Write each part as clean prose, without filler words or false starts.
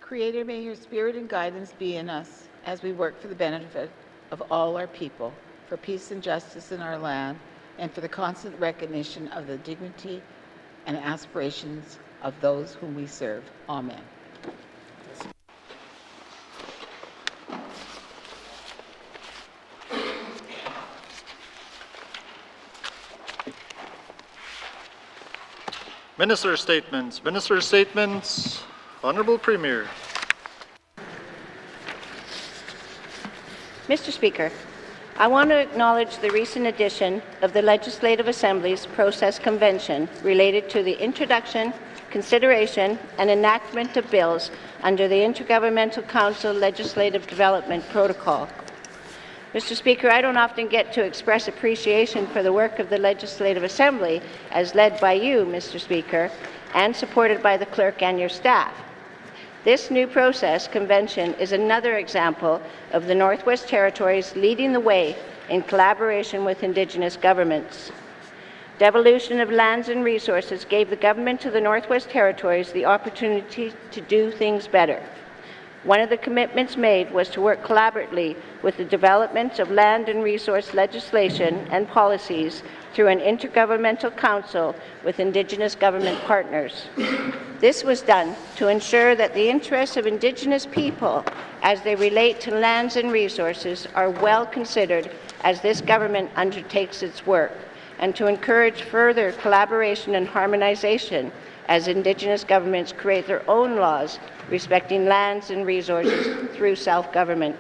Creator, may your spirit and guidance be in us as we work for the benefit of all our people, for peace and justice in our land, and for the constant recognition of the dignity and aspirations of those whom we serve. Amen. Minister statements. Minister statements. Honourable Premier. Mr. Speaker, I want to acknowledge the recent addition of the Legislative Assembly's Process Convention related to the introduction, consideration, and enactment of bills under the Intergovernmental Council Legislative Development Protocol. Mr. Speaker, I don't often get to express appreciation for the work of the Legislative Assembly as led by you, Mr. Speaker, and supported by the clerk and your staff. This new process convention is another example of the Northwest Territories leading the way in collaboration with Indigenous governments. Devolution of lands and resources gave the government of the Northwest Territories the opportunity to do things better. One of the commitments made was to work collaboratively with the development of land and resource legislation and policies through an intergovernmental council with Indigenous government partners. This was done to ensure that the interests of Indigenous people as they relate to lands and resources are well considered as this government undertakes its work, and to encourage further collaboration and harmonization as Indigenous governments create their own laws respecting lands and resources through self-government.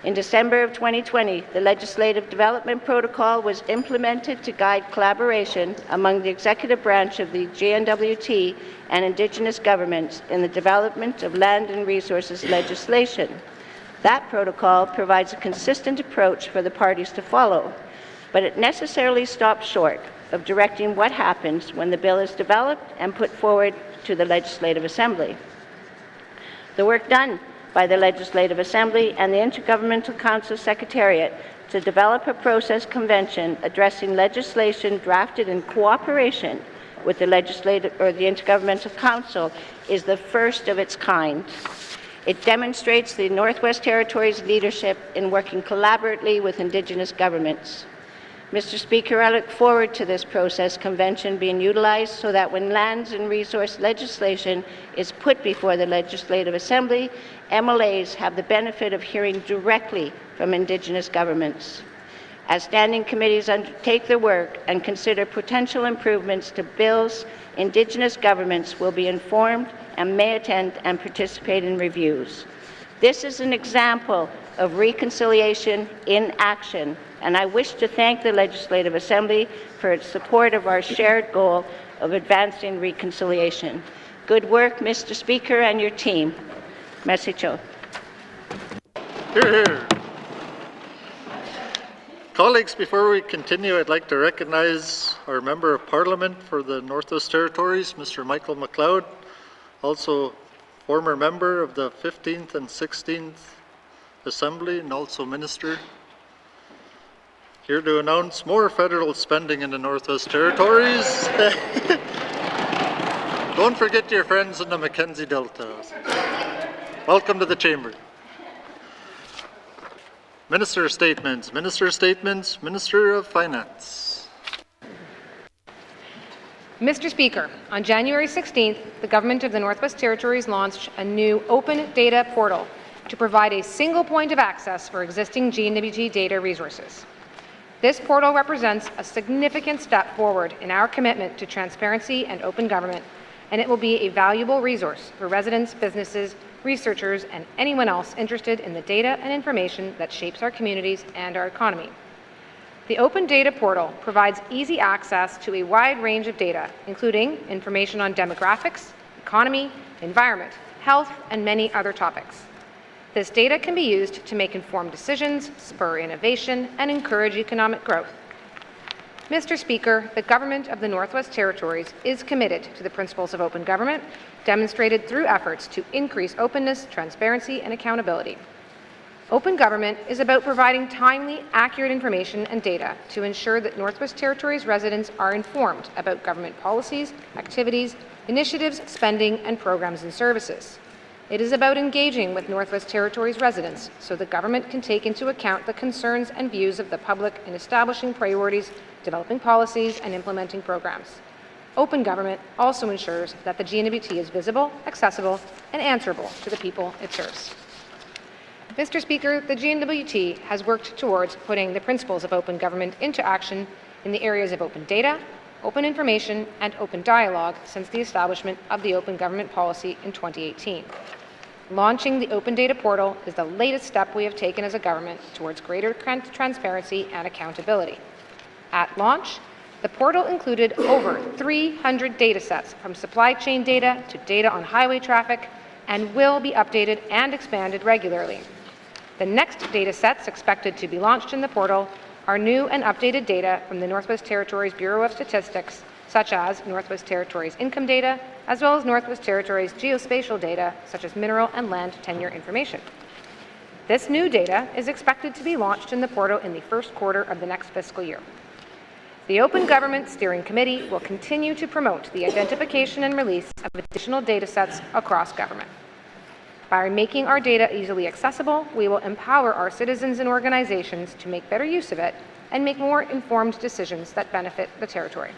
In December of 2020, the Legislative Development Protocol was implemented to guide collaboration among the executive branch of the N.W.T and Indigenous governments in the development of land and resources legislation. That protocol provides a consistent approach for the parties to follow, but it necessarily stops short of directing what happens when the bill is developed and put forward to the Legislative Assembly. The work done by the Legislative Assembly and the Intergovernmental Council Secretariat to develop a process convention addressing legislation drafted in cooperation with the Intergovernmental Council is the first of its kind. It demonstrates the Northwest Territories' leadership in working collaboratively with Indigenous governments. Mr. Speaker, I look forward to this process convention being utilized so that when lands and resource legislation is put before the Legislative Assembly, MLAs have the benefit of hearing directly from Indigenous governments. As standing committees undertake their work and consider potential improvements to bills, Indigenous governments will be informed and may attend and participate in reviews. This is an example of reconciliation in action, and I wish to thank the Legislative Assembly for its support of our shared goal of advancing reconciliation. Good work, Mr. Speaker, and your team. Merci beaucoup. Hear, hear. Colleagues, before we continue, I'd like to recognize our Member of Parliament for the Northwest Territories, Mr. Michael McLeod, also former member of the 15th and 16th Assembly and also Minister. Here to announce more federal spending in the Northwest Territories. Don't forget your friends in the Mackenzie Delta. Welcome to the Chamber. Minister statements. Minister statements. Minister of Finance. Mr. Speaker, on January 16th, the Government of the Northwest Territories launched a new open data portal to provide a single point of access for existing N.W.T data resources. This portal represents a significant step forward in our commitment to transparency and open government, and it will be a valuable resource for residents, businesses, researchers, and anyone else interested in the data and information that shapes our communities and our economy. The Open Data Portal provides easy access to a wide range of data, including information on demographics, economy, environment, health, and many other topics. This data can be used to make informed decisions, spur innovation, and encourage economic growth. Mr. Speaker, the Government of the Northwest Territories is committed to the principles of open government, demonstrated through efforts to increase openness, transparency, and accountability. Open government is about providing timely, accurate information and data to ensure that Northwest Territories residents are informed about government policies, activities, initiatives, spending, and programs and services. It is about engaging with Northwest Territories residents so the government can take into account the concerns and views of the public in establishing priorities, developing policies, and implementing programs. Open government also ensures that the G&W.T is visible, accessible, and answerable to the people it serves. Mr. Speaker, the G&W.T has worked towards putting the principles of open government into action in the areas of open data, open information, and open dialogue since the establishment of the open government policy in 2018. Launching the Open Data Portal is the latest step we have taken as a government towards greater transparency and accountability. At launch, the portal included over 300 data sets from supply chain data to data on highway traffic and will be updated and expanded regularly. The next data sets expected to be launched in the portal are new and updated data from the Northwest Territories Bureau of Statistics, such as Northwest Territories income data, as well as Northwest Territories geospatial data, such as mineral and land tenure information. This new data is expected to be launched in the portal in the first quarter of the next fiscal year. The Open Government Steering Committee will continue to promote the identification and release of additional data sets across government. By making our data easily accessible, we will empower our citizens and organizations to make better use of it and make more informed decisions that benefit the territory.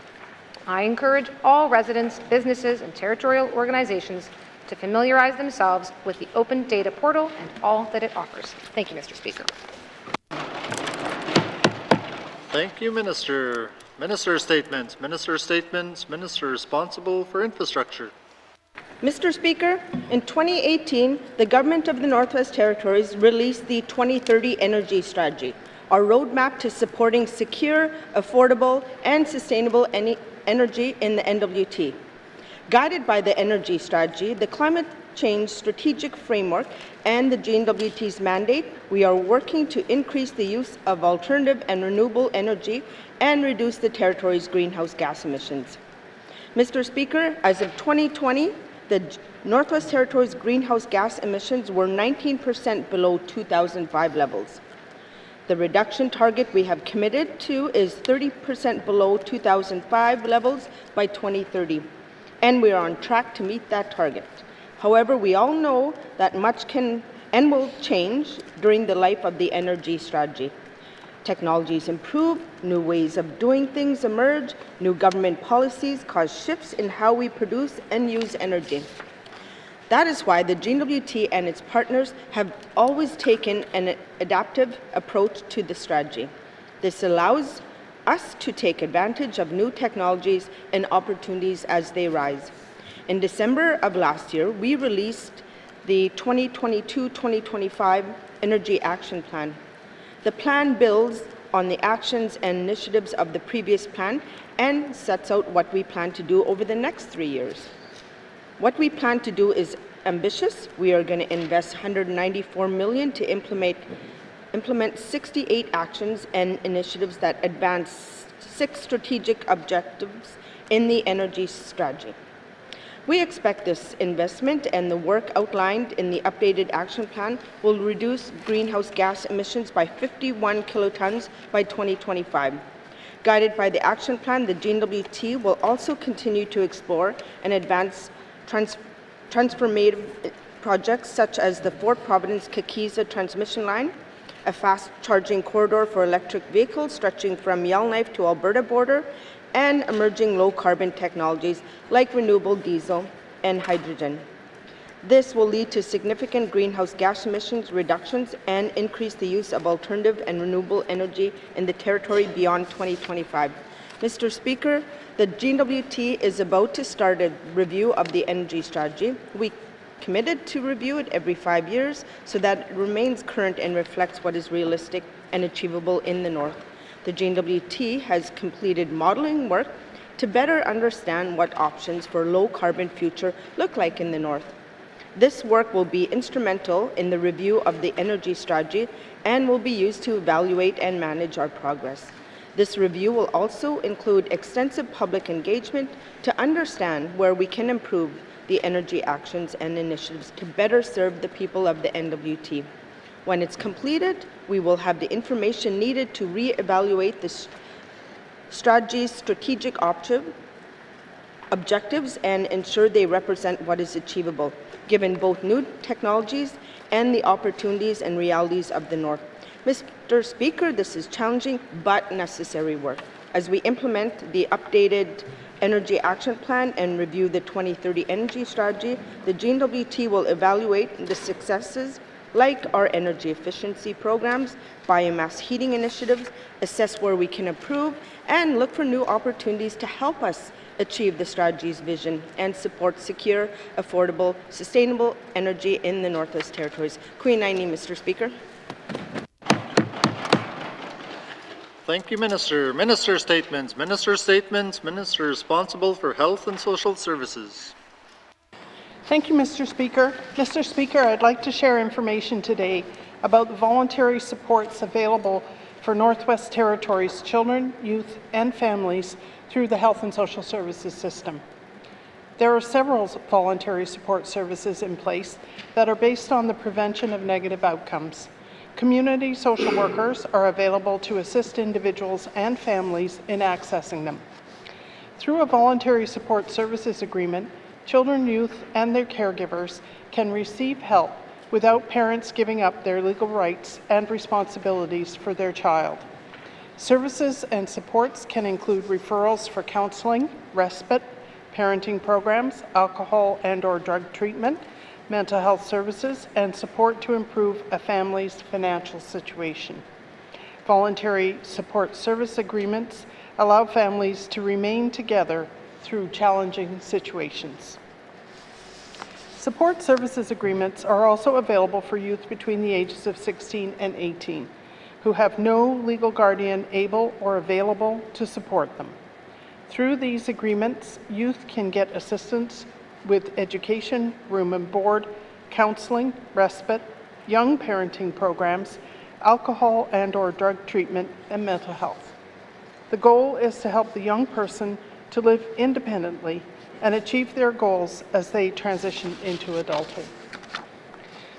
I encourage all residents, businesses, and territorial organizations to familiarize themselves with the Open Data Portal and all that it offers. Thank you, Mr. Speaker. Thank you, Minister. Minister statements. Minister statements. Minister responsible for infrastructure. Mr. Speaker, in 2018, the Government of the Northwest Territories released the 2030 Energy Strategy, our roadmap to supporting secure, affordable, and sustainable energy in the N.W.T. Guided by the energy strategy, the climate change strategic framework, and the G&W.T's mandate, we are working to increase the use of alternative and renewable energy and reduce the territory's greenhouse gas emissions. Mr. Speaker, as of 2020, the Northwest Territories' greenhouse gas emissions were 19% below 2005 levels. The reduction target we have committed to is 30% below 2005 levels by 2030, and we are on track to meet that target. However, we all know that much can and will change during the life of the energy strategy. Technologies improve, new ways of doing things emerge, new government policies cause shifts in how we produce and use energy. That is why the G&W.T and its partners have always taken an adaptive approach to the strategy. This allows us to take advantage of new technologies and opportunities as they rise. In December of last year, we released the 2022-2025 Energy Action Plan. The plan builds on the actions and initiatives of the previous plan and sets out what we plan to do over the next 3 years. What we plan to do is ambitious. We are going to invest $194 million to implement 68 actions and initiatives that advance 6 strategic objectives in the energy strategy. We expect this investment and the work outlined in the updated action plan will reduce greenhouse gas emissions by 51 kilotons by 2025. Guided by the action plan, the G&W.T will also continue to explore and advance transformative projects such as the Fort Providence-Kakiza transmission line, a fast-charging corridor for electric vehicles stretching from Yellowknife to Alberta border, and emerging low-carbon technologies like renewable diesel and hydrogen. This will lead to significant greenhouse gas emissions reductions and increase the use of alternative and renewable energy in the territory beyond 2025. Mr. Speaker, the G&W.T is about to start a review of the energy strategy. We committed to review it every 5 years so that it remains current and reflects what is realistic and achievable in the North. The G&W.T has completed modeling work to better understand what options for low-carbon future look like in the North. This work will be instrumental in the review of the energy strategy and will be used to evaluate and manage our progress. This review will also include extensive public engagement to understand where we can improve the energy actions and initiatives to better serve the people of the N.W.T. When it's completed, we will have the information needed to re-evaluate the strategy's strategic objectives and ensure they represent what is achievable. given both new technologies and the opportunities and realities of the North. Mr. Speaker, this is challenging but necessary work. As we implement the updated Energy Action Plan and review the 2030 energy strategy, the N.W.T will evaluate the successes like our energy efficiency programs, biomass heating initiatives, assess where we can improve, and look for new opportunities to help us achieve the strategy's vision and support secure, affordable, sustainable energy in the Northwest Territories. Queen Aini, Mr. Speaker. Thank you, Minister. Minister statements. Minister statements. Minister responsible for Health and Social Services. Thank you, Mr. Speaker. Mr. Speaker, I'd like to share information today about the voluntary supports available for Northwest Territories children, youth, and families through the Health and Social Services system. There are several voluntary support services in place that are based on the prevention of negative outcomes. Community social workers are available to assist individuals and families in accessing them. Through a voluntary support services agreement, children, youth, and their caregivers can receive help without parents giving up their legal rights and responsibilities for their child. Services and supports can include referrals for counseling, respite, parenting programs, alcohol and/or drug treatment, mental health services, and support to improve a family's financial situation. Voluntary support service agreements allow families to remain together through challenging situations. Support services agreements are also available for youth between the ages of 16 and 18 who have no legal guardian able or available to support them. Through these agreements, youth can get assistance with education, room and board, counseling, respite, young parenting programs, alcohol and/or drug treatment, and mental health. The goal is to help the young person to live independently and achieve their goals as they transition into adulthood.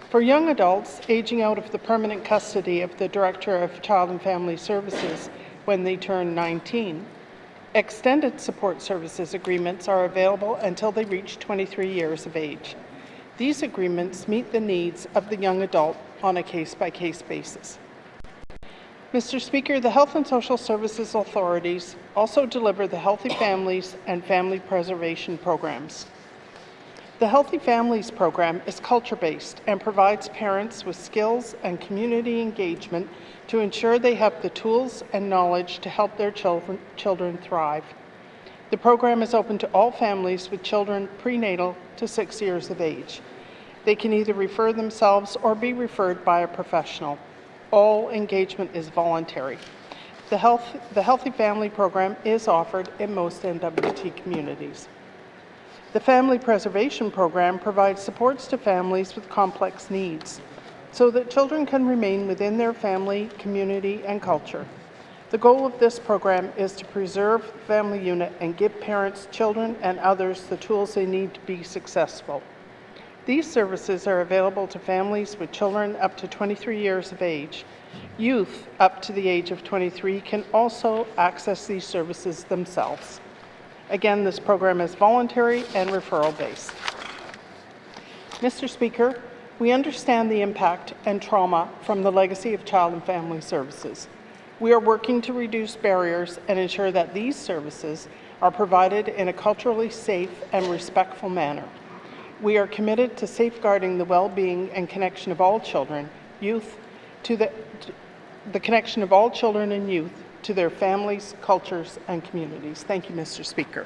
For young adults aging out of the permanent custody of the Director of Child and Family Services when they turn 19, extended support services agreements are available until they reach 23 years of age. These agreements meet the needs of the young adult on a case-by-case basis. Mr. Speaker, the Health and Social Services authorities also deliver the Healthy Families and Family Preservation programs. The Healthy Families program is culture-based and provides parents with skills and community engagement to ensure they have the tools and knowledge to help their children thrive. The program is open to all families with children prenatal to 6 years of age. They can either refer themselves or be referred by a professional. All engagement is voluntary. The Healthy Family program is offered in most N.W.T communities. The Family Preservation program provides supports to families with complex needs so that children can remain within their family, community, and culture. The goal of this program is to preserve the family unit and give parents, children, and others the tools they need to be successful. These services are available to families with children up to 23 years of age. Youth up to the age of 23 can also access these services themselves. Again, this program is voluntary and referral-based. Mr. Speaker, we understand the impact and trauma from the legacy of Child and Family Services. We are working to reduce barriers and ensure that these services are provided in a culturally safe and respectful manner. We are committed to safeguarding the well-being and connection of all children, youth, to the connection of all children and youth to their families, cultures, and communities. Thank you, Mr. Speaker.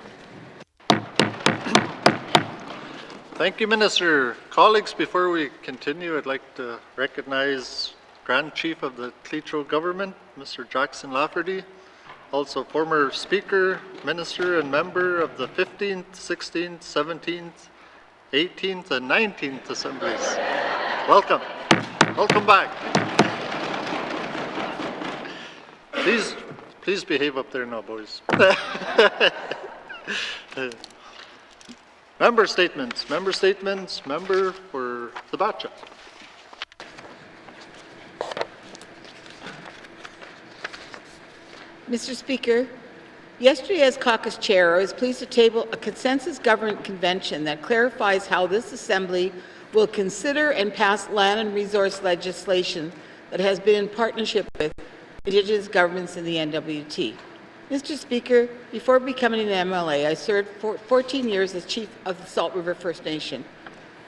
Thank you, Minister. Colleagues, before we continue, I'd like to recognize Grand Chief of the Cleatro Government, Mr. Jackson Lafferty, also former Speaker, Minister, and member of the 15th, 16th, 17th, 18th, and 19th Assemblies. Welcome. Welcome back. Please behave up there now, boys. Member statements. Member statements. Member for Sabacha. Mr. Speaker, Yesterday, as caucus chair, I was pleased to table a consensus government convention that clarifies how this Assembly will consider and pass land and resource legislation that has been in partnership with Indigenous governments in the N.W.T. Mr. Speaker, before becoming an MLA, I served for 14 years as Chief of the Salt River First Nation.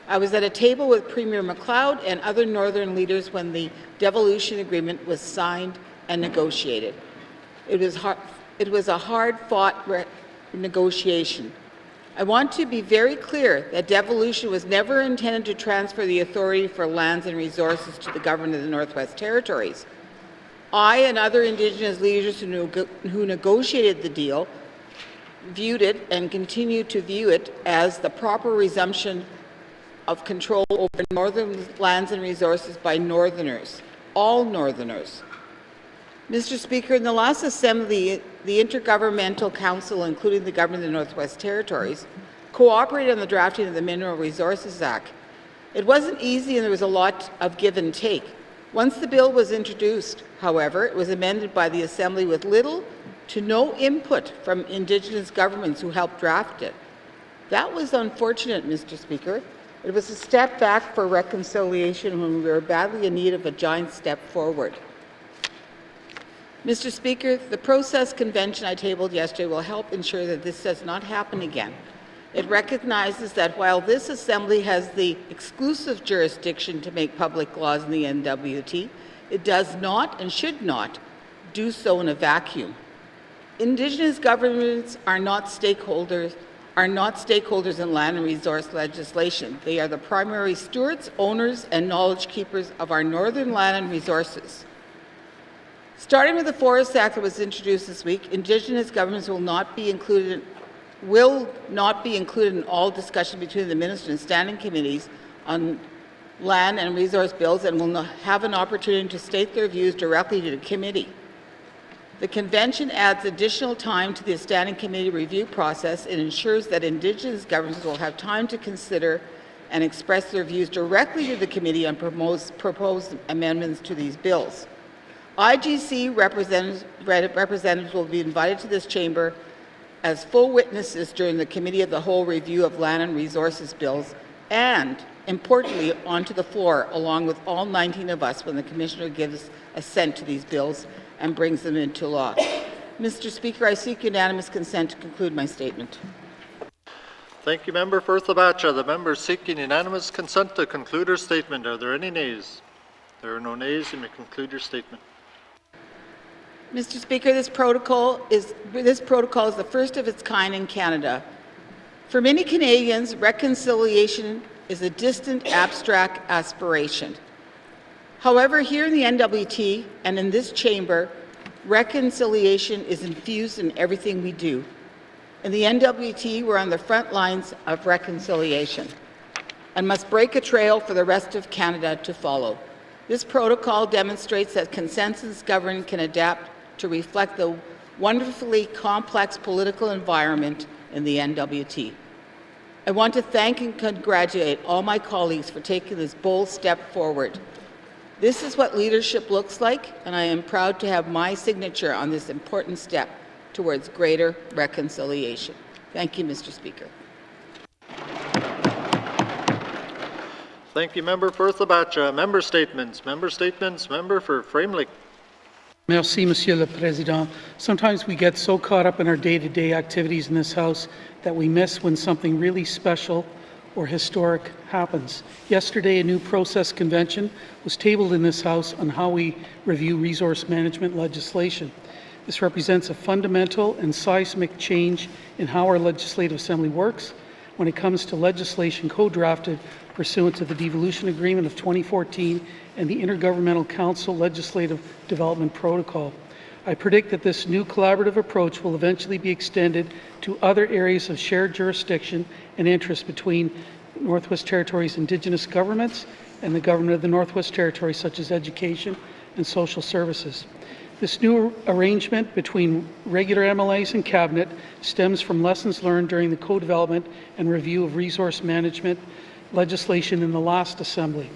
I was at a table with Premier MacLeod and other Northern leaders when the devolution agreement was signed and negotiated. It was a hard-fought negotiation. I want to be very clear that devolution was never intended to transfer the authority for lands and resources to the government of the Northwest Territories. I and other Indigenous leaders who negotiated the deal viewed it and continue to view it as the proper resumption of control over Northern lands and resources by Northerners, all Northerners. Mr. Speaker, in the last Assembly, the Intergovernmental Council, including the Government of the Northwest Territories, cooperated on the drafting of the Mineral Resources Act. It wasn't easy and there was a lot of give and take. Once the bill was introduced, however, it was amended by the Assembly with little to no input from Indigenous governments who helped draft it. That was unfortunate, Mr. Speaker. It was a step back for reconciliation when we were badly in need of a giant step forward. Mr. Speaker, the process convention I tabled yesterday will help ensure that this does not happen again. It recognizes that while this Assembly has the exclusive jurisdiction to make public laws in the N.W.T, it does not and should not do so in a vacuum. Indigenous governments are not stakeholders in land and resource legislation. They are the primary stewards, owners, and knowledge keepers of our northern land and resources. Starting with the Forest Act that was introduced this week, Indigenous governments will not be included in all discussion between the Minister and standing committees on land and resource bills and will have an opportunity to state their views directly to the committee. The convention adds additional time to the standing committee review process and ensures that Indigenous governments will have time to consider and express their views directly to the committee on proposed amendments to these bills. IGC representatives will be invited to this chamber as full witnesses during the Committee of the Whole review of land and resources bills and, importantly, onto the floor along with all 19 of us when the Commissioner gives assent to these bills and brings them into law. Mr. Speaker, I seek unanimous consent to conclude my statement. Thank you, Member for Thabacha. The member seeking unanimous consent to conclude her statement. Are there any nays? There are no nays. You may conclude your statement. Mr. Speaker, this protocol is the first of its kind in Canada. For many Canadians, reconciliation is a distant, abstract aspiration. However, here in the N.W.T and in this chamber, reconciliation is infused in everything we do. In the N.W.T, we're on the front lines of reconciliation and must break a trail for the rest of Canada to follow. This protocol demonstrates that consensus government can adapt to reflect the wonderfully complex political environment in the N.W.T. I want to thank and congratulate all my colleagues for taking this bold step forward. This is what leadership looks like, and I am proud to have my signature on this important step towards greater reconciliation. Thank you, Mr. Speaker. Thank you, Member for Thabacha. Member statements. Member statements. Member for Framelick. Merci, Monsieur le Président. Sometimes we get so caught up in our day-to-day activities in this House that we miss when something really special or historic happens. Yesterday, a new process convention was tabled in this House on how we review resource management legislation. This represents a fundamental and seismic change in how our Legislative Assembly works when it comes to legislation co-drafted pursuant to the Devolution Agreement of 2014 and the Intergovernmental Council Legislative Development Protocol. I predict that this new collaborative approach will eventually be extended to other areas of shared jurisdiction and interest between Northwest Territories Indigenous governments and the Government of the Northwest Territories, such as education and social services. This new arrangement between regular MLAs and Cabinet stems from lessons learned during the co-development and review of resource management legislation in the last Assembly.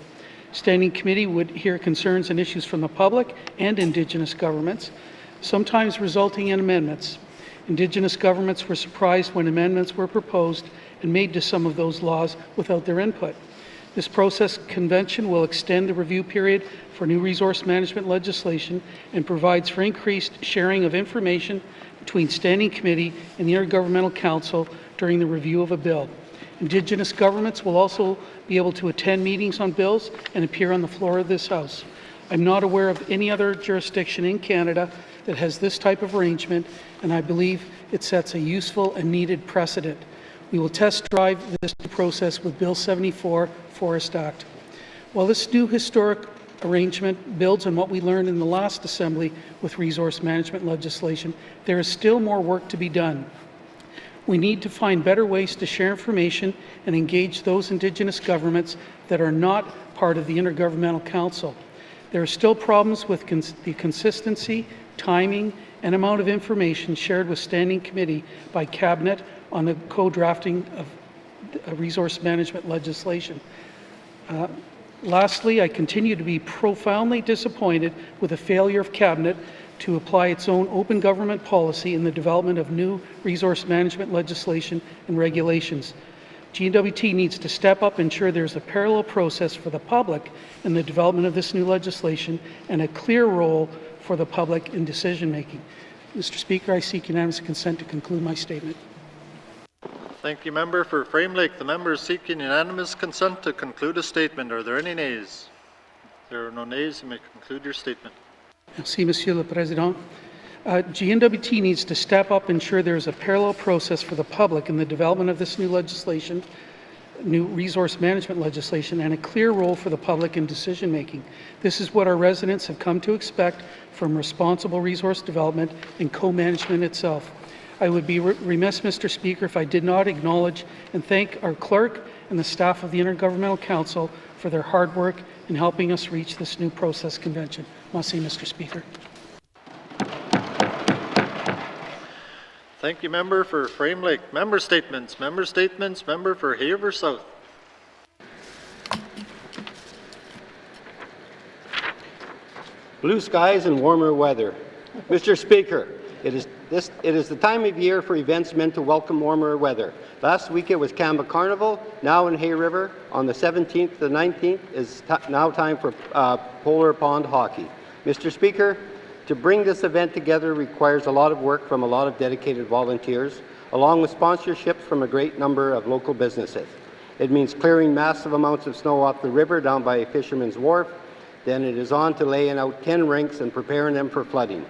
Standing Committee would hear concerns and issues from the public and Indigenous governments, sometimes resulting in amendments. Indigenous governments were surprised when amendments were proposed and made to some of those laws without their input. This process convention will extend the review period for new resource management legislation and provides for increased sharing of information between Standing Committee and the Intergovernmental Council during the review of a bill. Indigenous governments will also be able to attend meetings on bills and appear on the floor of this House. I'm not aware of any other jurisdiction in Canada that has this type of arrangement, and I believe it sets a useful and needed precedent. We will test drive this process with Bill 74, Forest Act. While this new historic arrangement builds on what we learned in the last Assembly with resource management legislation, there is still more work to be done. We need to find better ways to share information and engage those Indigenous governments that are not part of the Intergovernmental Council. There are still problems with the consistency, timing, and amount of information shared with Standing Committee by Cabinet on the co-drafting of resource management legislation. Lastly, I continue to be profoundly disappointed with the failure of Cabinet to apply its own open government policy in the development of new resource management legislation and regulations. N.W.T needs to step up and ensure there's a parallel process for the public in the development of this new legislation and a clear role for the public in decision-making. Mr. Speaker, I seek unanimous consent to conclude my statement. Thank you, Member for Frame Lake. The member is seeking unanimous consent to conclude a statement. Are there any nays? If there are no nays, you may conclude your statement. Merci, Monsieur le Président. N.W.T needs to step up and ensure there is a parallel process for the public in the development of this new legislation, new resource management legislation, and a clear role for the public in decision-making. This is what our residents have come to expect from responsible resource development and co-management itself. I would be remiss, Mr. Speaker, if I did not acknowledge and thank our clerk and the staff of the Intergovernmental Council for their hard work in helping us reach this new process convention. Merci, Mr. Speaker. Thank you, Member for Frame Lake. Member statements. Member statements. Member for Haver South. Blue skies and warmer weather. Mr. Speaker, it is the time of year for events meant to welcome warmer weather. Last week it was Kamba Carnival. Now in Hay River on the 17th to 19th is now time for Polar Pond hockey. Mr. Speaker, to bring this event together requires a lot of work from a lot of dedicated volunteers, along with sponsorships from a great number of local businesses. It means clearing massive amounts of snow off the river down by Fisherman's Wharf. Then it is on to laying out 10 rinks and preparing them for flooding.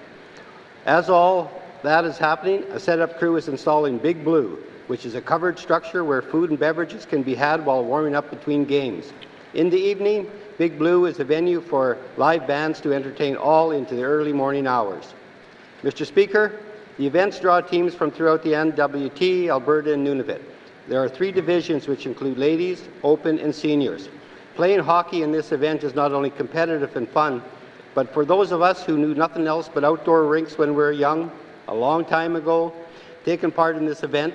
As all that is happening, a setup crew is installing Big Blue, which is a covered structure where food and beverages can be had while warming up between games. In the evening, Big Blue is a venue for live bands to entertain all into the early morning hours. Mr. Speaker, the events draw teams from throughout the N.W.T, Alberta, and Nunavut. There are 3 divisions which include ladies, open, and seniors. Playing hockey in this event is not only competitive and fun, but for those of us who knew nothing else but outdoor rinks when we were young, a long time ago, taking part in this event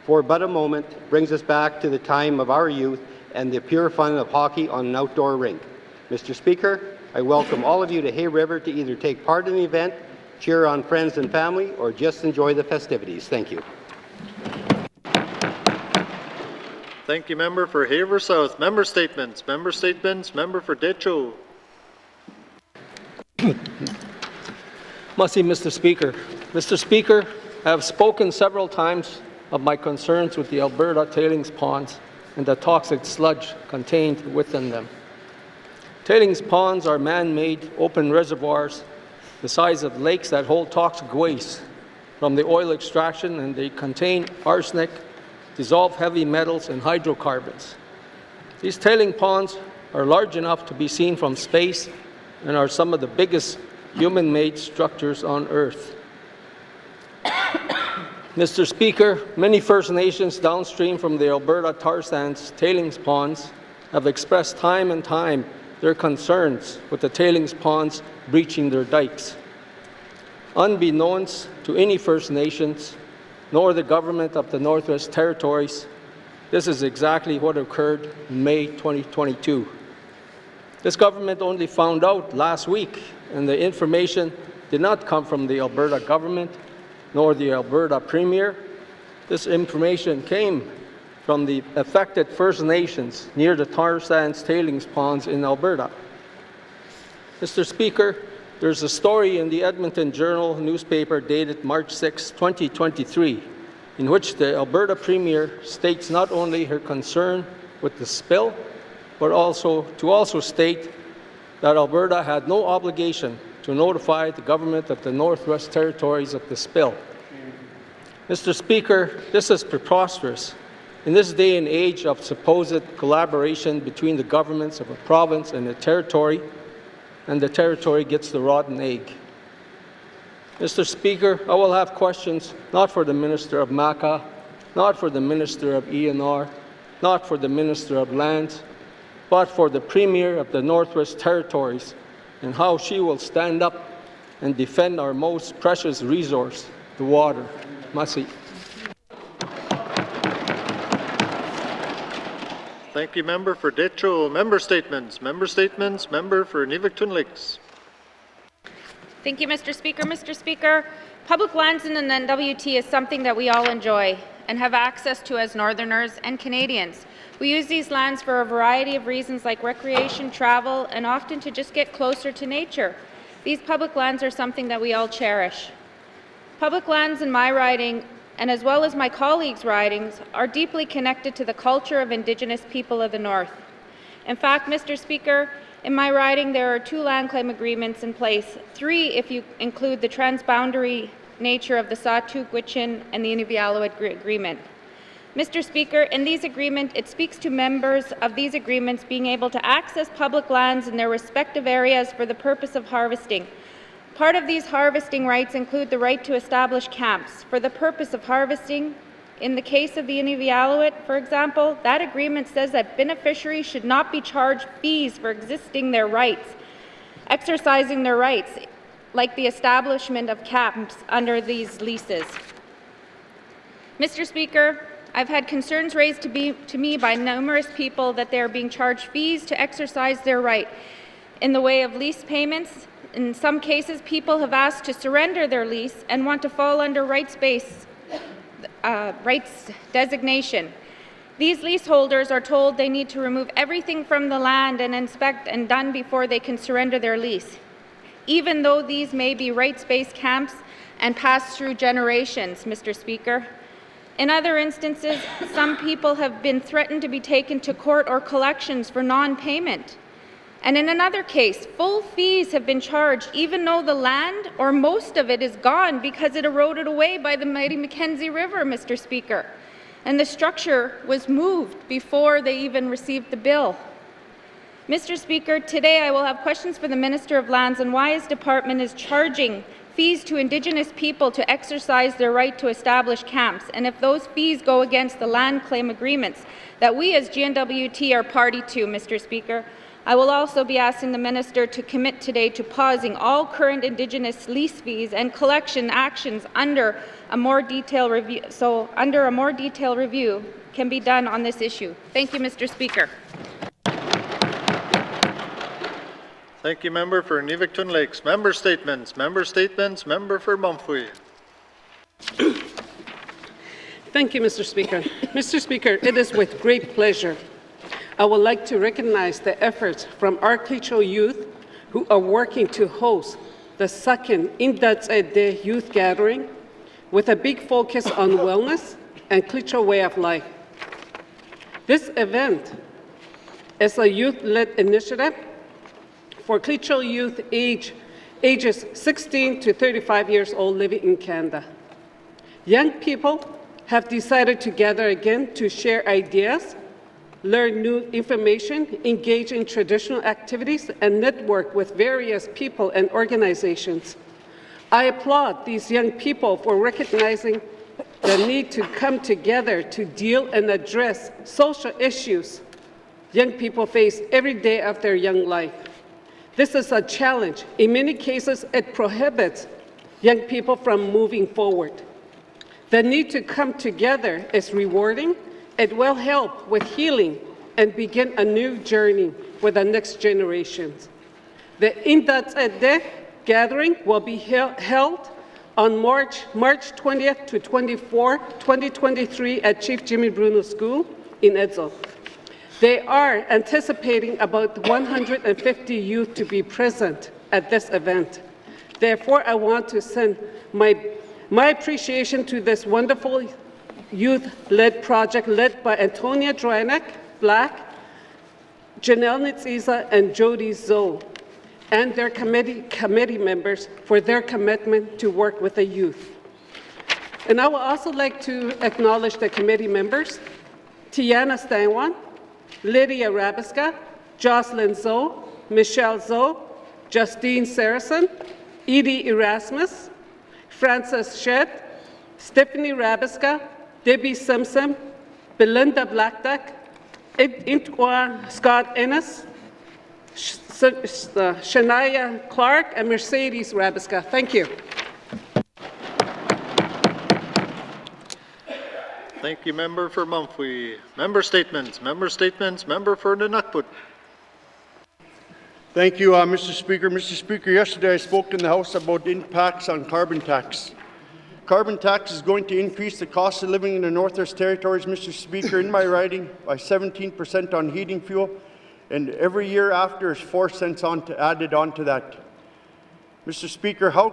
for but a moment brings us back to the time of our youth and the pure fun of hockey on an outdoor rink. Mr. Speaker, I welcome all of you to Hay River to either take part in the event, cheer on friends and family, or just enjoy the festivities. Thank you. Thank you, Member for Haver South. Member statements. Member statements. Member for Decho. Merci, Mr. Speaker. Mr. Speaker, I have spoken several times of my concerns with the Alberta tailings ponds and the toxic sludge contained within them. Tailings ponds are man-made open reservoirs the size of lakes that hold toxic waste from the oil extraction, and they contain arsenic, dissolved heavy metals, and hydrocarbons. These tailing ponds are large enough to be seen from space and are some of the biggest human-made structures on Earth. Mr. Speaker, many First Nations downstream from the Alberta tar sands tailings ponds have expressed time and time their concerns with the tailings ponds breaching their dikes. Unbeknownst to any First Nations, nor the government of the Northwest Territories, this is exactly what occurred in May 2022. This government only found out last week, and the information did not come from the Alberta government, nor the Alberta Premier. This information came from the affected First Nations near the tar sands tailings ponds in Alberta. Mr. Speaker, there's a story in the Edmonton Journal newspaper dated March 6, 2023, in which the Alberta Premier states not only her concern with the spill, but also state that Alberta had no obligation to notify the government of the Northwest Territories of the spill. Mr. Speaker, this is preposterous. In this day and age of supposed collaboration between the governments of a province and a territory, and the territory gets the rotten egg. Mr. Speaker, I will have questions not for the Minister of MACA, not for the Minister of ENR, not for the Minister of Lands, but for the Premier of the Northwest Territories and how she will stand up and defend our most precious resource, the water. Masi. Thank you, Member for Detroit. Member statements. Member statements. Member for Nivik Lakes. Thank you, Mr. Speaker. Mr. Speaker, public lands in the N.W.T is something that we all enjoy and have access to as Northerners and Canadians. We use these lands for a variety of reasons like recreation, travel, and often to just get closer to nature. These public lands are something that we all cherish. Public lands in my riding, and as well as my colleagues' ridings, are deeply connected to the culture of Indigenous people of the North. In fact, Mr. Speaker, in my riding there are 2 land claim agreements in place, 3 if you include the transboundary nature of the Sahtu-Gwich'in and the Inuvialuit agreement. Mr. Speaker, in these agreements, it speaks to members of these agreements being able to access public lands in their respective areas for the purpose of harvesting. Part of these harvesting rights include the right to establish camps for the purpose of harvesting. In the case of the Inuvialuit, for example, that agreement says that beneficiaries should not be charged fees for exercising their rights, like the establishment of camps under these leases. Mr. Speaker, I've had concerns raised to me by numerous people that they are being charged fees to exercise their right in the way of lease payments. In some cases, people have asked to surrender their lease and want to fall under rights designation. These leaseholders are told they need to remove everything from the land and inspect and done before they can surrender their lease, even though these may be rights-based camps and pass through generations, Mr. Speaker. In other instances, some people have been threatened to be taken to court or collections for non-payment. And in another case, full fees have been charged even though the land or most of it is gone because it eroded away by the mighty Mackenzie River, Mr. Speaker. And the structure was moved before they even received the bill. Mr. Speaker, today I will have questions for the Minister of Lands on why his department is charging fees to Indigenous people to exercise their right to establish camps, and if those fees go against the land claim agreements that we as N.W.T are party to, Mr. Speaker. I will also be asking the Minister to commit today to pausing all current Indigenous lease fees and collection actions under a more detailed review, can be done on this issue. Thank you, Mr. Speaker. Thank you, Member for Nivik Lakes. Member statements. Member statements. Member for Mumfui. Thank you, Mr. Speaker. Mr. Speaker, it is with great pleasure I would like to recognize the efforts from our Klitschko youth who are working to host the second N.W.T youth gathering with a big focus on wellness and Klitschko way of life. This event is a youth-led initiative for Klitschko youth ages 16 to 35 years old living in Canada. Young people have decided to gather again to share ideas, learn new information, engage in traditional activities, and network with various people and organizations. I applaud these young people for recognizing the need to come together to deal and address social issues young people face every day of their young life. This is a challenge. In many cases, it prohibits young people from moving forward. The need to come together is rewarding. It will help with healing and begin a new journey for the next generations. The N.W.T gathering will be held on March 20th to 24th, 2023 at Chief Jimmy Bruno School in Edsel. They are anticipating about 150 youth to be present at this event. Therefore, I want to send my appreciation to this wonderful youth-led project led by Antonia Droyanek, Black, Janelle Nitziza, and Jody Zoe, and their committee members for their commitment to work with the youth. And I would also like to acknowledge the committee members, Tiana Stangwan, Lydia Rabiska, Jocelyn Zoe, Michelle Zoe, Justine Saracen, Edie Erasmus, Frances Shedd, Stephanie Rabiska, Debbie Simpson, Belinda Blackduck, Intwa Scott Ennis, Shania Clark, and Mercedes Rabiska. Thank you. Thank you, Member for Mumphy. Member statements, member for N.W.T. Thank you, Mr. Speaker. Mr. Speaker, yesterday I spoke in the House about impacts on carbon tax. Carbon tax is going to increase the cost of living in the Northwest Territories, Mr. Speaker, in my riding by 17% on heating fuel, and every year after is 4 cents added on to that. Mr. Speaker, how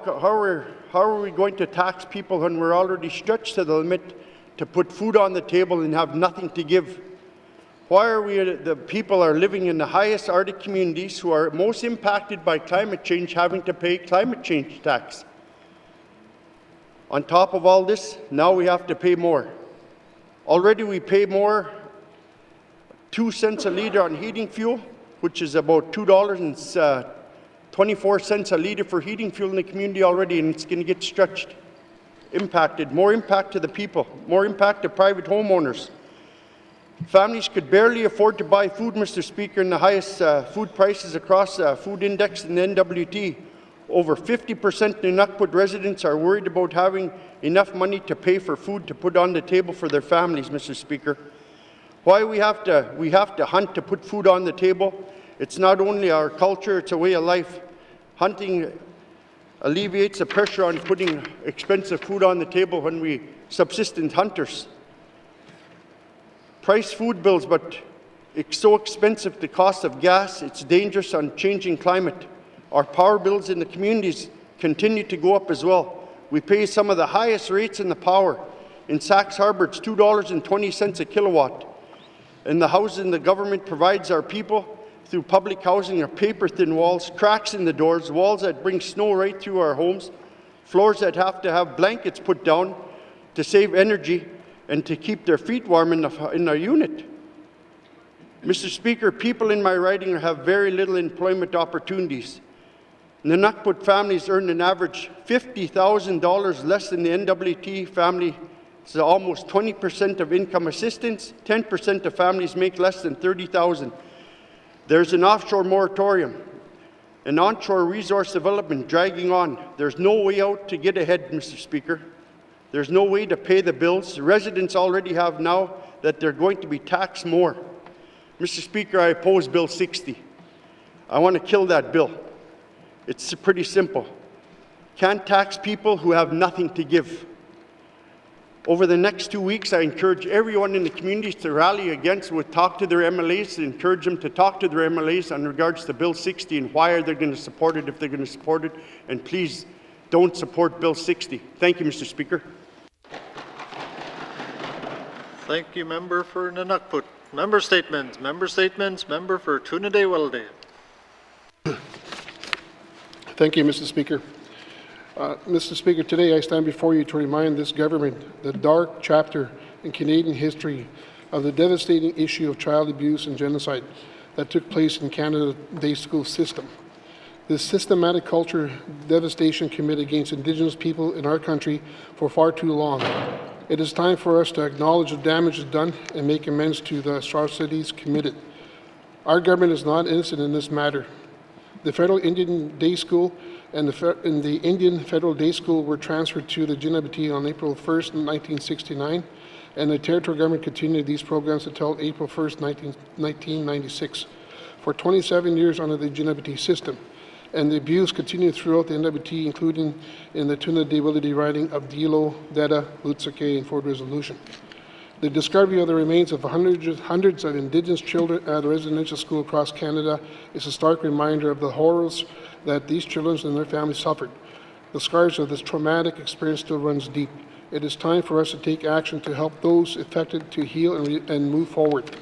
are we going to tax people when we're already stretched to the limit to put food on the table and have nothing to give? Why are the people are living in the highest Arctic communities who are most impacted by climate change having to pay climate change tax? On top of all this, now we have to pay more. Already we pay more, 2 cents a litre on heating fuel, which is about $2.24 a litre for heating fuel in the community already, and it's going to get stretched, impacted, more impact to the people, more impact to private homeowners. Families could barely afford to buy food, Mr. Speaker, and the highest food prices across food index in the N.W.T. Over 50% of N.W.T. residents are worried about having enough money to pay for food to put on the table for their families, Mr. Speaker. Why we have to hunt to put food on the table? It's not only our culture, it's a way of life. Hunting alleviates the pressure on putting expensive food on the table when we subsistence hunters. Price food bills, but it's so expensive, the cost of gas, it's dangerous on changing climate. Our power bills in the communities continue to go up as well. We pay some of the highest rates in the power. In Sax Harbor, it's $2.20 a kilowatt. And the housing the government provides our people through public housing are paper-thin walls, cracks in the doors, walls that bring snow right through our homes, floors that have to have blankets put down to save energy and to keep their feet warm in our unit. Mr. Speaker, people in my riding have very little employment opportunities. The N.W.T. families earn an average $50,000 less than the N.W.T. family. It's almost 20% of income assistance. 10% of families make less than $30,000. There's an offshore moratorium, an onshore resource development dragging on. There's no way out to get ahead, Mr. Speaker. There's no way to pay the bills. Residents already have now that they're going to be taxed more. Mr. Speaker, I oppose Bill 60. I want to kill that bill. It's pretty simple. Can't tax people who have nothing to give. Over the next 2 weeks, I encourage everyone in the communities to rally talk to their MLAs, encourage them to talk to their MLAs on regards to Bill 60 and why are they going to support it if they're going to support it. And please don't support Bill 60. Thank you, Mr. Speaker. Thank you, Member for N.W.T. Member statements, member for Trinidad-Welleday. Thank you, Mr. Speaker. Mr. Speaker, today I stand before you to remind this government the dark chapter in Canadian history of the devastating issue of child abuse and genocide that took place in Canada's day school system. This systematic culture devastation committed against Indigenous people in our country for far too long. It is time for us to acknowledge the damage done and make amends to the atrocities committed. Our government is not innocent in this matter. The Federal Indian Day School and the Indian Federal Day School were transferred to the N.W.T. on April 1st, 1969, and the territorial government continued these programs until April 1st, 1996, for 27 years under the N.W.T. system. and the abuse continued throughout the N.W.T, including in the Trinidad riding of Dilo, Deda, Lutsake, and Ford Resolution. The discovery of the remains of hundreds of Indigenous children at a residential school across Canada is a stark reminder of the horrors that these children and their families suffered. The scars of this traumatic experience still runs deep. It is time for us to take action to help those affected to heal and move forward.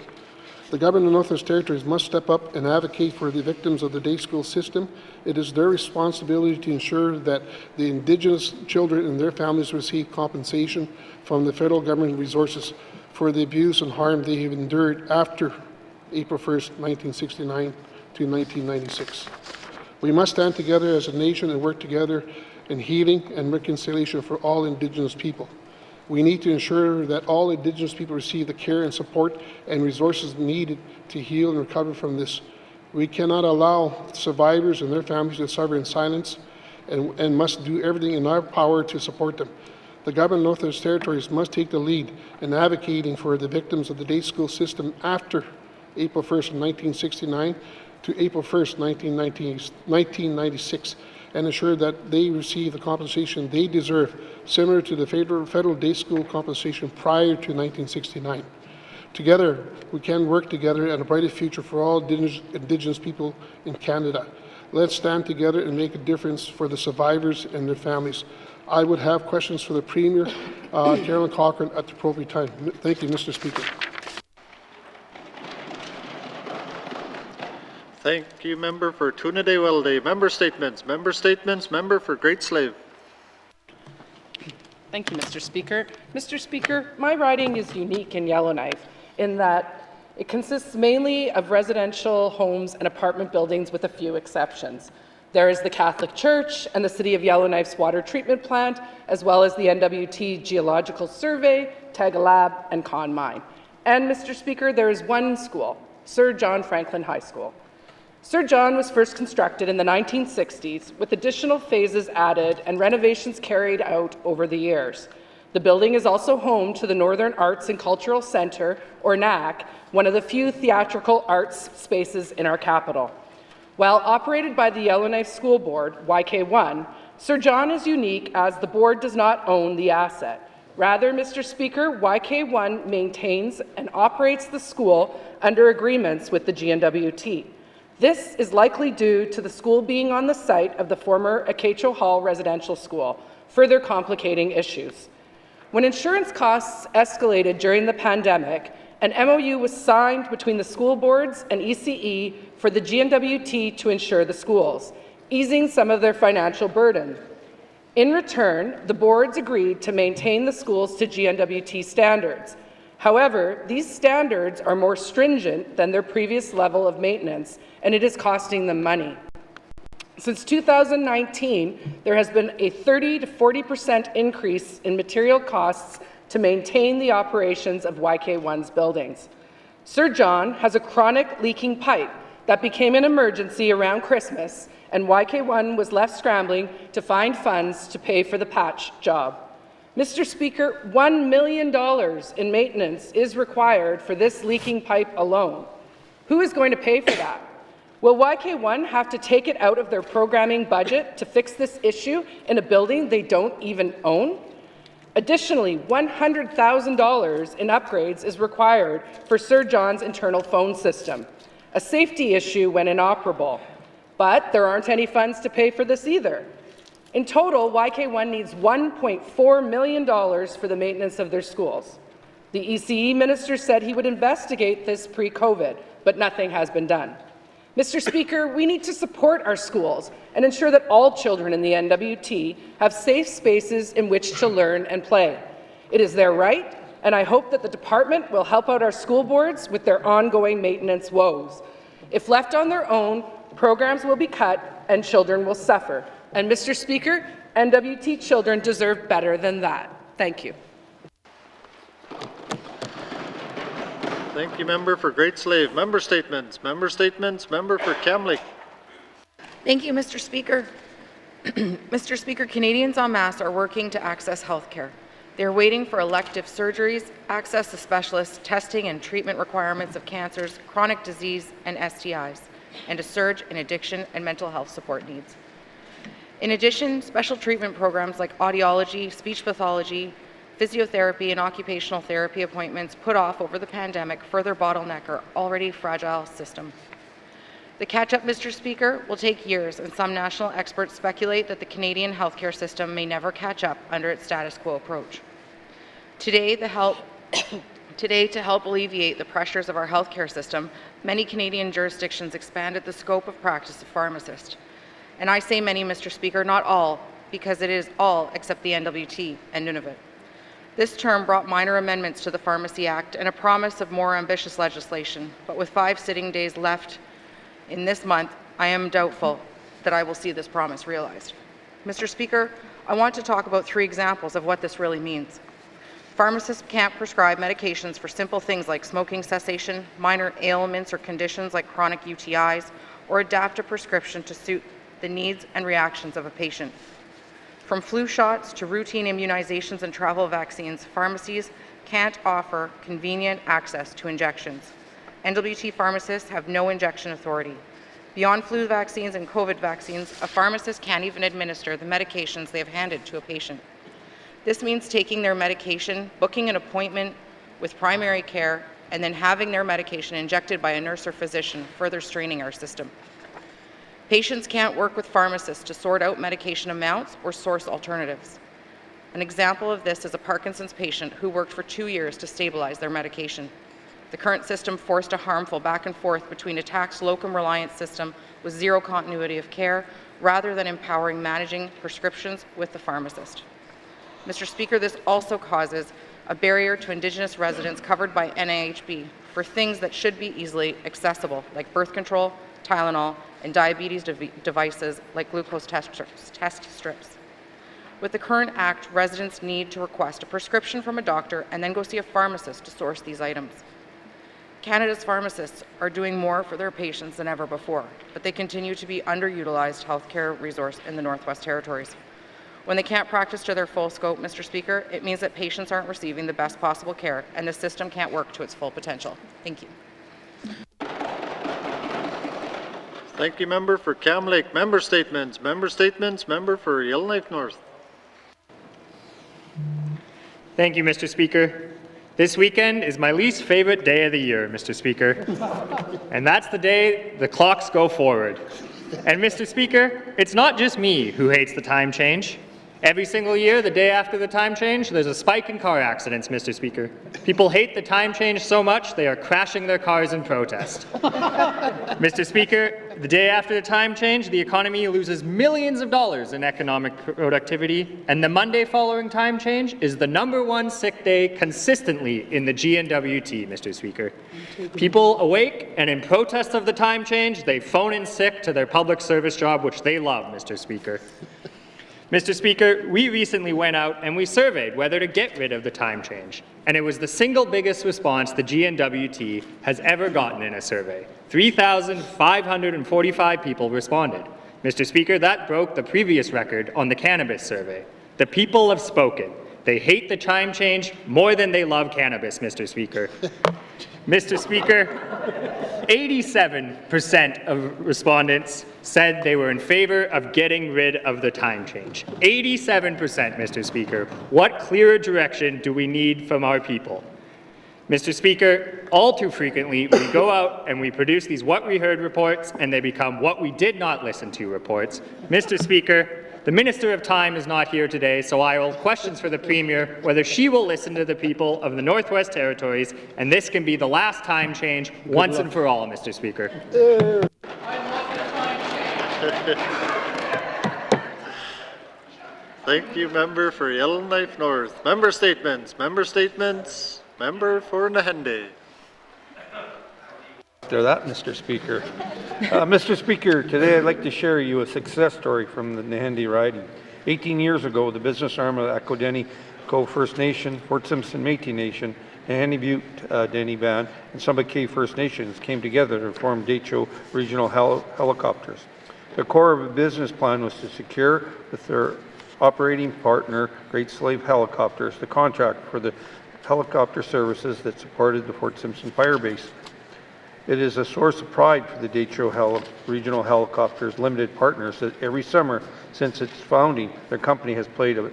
The government of the Northwest Territories must step up and advocate for the victims of the day school system. It is their responsibility to ensure that the Indigenous children and their families receive compensation from the federal government resources for the abuse and harm they have endured after April 1st, 1969 to 1996. We must stand together as a nation and work together in healing and reconciliation for all Indigenous people. We need to ensure that all Indigenous people receive the care and support and resources needed to heal and recover from this. We cannot allow survivors and their families to suffer in silence and must do everything in our power to support them. The government of Northwest Territories must take the lead in advocating for the victims of the day school system after April 1st, 1969 to April 1st, 1996, and ensure that they receive the compensation they deserve, similar to the federal day school compensation prior to 1969. Together, we can work together on a brighter future for all Indigenous people in Canada. Let's stand together and make a difference for the survivors and their families. I would have questions for the Premier, Carolyn Cochrane, at the appropriate time. Thank you, Mr. Speaker. Thank you, member for Trinidad-Welde. Member statements. Member for Great Slave. Thank you, Mr. Speaker. Mr. Speaker, my riding is unique in Yellowknife in that it consists mainly of residential homes and apartment buildings with a few exceptions. There is the Catholic Church and the City of Yellowknife's water treatment plant, as well as the N.W.T Geological Survey, Tega Lab, and Con Mine. And, Mr. Speaker, there is one school, Sir John Franklin High School. Sir John was first constructed in the 1960s, with additional phases added and renovations carried out over the years. The building is also home to the Northern Arts and Cultural Centre, or NAC, one of the few theatrical arts spaces in our capital. While operated by the Yellowknife School Board, YK1, Sir John is unique as the board does not own the asset. Rather, Mr. Speaker, YK1 maintains and operates the school under agreements with the N.W.T. This is likely due to the school being on the site of the former Acacho Hall Residential School, further complicating issues. When insurance costs escalated during the pandemic, an MOU was signed between the school boards and ECE for the N.W.T to insure the schools, easing some of their financial burden. In return, the boards agreed to maintain the schools to N.W.T standards. However, these standards are more stringent than their previous level of maintenance, and it is costing them money. Since 2019, there has been a 30% to 40% increase in material costs to maintain the operations of YK1's buildings. Sir John has a chronic leaking pipe that became an emergency around Christmas, and YK1 was left scrambling to find funds to pay for the patch job. Mr. Speaker, $1 million in maintenance is required for this leaking pipe alone. Who is going to pay for that? Will YK1 have to take it out of their programming budget to fix this issue in a building they don't even own? Additionally, $100,000 in upgrades is required for Sir John's internal phone system, a safety issue when inoperable. But there aren't any funds to pay for this either. In total, YK1 needs $1.4 million for the maintenance of their schools. The ECE minister said he would investigate this pre-COVID, but nothing has been done. Mr. Speaker, we need to support our schools and ensure that all children in the N.W.T have safe spaces in which to learn and play. It is their right, and I hope that the department will help out our school boards with their ongoing maintenance woes. If left on their own, programs will be cut and children will suffer. And Mr. Speaker, N.W.T children deserve better than that. Thank you. Thank you, member for Great Slave. Member statements. Member for Kamloops. Thank you, Mr. Speaker. Mr. Speaker, Canadians en masse are working to access health care. They are waiting for elective surgeries, access to specialist testing and treatment requirements of cancers, chronic disease, and STIs. and a surge in addiction and mental health support needs. In addition, special treatment programs like audiology, speech pathology, physiotherapy, and occupational therapy appointments put off over the pandemic further bottleneck our already fragile system. The catch-up, Mr. Speaker, will take years, and some national experts speculate that the Canadian healthcare system may never catch up under its status quo approach. Today, to help alleviate the pressures of our healthcare system, many Canadian jurisdictions expanded the scope of practice of pharmacists. And I say many, Mr. Speaker, not all, because it is all except the N.W.T. and Nunavut. This term brought minor amendments to the Pharmacy Act and a promise of more ambitious legislation, but with 5 sitting days left in this month, I am doubtful that I will see this promise realized. Mr. Speaker, I want to talk about 3 examples of what this really means. Pharmacists can't prescribe medications for simple things like smoking cessation, minor ailments or conditions like chronic UTIs, or adapt a prescription to suit the needs and reactions of a patient. From flu shots to routine immunizations and travel vaccines, pharmacies can't offer convenient access to injections. N.W.T. pharmacists have no injection authority. Beyond flu vaccines and COVID vaccines, a pharmacist can't even administer the medications they have handed to a patient. This means taking their medication, booking an appointment with primary care, and then having their medication injected by a nurse or physician, further straining our system. Patients can't work with pharmacists to sort out medication amounts or source alternatives. An example of this is a Parkinson's patient who worked for 2 years to stabilize their medication. The current system forced a harmful back and forth between a taxed locum-reliant system with zero continuity of care, rather than empowering managing prescriptions with the pharmacist. Mr. Speaker, this also causes a barrier to Indigenous residents covered by NIHB for things that should be easily accessible, like birth control, Tylenol, and diabetes devices like glucose test strips. With the current Act, residents need to request a prescription from a doctor and then go see a pharmacist to source these items. Canada's pharmacists are doing more for their patients than ever before, but they continue to be underutilized healthcare resource in the Northwest Territories. When they can't practice to their full scope, Mr. Speaker, it means that patients aren't receiving the best possible care and the system can't work to its full potential. Thank you. Thank you, member for Cam Lake. Member statements. Member statements. Member for Yellowknife North. Thank you, Mr. Speaker. This weekend is my least favorite day of the year, Mr. Speaker. And that's the day the clocks go forward. And Mr. Speaker, it's not just me who hates the time change. Every single year, the day after the time change, there's a spike in car accidents, Mr. Speaker. People hate the time change so much, they are crashing their cars in protest. Mr. Speaker, the day after the time change, the economy loses millions of dollars in economic productivity, and the Monday following time change is the #1 sick day consistently in the N.W.T, Mr. Speaker. People awake and in protest of the time change, they phone in sick to their public service job, which they love, Mr. Speaker. Mr. Speaker, we recently went out and we surveyed whether to get rid of the time change, and it was the single biggest response the N.W.T has ever gotten in a survey. 3,545 people responded. Mr. Speaker, that broke the previous record on the cannabis survey. The people have spoken. They hate the time change more than they love cannabis, Mr. Speaker. Mr. Speaker, 87% of respondents said they were in favor of getting rid of the time change. 87%, Mr. Speaker. What clearer direction do we need from our people? Mr. Speaker, all too frequently, we go out and we produce these what we heard reports, and they become what we did not listen to reports. Mr. Speaker, the Minister of Time is not here today, so I will questions for the Premier whether she will listen to the people of the Northwest Territories, and this can be the last time change once and for all, Mr. Speaker. Thank you, member for Yellowknife North. Member statements. Member statements. Member for Nahende. After that, Mr. Speaker. Mr. Speaker, today I'd like to share you a success story from the Nahende riding. 18 years ago, the business arm of the Acknowledgements First Nation, Fort Simpson Métis Nation, N.W.T Denny Band, and Summit First Nations came together to form Decho Regional Helicopters. The core of the business plan was to secure, with their operating partner, Great Slave Helicopters, the contract for the helicopter services that supported the Fort Simpson Fire Base. It is a source of pride for the Detroit Regional Helicopters Limited Partners that every summer since its founding, their company has played a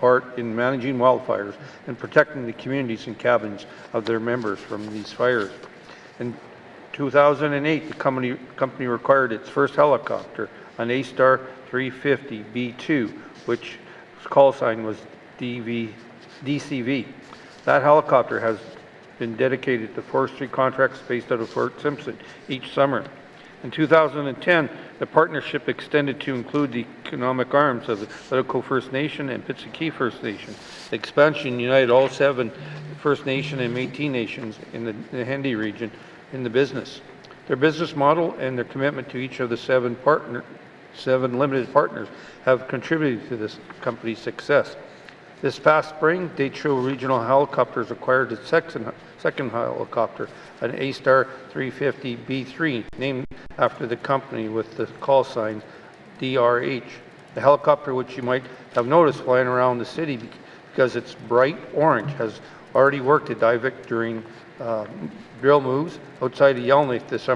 part in managing wildfires and protecting the communities and cabins of their members from these fires. In 2008, the company required its first helicopter, an A-Star 350B2, which call sign was DCV. That helicopter has been dedicated to forestry contracts based out of Fort Simpson each summer. In 2010, the partnership extended to include the economic arms of the Little First Nation and Pitsakee First Nation. The expansion united all 7 First Nation and Métis nations in the Hendy region in the business. Their business model and their commitment to each of the 7 limited partners have contributed to this company's success. This past spring, Detroit Regional Helicopters acquired its second helicopter, an A-Star 350B3, named after the company with the call sign DRH. The helicopter, which you might have noticed flying around the city because it's bright orange, has already worked at Divik during drill moves outside of Yellowknife this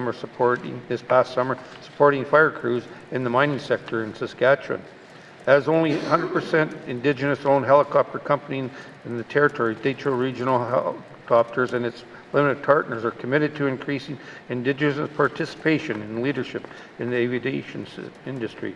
past summer, supporting fire crews in the mining sector in Saskatchewan. As only 100% Indigenous-owned helicopter company in the territory, Detroit Regional Helicopters and its limited partners are committed to increasing Indigenous participation and leadership in the aviation industry.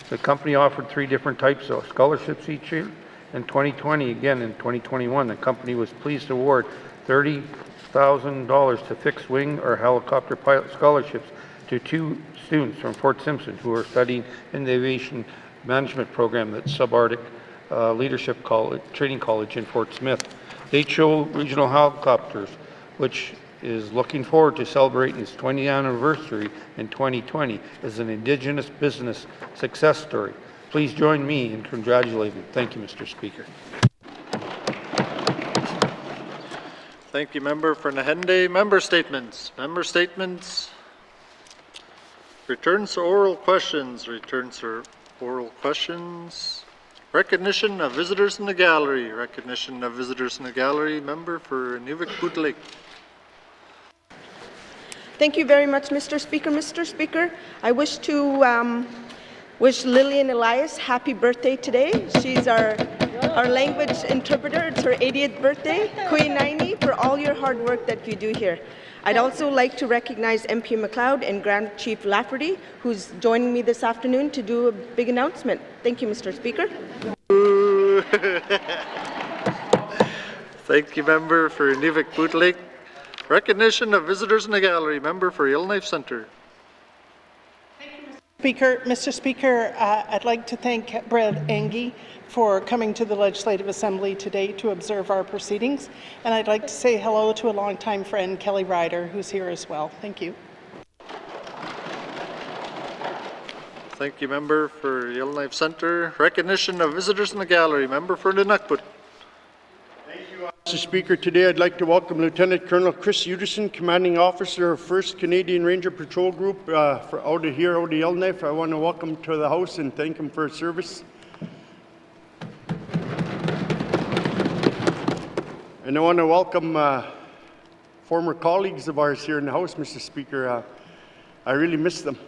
The company offered 3 different types of scholarships each year. In 2020, again in 2021, the company was pleased to award $30,000 to fixed wing or helicopter pilot scholarships to 2 students from Fort Simpson who are studying in the aviation management program at Subarctic Leadership Training College in Fort Smith. Detroit Regional Helicopters, which is looking forward to celebrating its 20th anniversary in 2020, is an Indigenous business success story. Please join me in congratulating. Thank you, Mr. Speaker. Thank you, Member for Nahende. Member statements. Member statements. Returns to oral questions. Returns to oral questions. Recognition of visitors in the gallery. Recognition of visitors in the gallery. Member for Nunavut. Thank you very much, Mr. Speaker. Mr. Speaker, I wish to wish Lillian Elias happy birthday today. She's our language interpreter. It's her 80th birthday. Kui Naini for all your hard work that you do here. I'd also like to recognize MP McLeod and Grand Chief Lafferty, who's joining me this afternoon to do a big announcement. Thank you, Mr. Speaker. Thank you, Member for Nunavut. Recognition of visitors in the gallery. Member for Yellowknife Centre. Mr. Speaker, I'd like to thank Brad Engie for coming to the Legislative Assembly today to observe our proceedings, and I'd like to say hello to a longtime friend, Kelly Ryder, who's here as well. Thank you. Thank you, Member for Yellowknife Centre. Recognition of visitors in the gallery. Member for Nunavut. Mr. Speaker, today I'd like to welcome Lieutenant Colonel Chris Uderson, Commanding Officer of 1st Canadian Ranger Patrol Group out of Yellowknife. I want to welcome him to the House and thank him for his service. And I want to welcome former colleagues of ours here in the House, Mr. Speaker. I really miss them.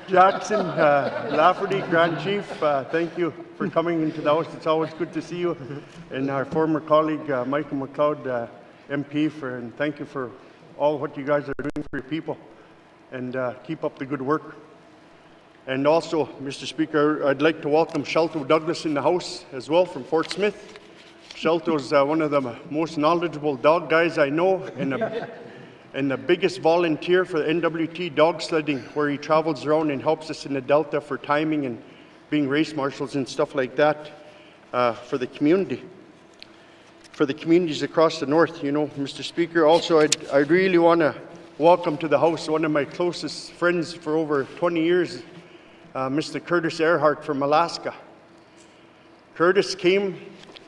Jackson, Lafferty, Grand Chief, thank you for coming into the House. It's always good to see you. And our former colleague, Michael McLeod, MP, and thank you for all what you guys are doing for your people. And keep up the good work. And also, Mr. Speaker, I'd like to welcome Shelto Douglas in the House as well from Fort Smith. Shelto's one of the most knowledgeable dog guys I know, and the biggest volunteer for the N.W.T dog sledding, where he travels around and helps us in the Delta for timing and being race marshals and stuff like that for the community, for the communities across the north, you know, Mr. Speaker. Also, I'd really want to welcome to the House one of my closest friends for over 20 years, Mr. Curtis Earhart from Alaska. Curtis came,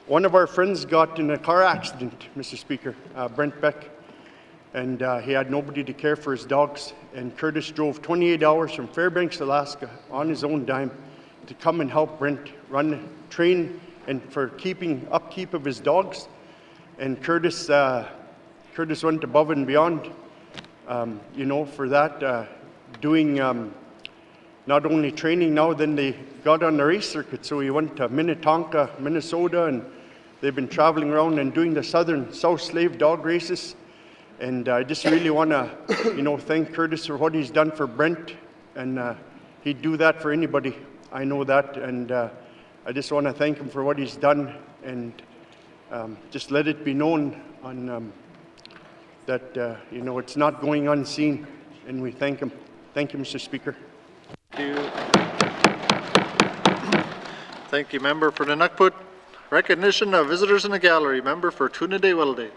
one of our friends got in a car accident, Mr. Speaker, Brent Beck. And he had nobody to care for his dogs. And Curtis drove 28 hours from Fairbanks, Alaska, on his own dime to come and help Brent train, and for upkeep of his dogs. And Curtis Curtis went above and beyond, for that, doing not only training now, then they got on the race circuit. So he went to Minnetonka, Minnesota, and they've been traveling around and doing the South Slave dog races. And I just really want to, thank Curtis for what he's done for Brent. And he'd do that for anybody. I know that. And I just want to thank him for what he's done. And just let it be known on that, it's not going unseen. And we thank him. Thank you, Mr. Speaker. Thank you. Thank you, member for the Nukput. Recognition of visitors in the gallery. Member for Trinidad-Welleday.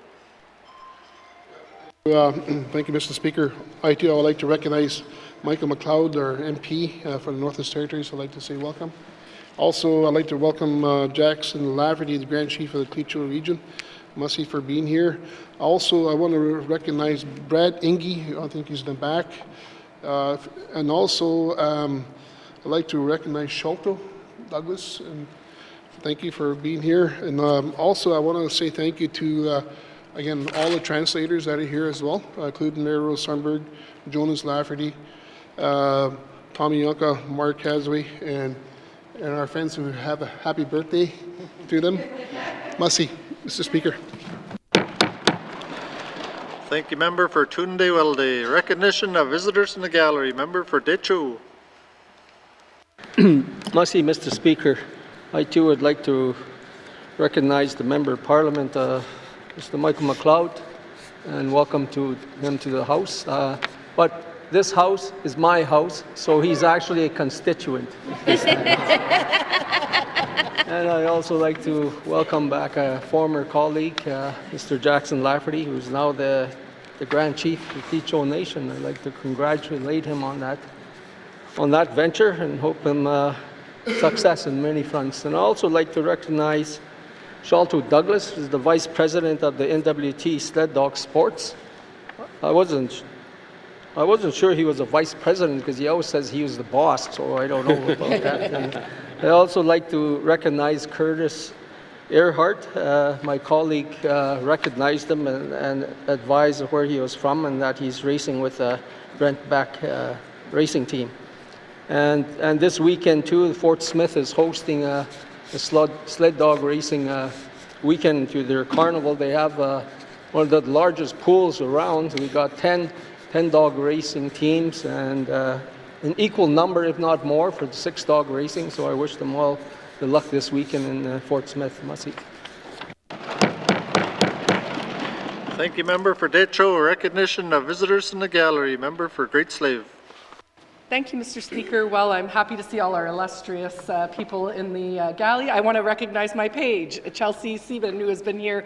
Thank you, Mr. Speaker. I too would like to recognize Michael McLeod, our MP for the Northwest Territories. I'd like to say welcome. Also, I'd like to welcome Jackson Lafferty, the Grand Chief of the Clecho region. Mussy for being here. Also, I want to recognize Brad Inge. I think he's in the back. And also, I'd like to recognize Sholto Douglas, and thank you for being here. And also, I want to say thank you to, again, all the translators that are here as well, including Mayor Rose Sundberg, Jonas Lafferty, Tommy Yonka, Mark Casway, and our friends who have a happy birthday to them. Mussy, Mr. Speaker. Thank you, member for Trinidad-Welleday. Recognition of visitors in the gallery. Member for Decho. Mussy, Mr. Speaker. I too would like to recognize the Member of Parliament, Mr. Michael McLeod, and welcome him to the House. But this House is my house, so he's actually a constituent. And I'd also like to welcome back a former colleague, Mr. Jackson Lafferty, who's now the Grand Chief of the Clecho Nation. I'd like to congratulate him on that venture and hope him success in many fronts. And I'd also like to recognize Sholto Douglas, who's the Vice President of the N.W.T. Sled Dog Sports. I wasn't sure he was a Vice President because he always says he was the boss, so I don't know about that. And I'd also like to recognize Curtis Earhart. My colleague recognized him and advised where he was from and that he's racing with the Brent Beck racing team. And this weekend too, Fort Smith is hosting a sled dog racing weekend to their carnival. They have one of the largest pools around. We got 10 dog racing teams and an equal number, if not more, for the 6 dog racing. So I wish them all the luck this weekend in Fort Smith. Mussy. Thank you, member for Decho. Recognition of visitors in the gallery. Member for Great Slave. Thank you, Mr. Speaker. Well, I'm happy to see all our illustrious people in the galley. I want to recognize my page, Chelsea Sieben, who has been here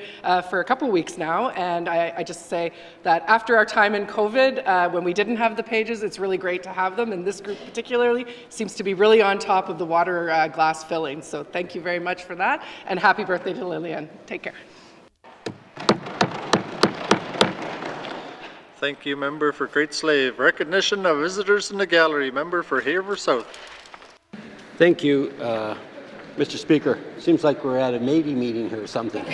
for a couple weeks now. And I just say that after our time in COVID, when we didn't have the pages, it's really great to have them. And this group particularly seems to be really on top of the water glass filling. So thank you very much for that. And happy birthday to Lillian. Take care. Thank you, member for Great Slave. Recognition of visitors in the gallery. Member for Haver South. Thank you, Mr. Speaker. Seems like we're at a Navy meeting here or something.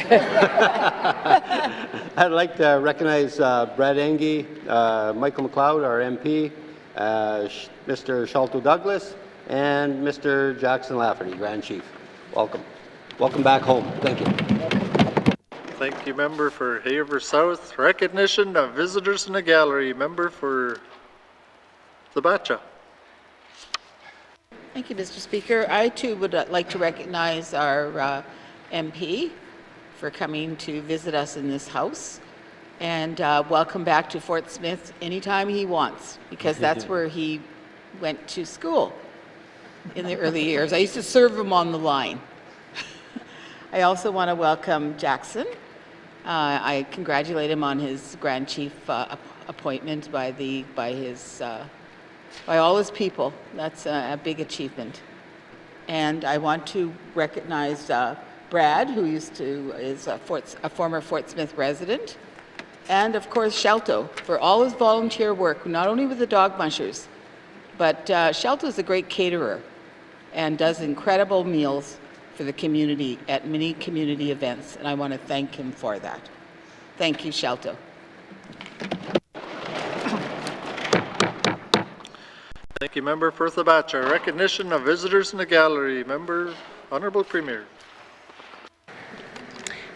I'd like to recognize Brad Engie, Michael McLeod, our MP, Mr. Sholto Douglas, and Mr. Jackson Lafferty, Grand Chief. Welcome. Welcome back home. Thank you. Thank you, member for Haver South. Recognition of visitors in the gallery. Member for the Bacha. Thank you, Mr. Speaker. I too would like to recognize our MP for coming to visit us in this House, and welcome back to Fort Smith anytime he wants, because that's where he went to school in the early years. I used to serve him on the line. I also want to welcome Jackson. I congratulate him on his Grand Chief appointment by all his people. That's a big achievement. And I want to recognize Brad, who is a former Fort Smith resident, and of course Shelto for all his volunteer work, not only with the dog mushers, but Shelto is a great caterer and does incredible meals for the community at many community events, and I want to thank him for that. Thank you, Shelto. Thank you, Member for Thabacha. Recognition of visitors in the gallery. Member, Honourable Premier.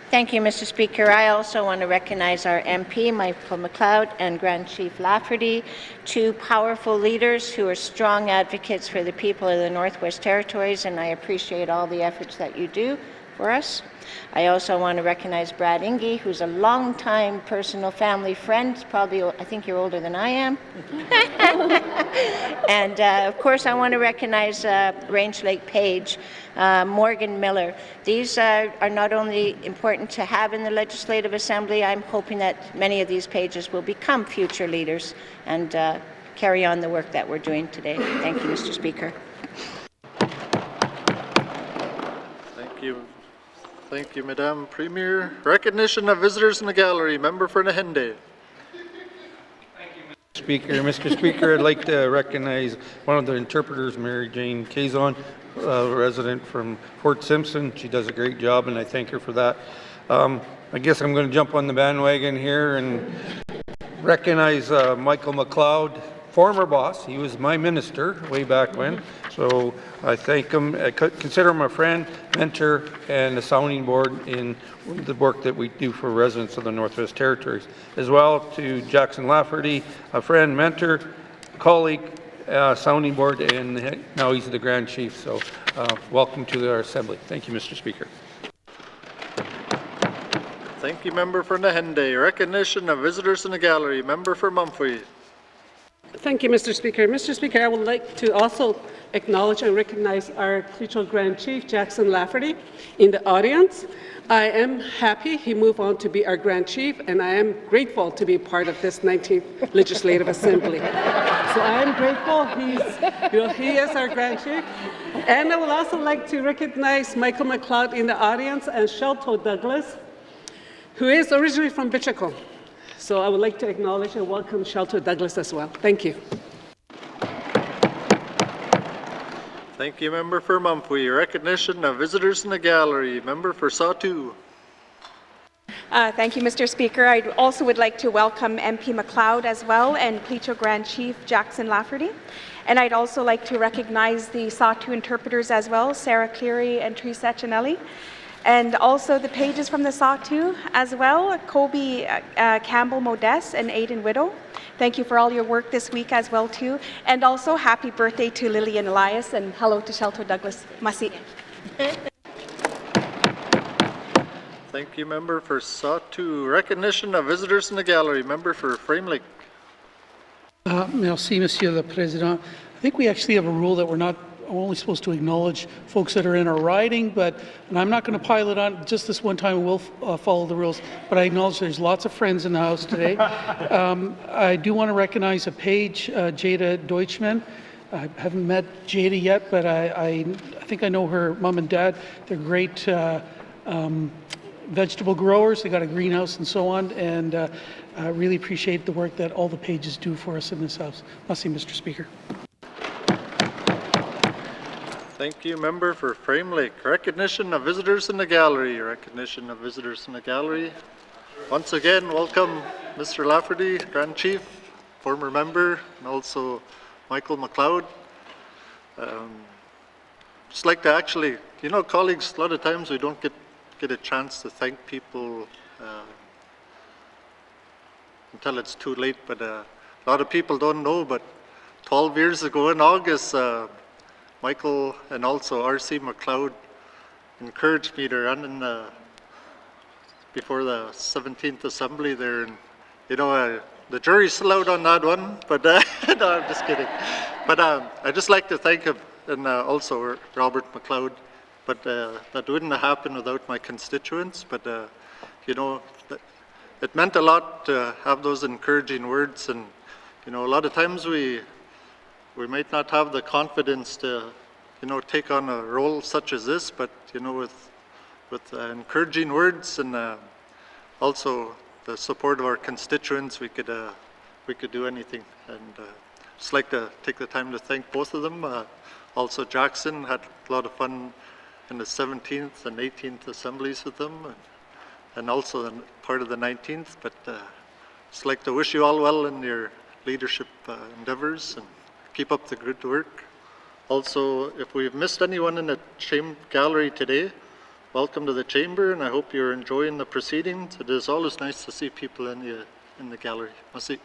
Thank you, Mr. Speaker. I also want to recognize our MP, Michael McLeod, and Grand Chief Lafferty, two powerful leaders who are strong advocates for the people of the Northwest Territories, and I appreciate all the efforts that you do for us. I also want to recognize Brad Inge, who's a longtime personal family friend. Probably, I think you're older than I am. And of course, I want to recognize Range Lake Page, Morgan Miller. These are not only important to have in the Legislative Assembly, I'm hoping that many of these pages will become future leaders and carry on the work that we're doing today. Thank you, Mr. Speaker. Thank you. Thank you, Madam Premier. Recognition of visitors in the gallery. Member for Nahende. Mr. Speaker, I'd like to recognize one of the interpreters, Mary Jane Kazon, a resident from Fort Simpson. She does a great job, and I thank her for that. I guess I'm going to jump on the bandwagon here and recognize Michael McLeod, former boss. He was my minister way back when, so I thank him. I consider him a friend, mentor, and a sounding board in the work that we do for residents of the Northwest Territories. As well to Jackson Lafferty, a friend, mentor, colleague, sounding board, and now he's the Grand Chief. So welcome to our Assembly. Thank you, Mr. Speaker. Thank you, Member for Nahende. Recognition of visitors in the gallery. Member for Mumfree. Thank you, Mr. Speaker. Mr. Speaker, I would like to also acknowledge and recognize our Cleacho Grand Chief, Jackson Lafferty, in the audience. I am happy he moved on to be our Grand Chief, and I am grateful to be part of this 19th Legislative Assembly. So I am grateful he is our Grand Chief. And I would also like to recognize Michael McLeod in the audience and Shelto Douglas, who is originally from Bichako. So I would like to acknowledge and welcome Shelto Douglas as well. Thank you. Thank you, Member for Mumfree. Recognition of visitors in the gallery. Member for Sawtoo. Thank you, Mr. Speaker. I also would like to welcome MP McLeod as well and Cleacho Grand Chief Jackson Lafferty. And I'd also like to recognize the Sawtoo interpreters as well, Sarah Cleary and Teresa Echinelli. And also the pages from the Sawtoo as well, Kobe Campbell Modest and Aidan Widow. Thank you for all your work this week as well too. And also happy birthday to Lillian Elias and hello to Shelto Douglas. Masi. Thank you, Member for Sawtoo. Recognition of visitors in the gallery. Member for Frame Lake. Merci, Monsieur le Président. I think we actually have a rule that we're not only supposed to acknowledge folks that are in our riding, and I'm not going to pile it on just this one time. We'll follow the rules, but I acknowledge there's lots of friends in the house today. I do want to recognize a page, Jada Deutschman. I haven't met Jada yet, but I think I know her mom and dad. They're great vegetable growers. They got a greenhouse and so on, and I really appreciate the work that all the pages do for us in this house. Merci, Mr. Speaker. Thank you, Member for Frame Lake. Recognition of visitors in the gallery. Recognition of visitors in the gallery. Once again, welcome Mr. Lafferty, Grand Chief, former member, and also Michael McLeod. Just like to actually, colleagues, a lot of times we don't get a chance to thank people until it's too late, but a lot of people don't know, but 12 years ago in August, Michael and also R.C. McLeod encouraged me to run in before the 17th Assembly there. And, the jury's still out on that one, but no, I'm just kidding. But I'd just like to thank him and also Robert McLeod. But that wouldn't have happened without my constituents. But, it meant a lot to have those encouraging words. And, a lot of times we might not have the confidence to, take on a role such as this, but, with encouraging words and also the support of our constituents, we could do anything. And just like to take the time to thank both of them. Also Jackson, had a lot of fun in the 17th and 18th assemblies with them, and also part of the 19th, but Just like to wish you all well in your leadership endeavors and keep up the good work. Also, if we've missed anyone in the gallery today, welcome to the chamber, and I hope you're enjoying the proceedings. It is always nice to see people in the gallery. Merci.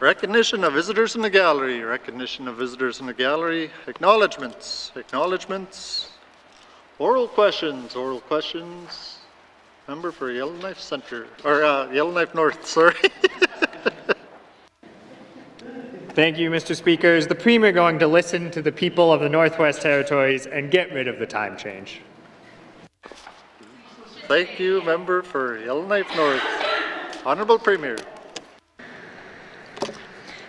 Recognition of visitors in the gallery. Recognition of visitors in the gallery. Acknowledgements. Acknowledgements. Oral questions. Oral questions. Member for Yellowknife Center, or Yellowknife North, sorry. Thank you, Mr. Speaker. Is the Premier going to listen to the people of the Northwest Territories and get rid of the time change? Thank you, member for Yellowknife North. Honourable Premier.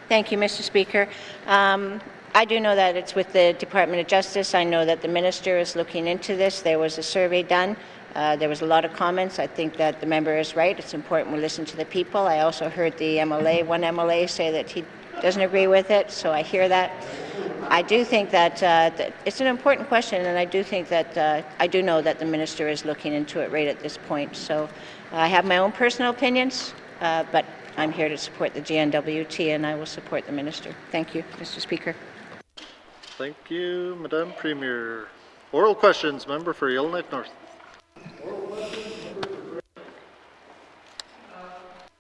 Thank you, Mr. Speaker. I do know that it's with the Department of Justice. I know that the Minister is looking into this. There was a survey done. There was a lot of comments. I think that the member is right. It's important we listen to the people. I also heard the one MLA say that he doesn't agree with it, so I hear that. I do think that it's an important question, and I do think that I do know that the Minister is looking into it right at this point. So I have my own personal opinions, but I'm here to support the N.W.T, and I will support the Minister. Thank you, Mr. Speaker. Thank you, Madam Premier. Oral questions, member for Yellowknife North.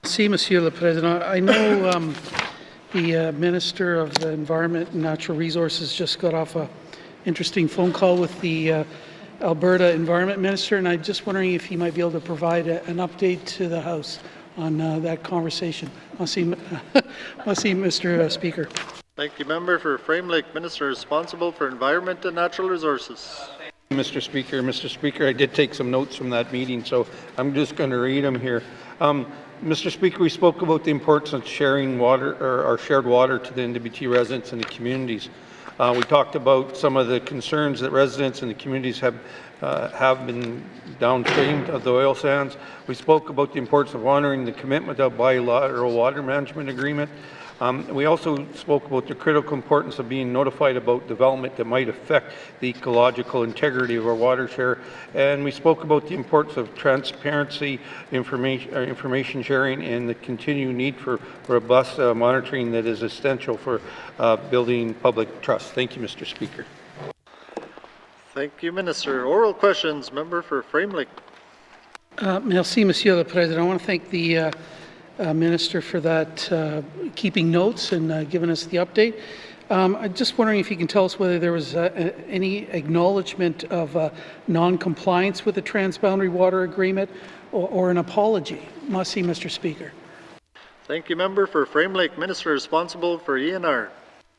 Merci, Monsieur le Président. I know the Minister of the Environment and Natural Resources just got off an interesting phone call with the Alberta Environment Minister, and I'm just wondering if he might be able to provide an update to the House on that conversation. Merci, Mr. Speaker. Thank you, member for Frame Lake, Minister responsible for Environment and Natural Resources. Mr. Speaker, Mr. Speaker, I did take some notes from that meeting, so I'm just going to read them here. Mr. Speaker, we spoke about the importance of sharing water, or our shared water, to the N.W.T residents and the communities. We talked about some of the concerns that residents and the communities have been downstream of the oil sands. We spoke about the importance of honoring the commitment of bilateral water management agreement. We also spoke about the critical importance of being notified about development that might affect the ecological integrity of our water share. And we spoke about the importance of transparency, information sharing, and the continued need for robust monitoring that is essential for building public trust. Thank you, Mr. Speaker. Thank you, Minister. Oral questions, member for Frame Lake. Merci, Monsieur le Président. I want to thank the Minister for that, keeping notes and giving us the update. I'm just wondering if you can tell us whether there was any acknowledgement of non-compliance with the Transboundary Water Agreement or an apology. Merci, Mr. Speaker. Thank you, member for Frame Lake, Minister responsible for ENR.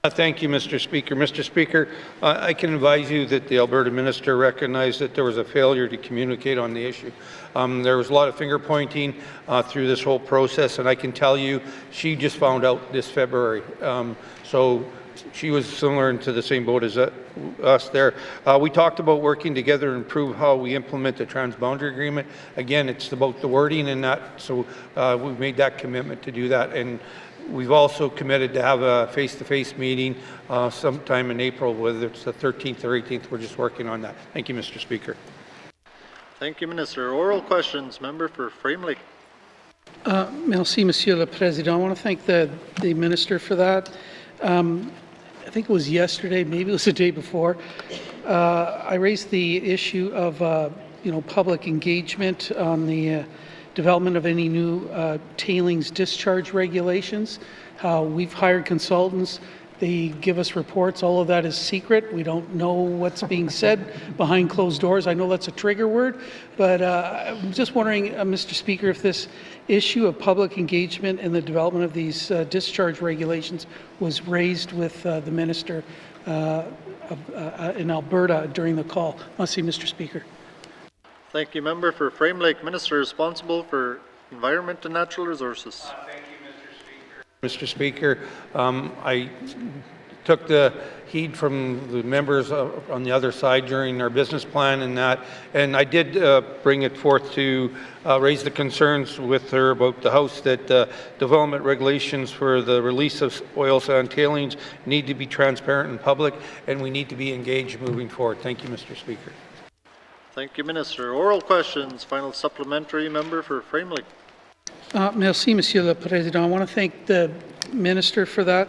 Thank you, Mr. Speaker. Mr. Speaker, I can advise you that the Alberta Minister recognized that there was a failure to communicate on the issue. There was a lot of finger pointing through this whole process, and I can tell you she just found out this February. So she was similar into the same boat as us there. We talked about working together to improve how we implement the Transboundary Agreement. Again, it's about the wording and that, so we've made that commitment to do that. And we've also committed to have a face-to-face meeting sometime in April, whether it's the 13th or 18th. We're just working on that. Thank you, Mr. Speaker. Thank you, Minister. Oral questions, member for Frame Lake. Merci, Monsieur le Président. I want to thank the Minister for that. I think it was yesterday, maybe it was the day before. I raised the issue of public engagement on the development of any new tailings discharge regulations. We've hired consultants. They give us reports. All of that is secret. We don't know what's being said behind closed doors. I know that's a trigger word, but I'm just wondering, Mr. Speaker, if this issue of public engagement in the development of these discharge regulations was raised with the Minister in Alberta during the call. Merci, Mr. Speaker. Thank you, member for Frame Lake, Minister responsible for Environment and Natural Resources. Thank you, Mr. Speaker. I took the heed from the members on the other side during our business plan and that, and I did bring it forth to raise the concerns with her about the House that development regulations for the release of oil sand tailings need to be transparent and public, and we need to be engaged moving forward. Thank you, Mr. Speaker. Thank you, Minister. Oral questions. Final supplementary member for Framley. Merci, Monsieur le Président. I want to thank the Minister for that.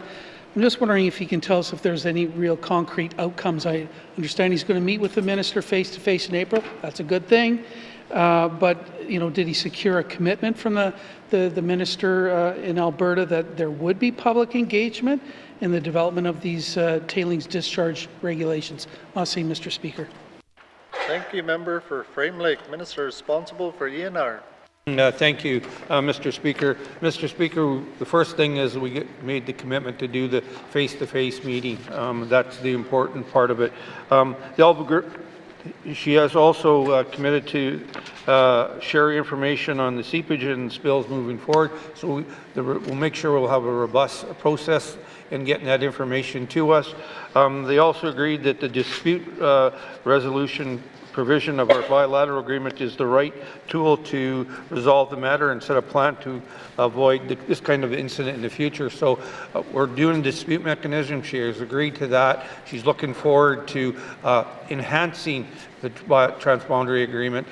I'm just wondering if he can tell us if there's any real concrete outcomes. I understand he's going to meet with the Minister face-to-face in April. That's a good thing. But, you know, did he secure a commitment from the Minister in Alberta that there would be public engagement in the development of these tailings discharge regulations? Merci, Mr. Speaker. Thank you, member for Frame Lake. Minister responsible for ENR. Thank you, Mr. Speaker. Mr. Speaker, the first thing is we made the commitment to do the face-to-face meeting. That's the important part of it. She has also committed to share information on the seepage and spills moving forward. So we'll make sure we'll have a robust process in getting that information to us. They also agreed that the dispute resolution provision of our bilateral agreement is the right tool to resolve the matter and set a plan to avoid this kind of incident in the future. So we're doing a dispute mechanism. She has agreed to that. She's looking forward to enhancing the transboundary agreement.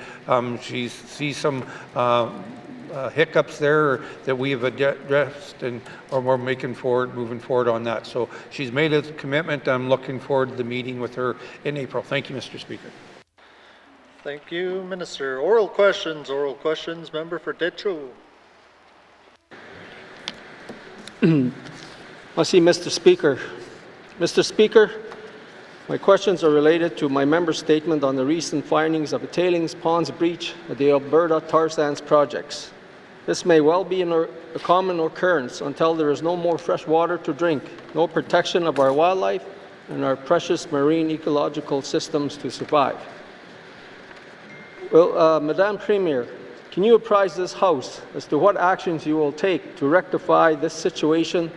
She sees some hiccups there that we have addressed, and we're moving forward on that. So she's made a commitment. I'm looking forward to the meeting with her in April. Thank you, Mr. Speaker. Thank you, Minister. Oral questions. Oral questions. Member for Detroit. Mr. Speaker. Mr. Speaker, my questions are related to my member's statement on the recent findings of a tailings ponds breach at the Alberta tar sands projects. This may well be a common occurrence until there is no more fresh water to drink, no protection of our wildlife, and our precious marine ecological systems to survive. Well, Madam Premier, can you apprise this House as to what actions you will take to rectify this situation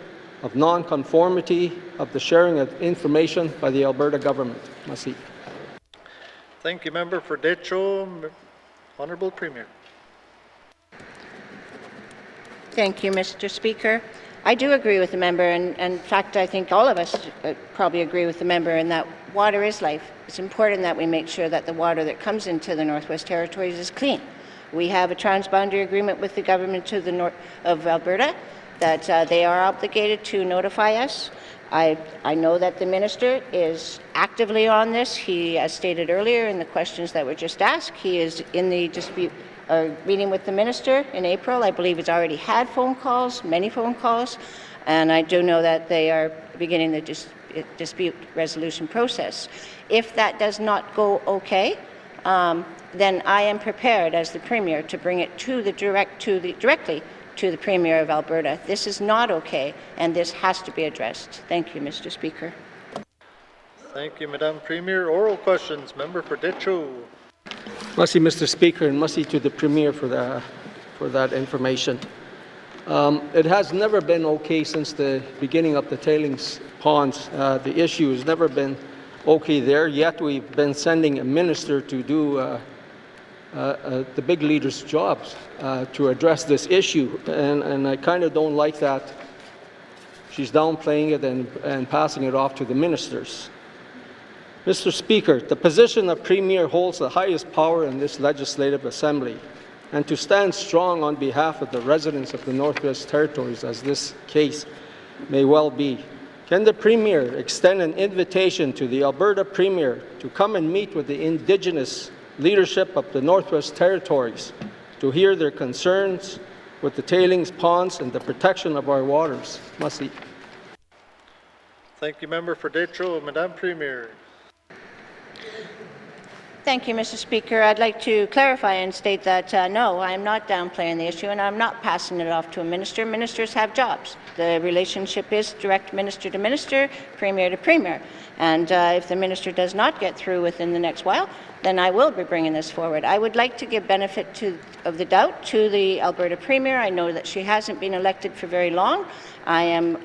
of non-conformity of the sharing of information by the Alberta government? Merci. Thank you, member for Detroit. Honourable Premier. Thank you, Mr. Speaker. I do agree with the member, and in fact, I think all of us probably agree with the member in that water is life. It's important that we make sure that the water that comes into the Northwest Territories is clean. We have a transboundary agreement with the government to the north of Alberta that they are obligated to notify us. I know that the minister is actively on this. He, as stated earlier in the questions that were just asked, he is in the dispute meeting with the minister in April. I believe he's already had phone calls, many phone calls, and I do know that they are beginning the dispute resolution process. If that does not go okay, then I am prepared as the Premier to bring it directly to the Premier of Alberta. This is not okay, and this has to be addressed. Thank you, Mr. Speaker. Thank you, Madam Premier. Oral questions. Member for Detroit. Merci, Mr. Speaker, and merci to the Premier for that information. It has never been okay since the beginning of the tailings ponds. The issue has never been okay there, yet we've been sending a minister to do the big leaders' jobs to address this issue, and I kind of don't like that she's downplaying it and passing it off to the ministers. Mr. Speaker, the position of Premier holds the highest power in this Legislative Assembly, and to stand strong on behalf of the residents of the Northwest Territories, as this case may well be, can the Premier extend an invitation to the Alberta Premier to come and meet with the Indigenous leadership of the Northwest Territories to hear their concerns with the tailings ponds and the protection of our waters? Merci. Thank you, member for Detroit. Madam Premier. Thank you, Mr. Speaker. I'd like to clarify and state that no, I am not downplaying the issue, and I'm not passing it off to a minister. Ministers have jobs. The relationship is direct minister to minister, premier to premier. And if the minister does not get through within the next while, then I will be bringing this forward. I would like to give benefit of the doubt to the Alberta Premier. I know that she hasn't been elected for very long. I am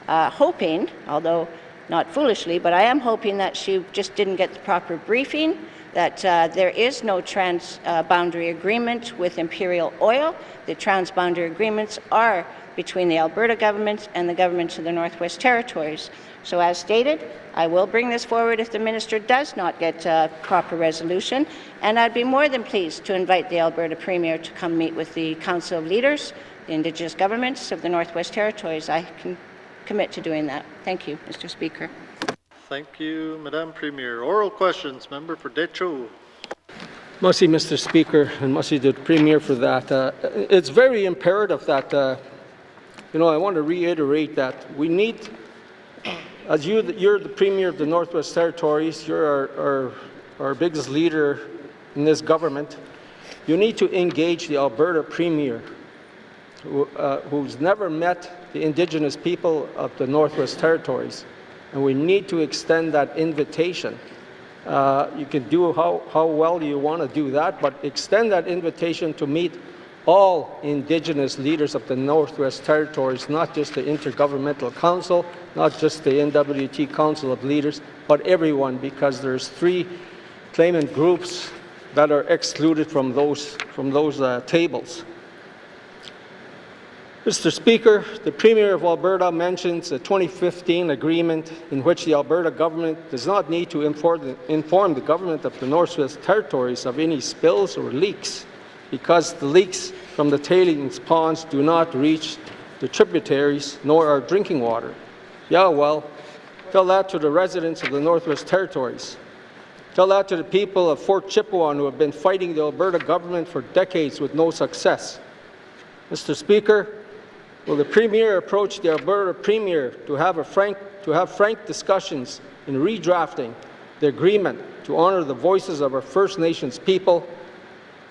hoping, although not foolishly, but I am hoping that she just didn't get the proper briefing that there is no trans-boundary agreement with Imperial Oil. The trans-boundary agreements are between the Alberta government and the governments of the Northwest Territories. So as stated, I will bring this forward if the minister does not get a proper resolution, and I'd be more than pleased to invite the Alberta Premier to come meet with the Council of Leaders, the Indigenous governments of the Northwest Territories. I can commit to doing that. Thank you, Mr. Speaker. Thank you, Madam Premier. Oral questions, member for Decho. Merci, Mr. Speaker, and merci to the Premier for that. It's very imperative that, I want to reiterate that we need, as you're the Premier of the Northwest Territories, you're our biggest leader in this government, you need to engage the Alberta Premier, who's never met the Indigenous people of the Northwest Territories, and we need to extend that invitation. You can do how well you want to do that, but extend that invitation to meet all Indigenous leaders of the Northwest Territories, not just the Intergovernmental Council, not just the N.W.T. Council of Leaders, but everyone, because there's 3 claimant groups that are excluded from those tables. Mr. Speaker, the Premier of Alberta mentions a 2015 agreement in which the Alberta government does not need to inform the government of the Northwest Territories of any spills or leaks, because the leaks from the tailings ponds do not reach the tributaries nor our drinking water. Yeah, well, tell that to the residents of the Northwest Territories. Tell that to the people of Fort Chipewyan who have been fighting the Alberta government for decades with no success. Mr. Speaker, will the Premier approach the Alberta Premier to have frank discussions in redrafting the agreement to honour the voices of our First Nations people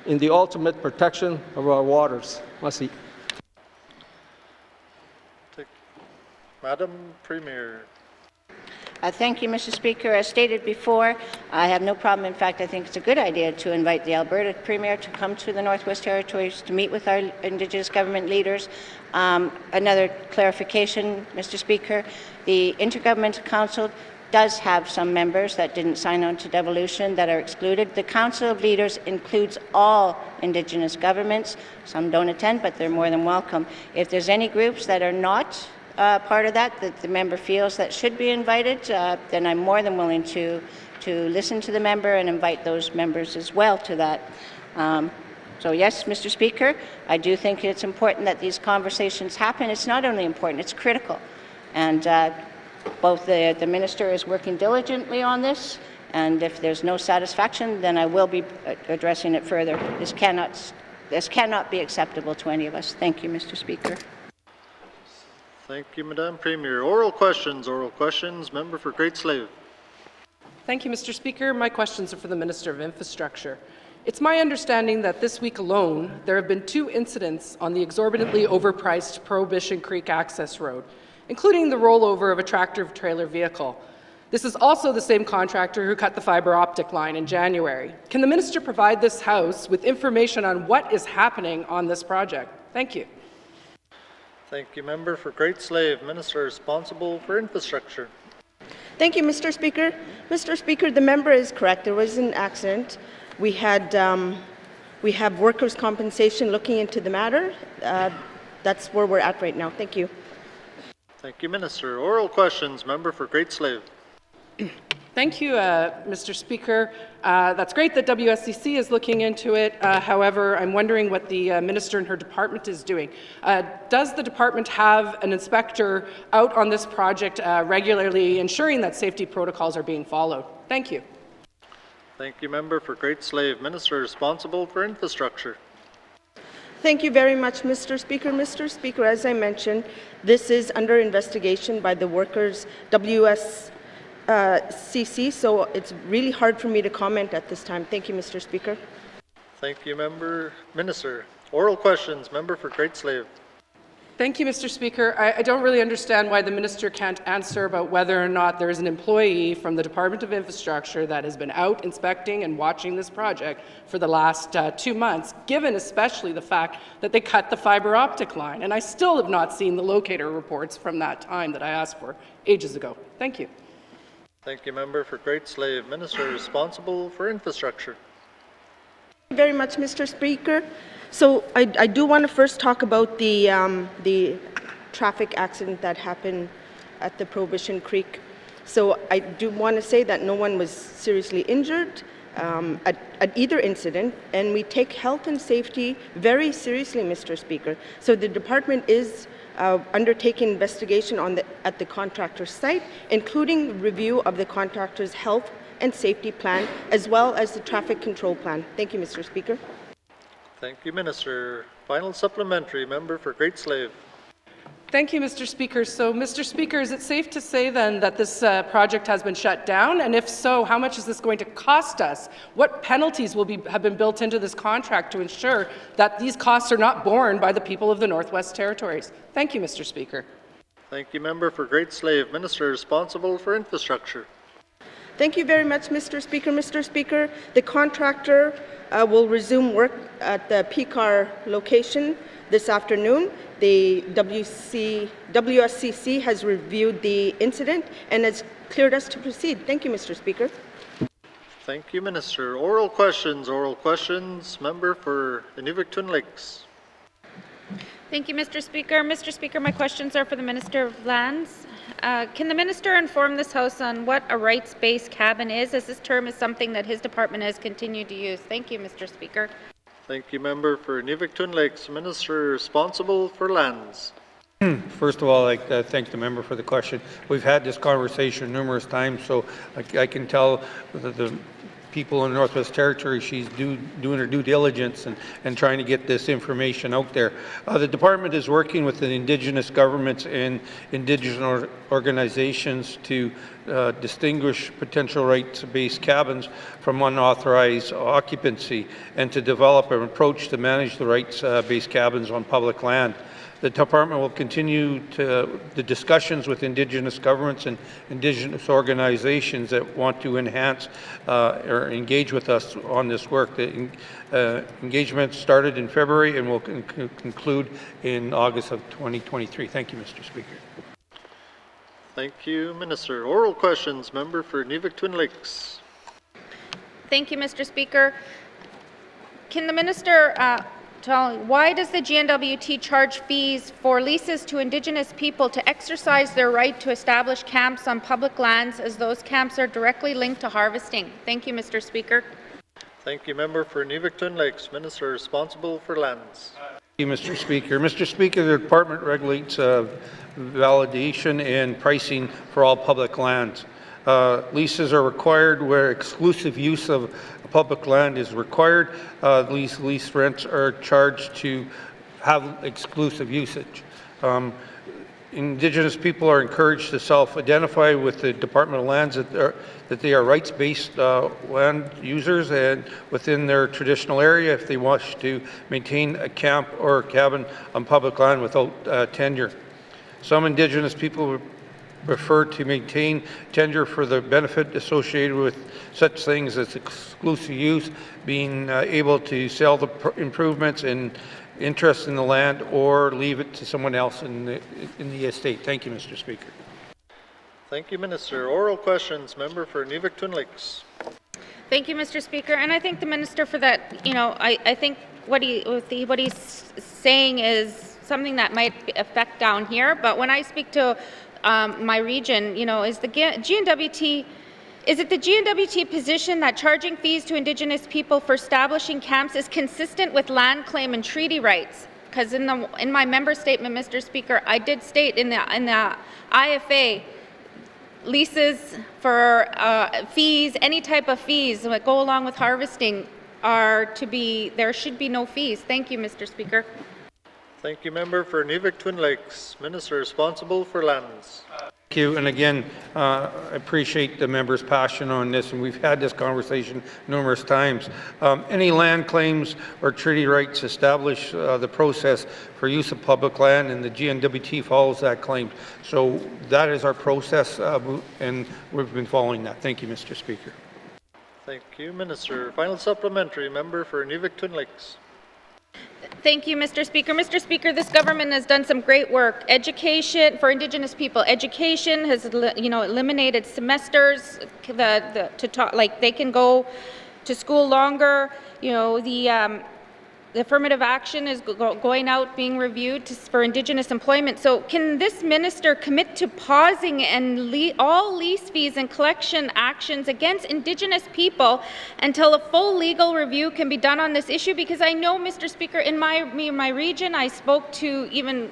in the ultimate protection of our waters? Merci. Madam Premier. Thank you, Mr. Speaker. As stated before, I have no problem. In fact, I think it's a good idea to invite the Alberta Premier to come to the Northwest Territories to meet with our Indigenous government leaders. Another clarification, Mr. Speaker, the Intergovernmental Council does have some members that didn't sign on to devolution that are excluded. The Council of Leaders includes all Indigenous governments. Some don't attend, but they're more than welcome. If there's any groups that are not part of that the member feels that should be invited, then I'm more than willing to listen to the member and invite those members as well to that. So yes, Mr. Speaker, I do think it's important that these conversations happen. It's not only important, it's critical. And both the minister is working diligently on this, and if there's no satisfaction, then I will be addressing it further. This cannot be acceptable to any of us. Thank you, Mr. Speaker. Thank you, Madam Premier. Oral questions, member for Great Slave. Thank you, Mr. Speaker. My questions are for the Minister of Infrastructure. It's my understanding that this week alone, there have been 2 incidents on the exorbitantly overpriced Prohibition Creek Access Road, including the rollover of a tractor-trailer vehicle. This is also the same contractor who cut the fiber optic line in January. Can the minister provide this House with information on what is happening on this project? Thank you. Thank you, member for Great Slave. Minister responsible for infrastructure. Thank you, Mr. Speaker. Mr. Speaker, the member is correct. There was an accident. We have workers' compensation looking into the matter. That's where we're at right now. Thank you. Thank you, Minister. Oral questions, member for Great Slave. Thank you, Mr. Speaker. That's great that WSCC is looking into it. However, I'm wondering what the minister and her department is doing. Does the department have an inspector out on this project regularly ensuring that safety protocols are being followed? Thank you. Thank you, member for Great Slave. Minister responsible for infrastructure. Thank you very much, Mr. Speaker. Mr. Speaker, as I mentioned, this is under investigation by the workers' WSCC, so it's really hard for me to comment at this time. Thank you, Mr. Speaker. Thank you, Minister. Oral questions, member for Great Slave. Thank you, Mr. Speaker. I don't really understand why the minister can't answer about whether or not there is an employee from the Department of Infrastructure that has been out inspecting and watching this project for the last 2 months, given especially the fact that they cut the fiber optic line. And I still have not seen the locator reports from that time that I asked for ages ago. Thank you. Thank you, Member for Great Slave. Minister responsible for infrastructure. Thank you very much, Mr. Speaker. So I do want to first talk about the traffic accident that happened at the Prohibition Creek. So I do want to say that no one was seriously injured at either incident, and we take health and safety very seriously, Mr. Speaker. So the department is undertaking investigation at the contractor's site, including review of the contractor's health and safety plan, as well as the traffic control plan. Thank you, Mr. Speaker. Thank you, Minister. Final supplementary, Member for Great Slave. Thank you, Mr. Speaker. So, Mr. Speaker, is it safe to say then that this project has been shut down? And if so, how much is this going to cost us? What penalties have been built into this contract to ensure that these costs are not borne by the people of the Northwest Territories? Thank you, Mr. Speaker. Thank you, Member for Great Slave. Minister responsible for infrastructure. Thank you very much, Mr. Speaker. Mr. Speaker, the contractor will resume work at the PCAR location this afternoon. The WSCC has reviewed the incident and has cleared us to proceed. Thank you, Mr. Speaker. Thank you, Minister. Oral questions. Oral questions. Member for Inuvik-Twin Lakes. Thank you, Mr. Speaker. Mr. Speaker, my questions are for the Minister of Lands. Can the Minister inform this House on what a rights-based cabin is, as this term is something that his department has continued to use? Thank you, Mr. Speaker. Thank you, Member for Inuvik-Twin Lakes. Minister responsible for lands. First of all, I'd like to thank the member for the question. We've had this conversation numerous times, so I can tell the people in the Northwest Territory she's doing her due diligence and trying to get this information out there. The department is working with the Indigenous governments and Indigenous organizations to distinguish potential rights-based cabins from unauthorized occupancy and to develop an approach to manage the rights-based cabins on public land. The department will continue the discussions with Indigenous governments and Indigenous organizations that want to enhance or engage with us on this work. The engagement started in February and will conclude in August of 2023. Thank you, Mr. Speaker. Thank you, Minister. Oral questions. Member for Inuvik-Twin Lakes. Thank you, Mr. Speaker. Can the Minister why does the N.W.T charge fees for leases to Indigenous people to exercise their right to establish camps on public lands, as those camps are directly linked to harvesting? Thank you, Mr. Speaker. Thank you, Member for Inuvik-Twin Lakes. Minister responsible for lands. Thank you, Mr. Speaker. Mr. Speaker, the department regulates validation and pricing for all public lands. Leases are required where exclusive use of public land is required. Lease rents are charged to have exclusive usage. Indigenous people are encouraged to self-identify with the Department of Lands that they are rights-based land users and within their traditional area if they wish to maintain a camp or a cabin on public land without tenure. Some Indigenous people prefer to maintain tenure for the benefit associated with such things as exclusive use, being able to sell the improvements and interest in the land or leave it to someone else in the estate. Thank you, Mr. Speaker. Thank you, Minister. Oral questions. Member for Inuvik-Twin Lakes. Thank you, Mr. Speaker, and I thank the Minister for that. You know, I think what he's saying is something that might affect down here, but when I speak to my region, you know, is it the N.W.T position that charging fees to Indigenous people for establishing camps is consistent with land claim and treaty rights? Because in my member statement, Mr. Speaker, I did state in the IFA, leases for fees, any type of fees that go along with harvesting there should be no fees. Thank you, Mr. Speaker. Thank you, Member for Inuvik-Twin Lakes. Minister responsible for lands. Thank you. And again, I appreciate the member's passion on this, and we've had this conversation numerous times. Any land claims or treaty rights establish the process for use of public land, and the N.W.T follows that claim. So that is our process, and we've been following that. Thank you, Mr. Speaker. Thank you, Minister. Final supplementary. Member for Inuvik-Twin Lakes. Thank you, Mr. Speaker. Mr. Speaker, this government has done some great work. Education for Indigenous people. Education has, eliminated semesters. They can go to school longer. The affirmative action is going out, being reviewed for Indigenous employment. So can this minister commit to pausing all lease fees and collection actions against Indigenous people until a full legal review can be done on this issue? Because I know, Mr. Speaker, in my region, I spoke to even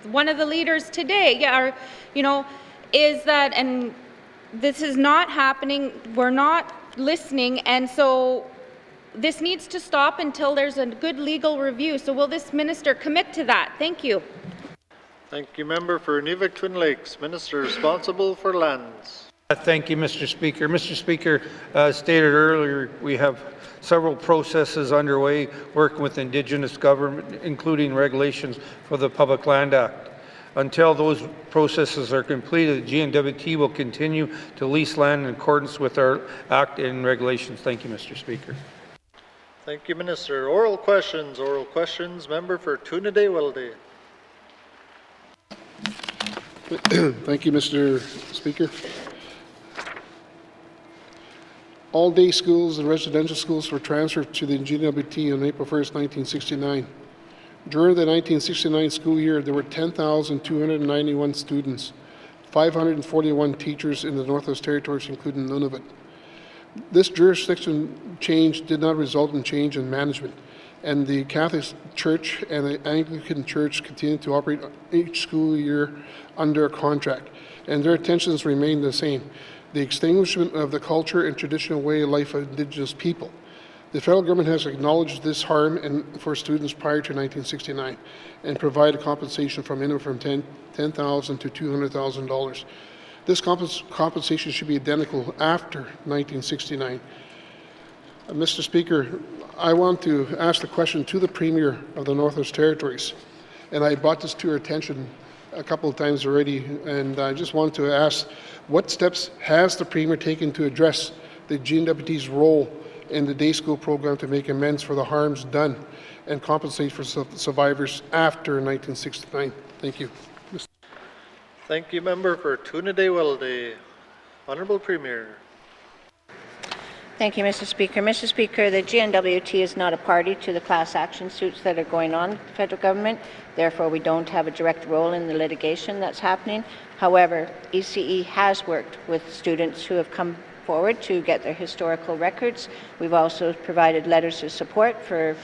one of the leaders today, and this is not happening. We're not listening, and so this needs to stop until there's a good legal review. So will this minister commit to that? Thank you. Thank you, member for Nivik Twin Lakes. Minister responsible for lands. Thank you, Mr. Speaker. Mr. Speaker, stated earlier, we have several processes underway working with Indigenous government, including regulations for the Public Land Act. Until those processes are completed, N.W.T will continue to lease land in accordance with our Act and regulations. Thank you, Mr. Speaker. Thank you, Minister. Oral questions. Oral questions. Member for Tunaday-Wilday. Thank you, Mr. Speaker. All-day schools and residential schools were transferred to the N.W.T on April 1st, 1969. During the 1969 school year, there were 10,291 students, 541 teachers in the Northwest Territories, including Nunavut. This jurisdiction change did not result in change in management, and the Catholic Church and the Anglican Church continued to operate each school year under a contract, and their intentions remained the same: the extinguishment of the culture and traditional way of life of Indigenous people. The federal government has acknowledged this harm for students prior to 1969 and provided compensation from anywhere from $10,000 to $200,000. This compensation should be identical after 1969. Mr. Speaker, I want to ask the question to the Premier of the Northwest Territories, and I brought this to her attention a couple of times already, and I just want to ask, what steps has the Premier taken to address the N.W.T's role in the day school program to make amends for the harms done and compensate for survivors after 1969? Thank you. Thank you, member for Tunaday-Wilday. Honourable Premier. Thank you, Mr. Speaker. Mr. Speaker, the N.W.T is not a party to the class action suits that are going on with the federal government. Therefore, we don't have a direct role in the litigation that's happening. However, ECE has worked with students who have come forward to get their historical records. We've also provided letters of support for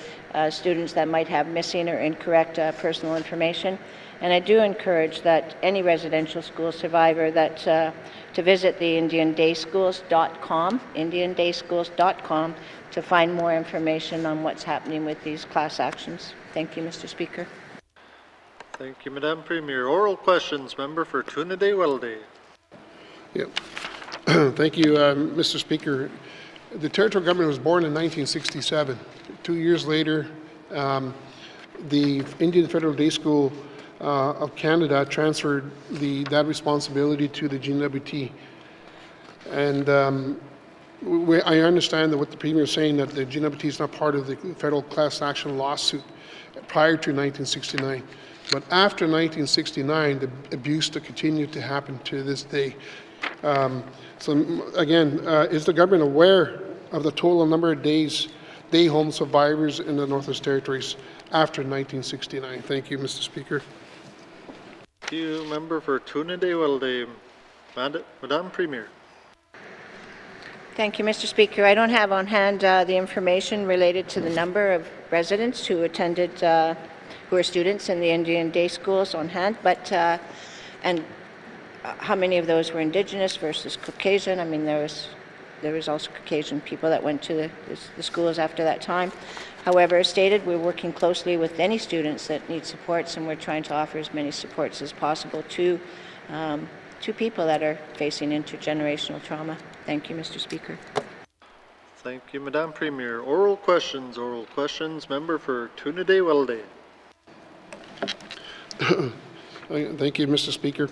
students that might have missing or incorrect personal information. And I do encourage that any residential school survivor that to visit the indiandayschools.com to find more information on what's happening with these class actions. Thank you, Mr. Speaker. Thank you, Madam Premier. Oral questions. Member for Tunaday-Wilday. Yeah. Thank you, Mr. Speaker. The territorial government was born in 1967. 2 years later, the Indian Federal Day School of Canada transferred that responsibility to the N.W.T. And I understand that what the Premier is saying, that the N.W.T is not part of the federal class action lawsuit prior to 1969. But after 1969, the abuse continued to happen to this day. So again, is the government aware of the total number of day home survivors in the Northwest Territories after 1969? Thank you, Mr. Speaker. Thank you, member for Tunaday-Wilday. Madam Premier. Thank you, Mr. Speaker. I don't have on hand the information related to the number of residents who attended, who are students in the Indian day schools on hand, but and how many of those were Indigenous versus Caucasian. I mean, there was also Caucasian people that went to the schools after that time. However, as stated, we're working closely with any students that need supports, and we're trying to offer as many supports as possible to people that are facing intergenerational trauma. Thank you, Mr. Speaker. Thank you, Madam Premier. Oral questions. Oral questions. Member for Tunaday-Wilday. Thank you, Mr. Speaker.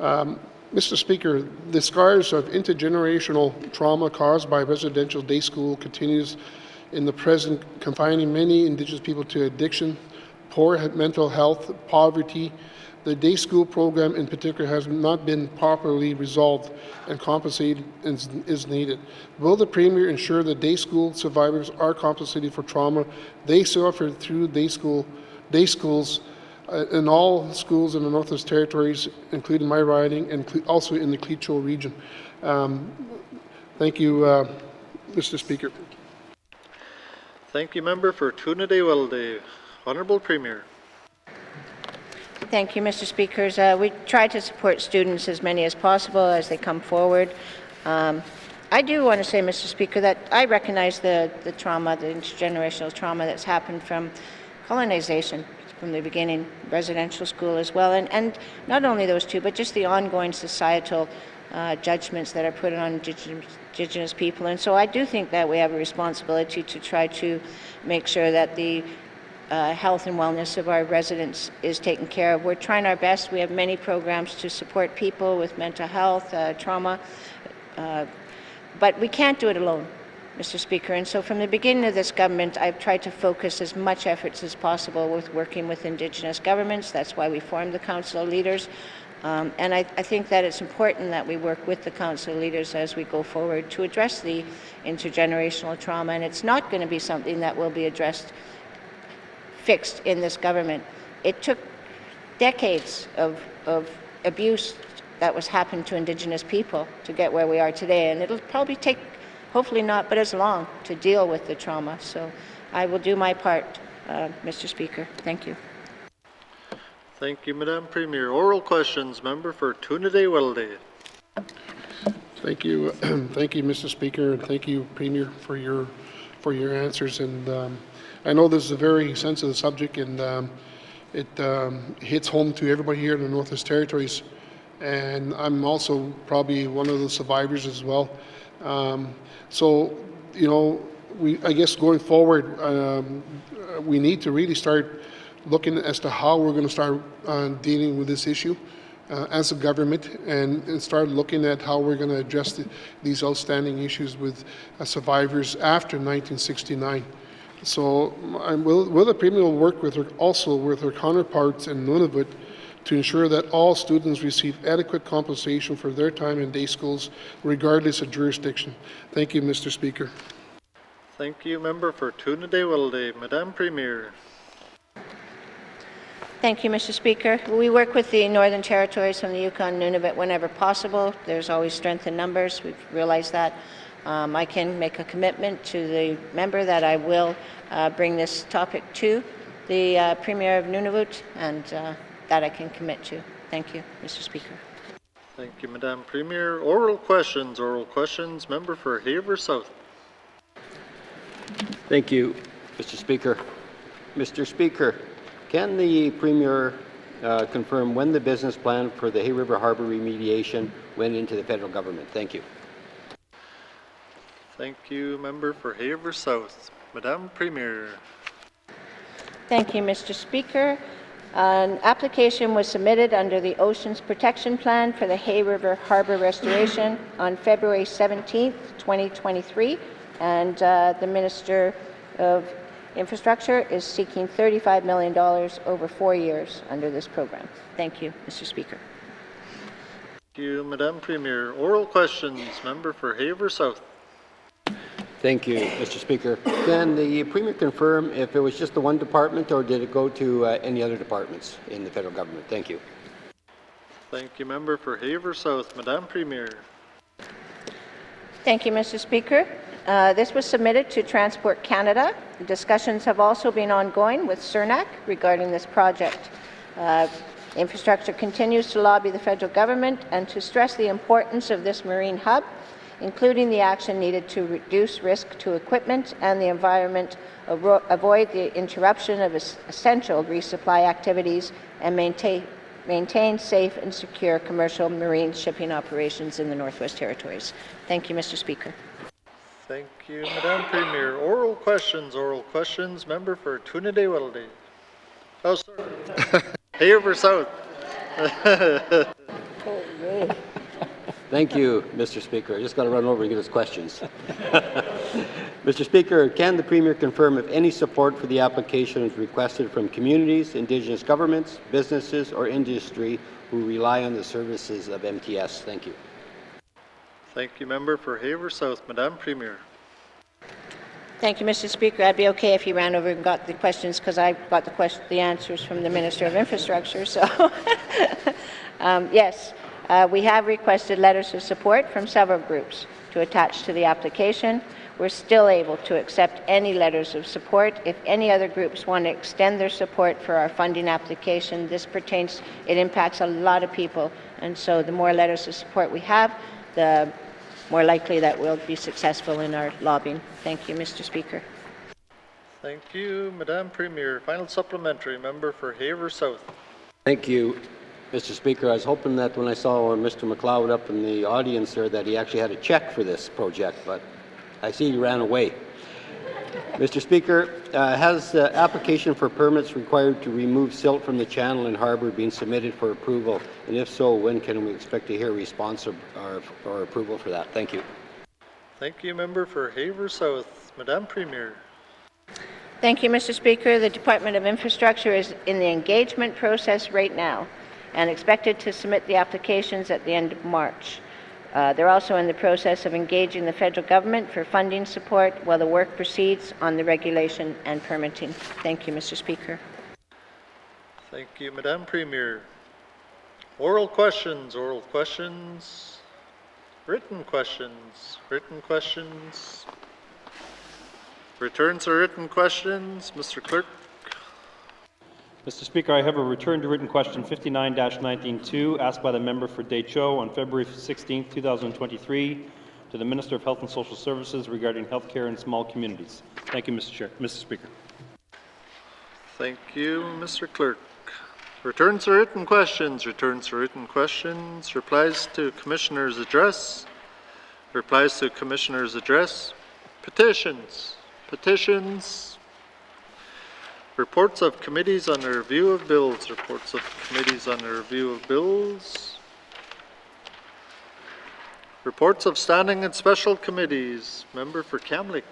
Mr. Speaker, the scars of intergenerational trauma caused by residential day school continues in the present confining many Indigenous people to addiction, poor mental health, poverty. The day school program in particular has not been properly resolved and compensated is needed. Will the Premier ensure that day school survivors are compensated for trauma they suffered through day schools in all schools in the Northwest Territories, including my riding and also in the Clecho region? Thank you, Mr. Speaker. Thank you, member for Toonaday-Welde. Honourable Premier. Thank you, Mr. Speakers. We try to support students, as many as possible, as they come forward. I do want to say, Mr. Speaker, that I recognize the trauma, the intergenerational trauma that's happened from colonization from the beginning, residential school as well, and not only those two, but just the ongoing societal judgments that are put on Indigenous people. And so I do think that we have a responsibility to try to make sure that the health and wellness of our residents is taken care of. We're trying our best. We have many programs to support people with mental health, trauma, but we can't do it alone, Mr. Speaker. And so from the beginning of this government, I've tried to focus as much efforts as possible with working with Indigenous governments. That's why we formed the Council of Leaders. And I think that it's important that we work with the Council leaders as we go forward to address the intergenerational trauma. And it's not going to be something that will be fixed in this government. It took decades of abuse that was happened to Indigenous people to get where we are today. And it'll probably take, hopefully not, but as long to deal with the trauma. So I will do my part, Mr. Speaker. Thank you. Thank you, Madam Premier. Oral questions, member for Toonaday-Welde. Thank you, thank you, Mr. Speaker, and thank you, Premier, for your answers. And I know this is a very sensitive subject, and it hits home to everybody here in the Northwest Territories. And I'm also probably one of the survivors as well. So, you know, I guess going forward, we need to really start looking as to how we're going to start dealing with this issue as a government, and start looking at how we're going to address these outstanding issues with survivors after 1969. So will the Premier work with her counterparts in Nunavut to ensure that all students receive adequate compensation for their time in day schools, regardless of jurisdiction? Thank you, Mr. Speaker. Thank you, member for Toonaday-Welde. Madam Premier. Thank you, Mr. Speaker. We work with the Northern Territories from the Yukon Nunavut whenever possible. There's always strength in numbers. We've realized that. I can make a commitment to the member that I will bring this topic to the Premier of Nunavut, and that I can commit to. Thank you, Mr. Speaker. Thank you, Madam Premier. Oral questions, member for Haver South. Thank you, Mr. Speaker. Mr. Speaker, can the Premier confirm when the business plan for the Hay River Harbour remediation went into the federal government? Thank you. Thank you, member for Haver South. Madam Premier. Thank you, Mr. Speaker. An application was submitted under the Oceans Protection Plan for the Hay River Harbour restoration on February 17th, 2023, and the Minister of Infrastructure is seeking $35 million over 4 years under this program. Thank you, Mr. Speaker. Thank you, Madam Premier. Oral questions, member for Haver South. Thank you, Mr. Speaker. Can the Premier confirm if it was just the one department, or did it go to any other departments in the federal government? Thank you. Thank you, member for Haver South. Madam Premier. Thank you, Mr. Speaker. This was submitted to Transport Canada. Discussions have also been ongoing with CERNAC regarding this project. Infrastructure continues to lobby the federal government and to stress the importance of this marine hub, including the action needed to reduce risk to equipment and the environment, avoid the interruption of essential resupply activities, and maintain safe and secure commercial marine shipping operations in the Northwest Territories. Thank you, Mr. Speaker. Thank you, Madam Premier. Oral questions, member for Toonaday-Welde. Oh, sorry. Haver South. Thank you, Mr. Speaker. I just got to run over and get his questions. Mr. Speaker, can the Premier confirm if any support for the application is requested from communities, Indigenous governments, businesses, or industry who rely on the services of MTS? Thank you. Thank you, member for Haver South. Madame Premier. Thank you, Mr. Speaker. I'd be okay if you ran over and got the questions because I got the answers from the Minister of Infrastructure. So, yes, we have requested letters of support from several groups to attach to the application. We're still able to accept any letters of support. If any other groups want to extend their support for our funding application, it impacts a lot of people. And so the more letters of support we have, the more likely that we'll be successful in our lobbying. Thank you, Mr. Speaker. Thank you, Madame Premier. Final supplementary, member for Haver South. Thank you, Mr. Speaker. I was hoping that when I saw Mr. McLeod up in the audience there that he actually had a check for this project, but I see he ran away. Mr. Speaker, has the application for permits required to remove silt from the channel and harbour been submitted for approval? And if so, when can we expect to hear a response or approval for that? Thank you. Thank you, member for Haver South. Madame Premier. Thank you, Mr. Speaker. The Department of Infrastructure is in the engagement process right now and expected to submit the applications at the end of March. They're also in the process of engaging the federal government for funding support while the work proceeds on the regulation and permitting. Thank you, Mr. Speaker. Thank you, Madame Premier. Oral questions, written questions, returns or written questions. Mr. Clerk. Mr. Speaker, I have a return to written question 59-19-2 asked by the member for Deschaux on February 16, 2023 to the Minister of Health and Social Services regarding health care in small communities. Thank you, Mr. Speaker. Thank you, Mr. Clerk. Returns or written questions, replies to Commissioner's address, petitions, reports of committees on the review of bills, reports of standing and special committees. Member for Kamloops.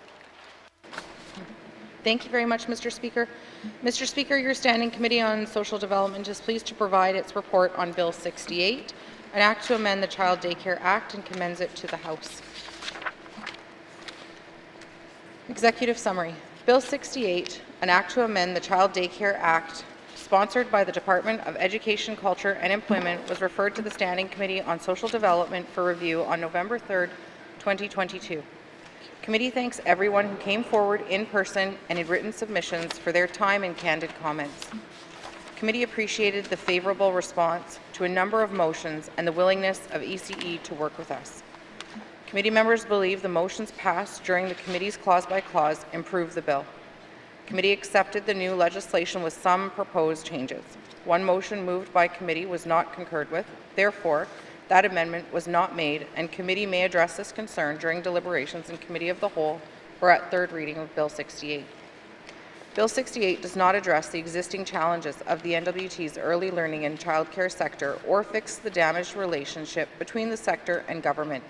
Thank you very much, Mr. Speaker. Mr. Speaker, your Standing Committee on Social Development is pleased to provide its report on Bill 68, an act to amend the Child Daycare Act, and commends it to the House. Executive Summary. Bill 68, an act to amend the Child Daycare Act, sponsored by the Department of Education, Culture and Employment, was referred to the Standing Committee on Social Development for review on November 3rd, 2022. Committee thanks everyone who came forward in person and in written submissions for their time and candid comments. Committee appreciated the favorable response to a number of motions and the willingness of ECE to work with us. Committee members believe the motions passed during the committee's clause-by-clause improve the bill. Committee accepted the new legislation with some proposed changes. One motion moved by committee was not concurred with. Therefore, that amendment was not made, and committee may address this concern during deliberations in Committee of the Whole or at third reading of Bill 68. Bill 68 does not address the existing challenges of the N.W.T's early learning and childcare sector or fix the damaged relationship between the sector and government.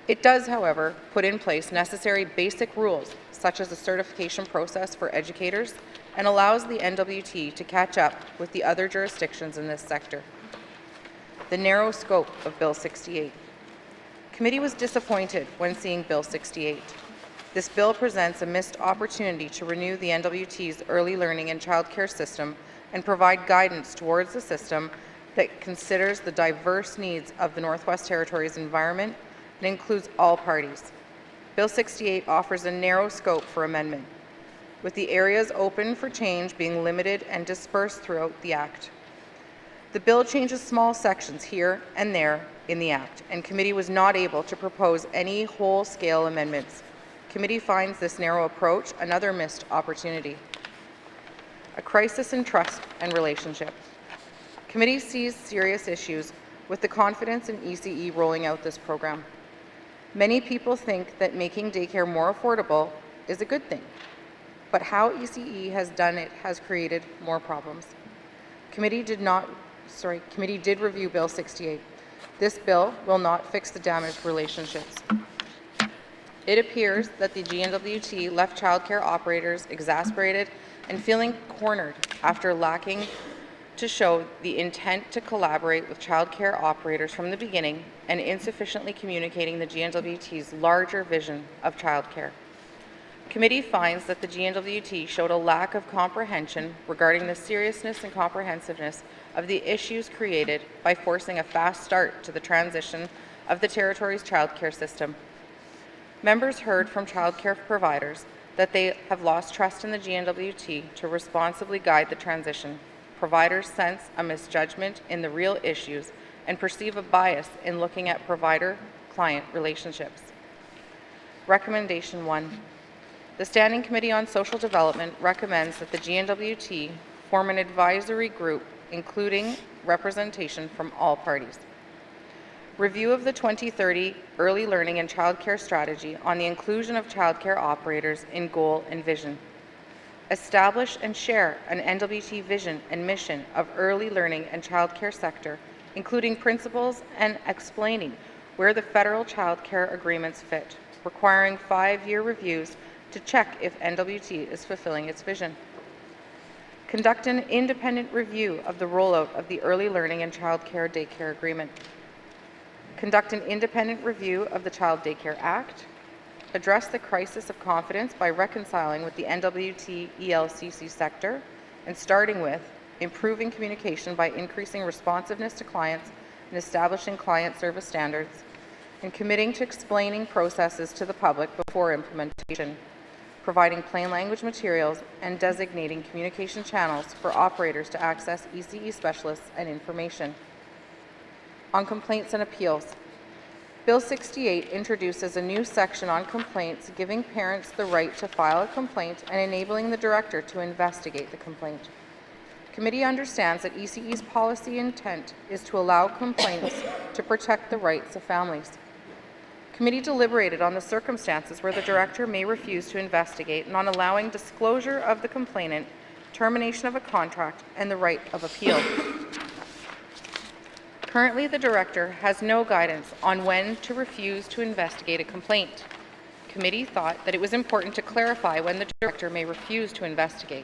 It does, however, put in place necessary basic rules, such as a certification process for educators, and allows the N.W.T to catch up with the other jurisdictions in this sector. The narrow scope of Bill 68. Committee was disappointed when seeing Bill 68. This bill presents a missed opportunity to renew the N.W.T's early learning and childcare system and provide guidance towards a system that considers the diverse needs of the Northwest Territories environment and includes all parties. Bill 68 offers a narrow scope for amendment, with the areas open for change being limited and dispersed throughout the Act. The bill changes small sections here and there in the Act, and committee was not able to propose any whole-scale amendments. Committee finds this narrow approach another missed opportunity. A crisis in trust and relationship. Committee sees serious issues with the confidence in ECE rolling out this program. Many people think that making daycare more affordable is a good thing, but how ECE has done it has created more problems. Committee did review Bill 68. This bill will not fix the damaged relationships. It appears that the G&W.T left childcare operators exasperated and feeling cornered after lacking to show the intent to collaborate with childcare operators from the beginning and insufficiently communicating the G&W.T's larger vision of childcare. Committee finds that the G&W.T showed a lack of comprehension regarding the seriousness and comprehensiveness of the issues created by forcing a fast start to the transition of the territory's childcare system. Members heard from childcare providers that they have lost trust in the G&W.T to responsibly guide the transition. Providers sense a misjudgment in the real issues and perceive a bias in looking at provider-client relationships. Recommendation 1. The Standing Committee on Social Development recommends that the G&W.T form an advisory group including representation from all parties. Review of the 2030 Early Learning and Childcare Strategy on the inclusion of childcare operators in goal and vision. Establish and share an N.W.T vision and mission of early learning and childcare sector, including principles and explaining where the federal childcare agreements fit, requiring 5-year reviews to check if N.W.T is fulfilling its vision. Conduct an independent review of the rollout of the Early Learning and Childcare Daycare Agreement. Conduct an independent review of the Child Daycare Act. Address the crisis of confidence by reconciling with the N.W.T ELCC sector and starting with improving communication by increasing responsiveness to clients and establishing client service standards, and committing to explaining processes to the public before implementation, providing plain language materials and designating communication channels for operators to access ECE specialists and information. On complaints and appeals, Bill 68 introduces a new section on complaints giving parents the right to file a complaint and enabling the director to investigate the complaint. The committee understands that ECE's policy intent is to allow complaints to protect the rights of families. Committee deliberated on the circumstances where the director may refuse to investigate and on allowing disclosure of the complainant, termination of a contract, and the right of appeal. Currently, the director has no guidance on when to refuse to investigate a complaint. Committee thought that it was important to clarify when the director may refuse to investigate.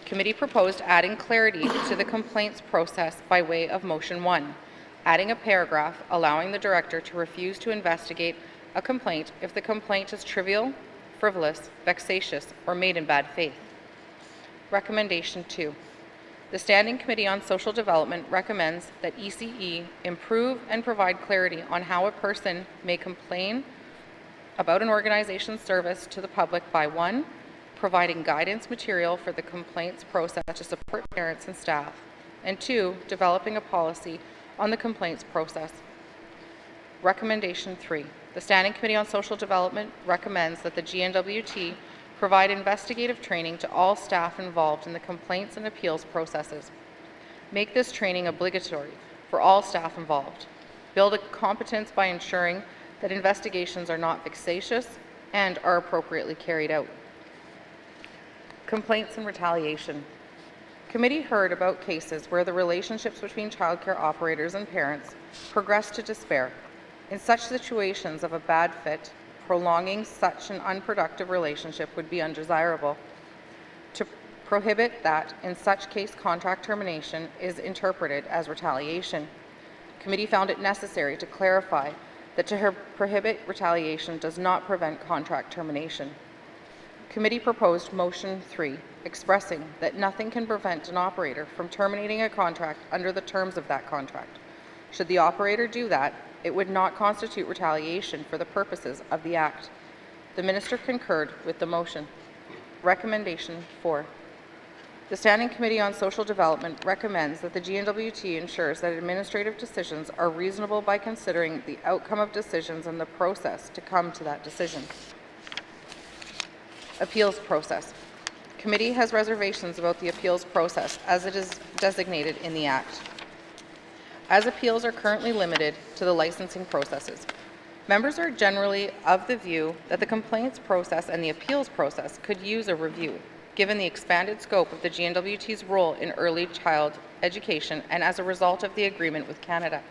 Committee proposed adding clarity to the complaints process by way of motion 1, adding a paragraph allowing the director to refuse to investigate a complaint if the complaint is trivial, frivolous, vexatious, or made in bad faith. Recommendation 2. The Standing Committee on Social Development recommends that ECE improve and provide clarity on how a person may complain about an organization's service to the public by 1, providing guidance material for the complaints process to support parents and staff, and 2, developing a policy on the complaints process. Recommendation 3. The Standing Committee on Social Development recommends that the G&W.T provide investigative training to all staff involved in the complaints and appeals processes. Make this training obligatory for all staff involved. Build a competence by ensuring that investigations are not vexatious and are appropriately carried out. Complaints and retaliation. Committee heard about cases where the relationships between childcare operators and parents progressed to despair. In such situations of a bad fit, prolonging such an unproductive relationship would be undesirable. To prohibit that, in such case, contract termination is interpreted as retaliation. Committee found it necessary to clarify that to prohibit retaliation does not prevent contract termination. Committee proposed motion 3, expressing that nothing can prevent an operator from terminating a contract under the terms of that contract. Should the operator do that, it would not constitute retaliation for the purposes of the Act. The Minister concurred with the motion. Recommendation 4. The Standing Committee on Social Development recommends that the G&W.T ensures that administrative decisions are reasonable by considering the outcome of decisions and the process to come to that decision. Appeals process. Committee has reservations about the appeals process as it is designated in the Act, as appeals are currently limited to the licensing processes. Members are generally of the view that the complaints process and the appeals process could use a review, given the expanded scope of the G&W.T's role in early child education and as a result of the agreement with Canada.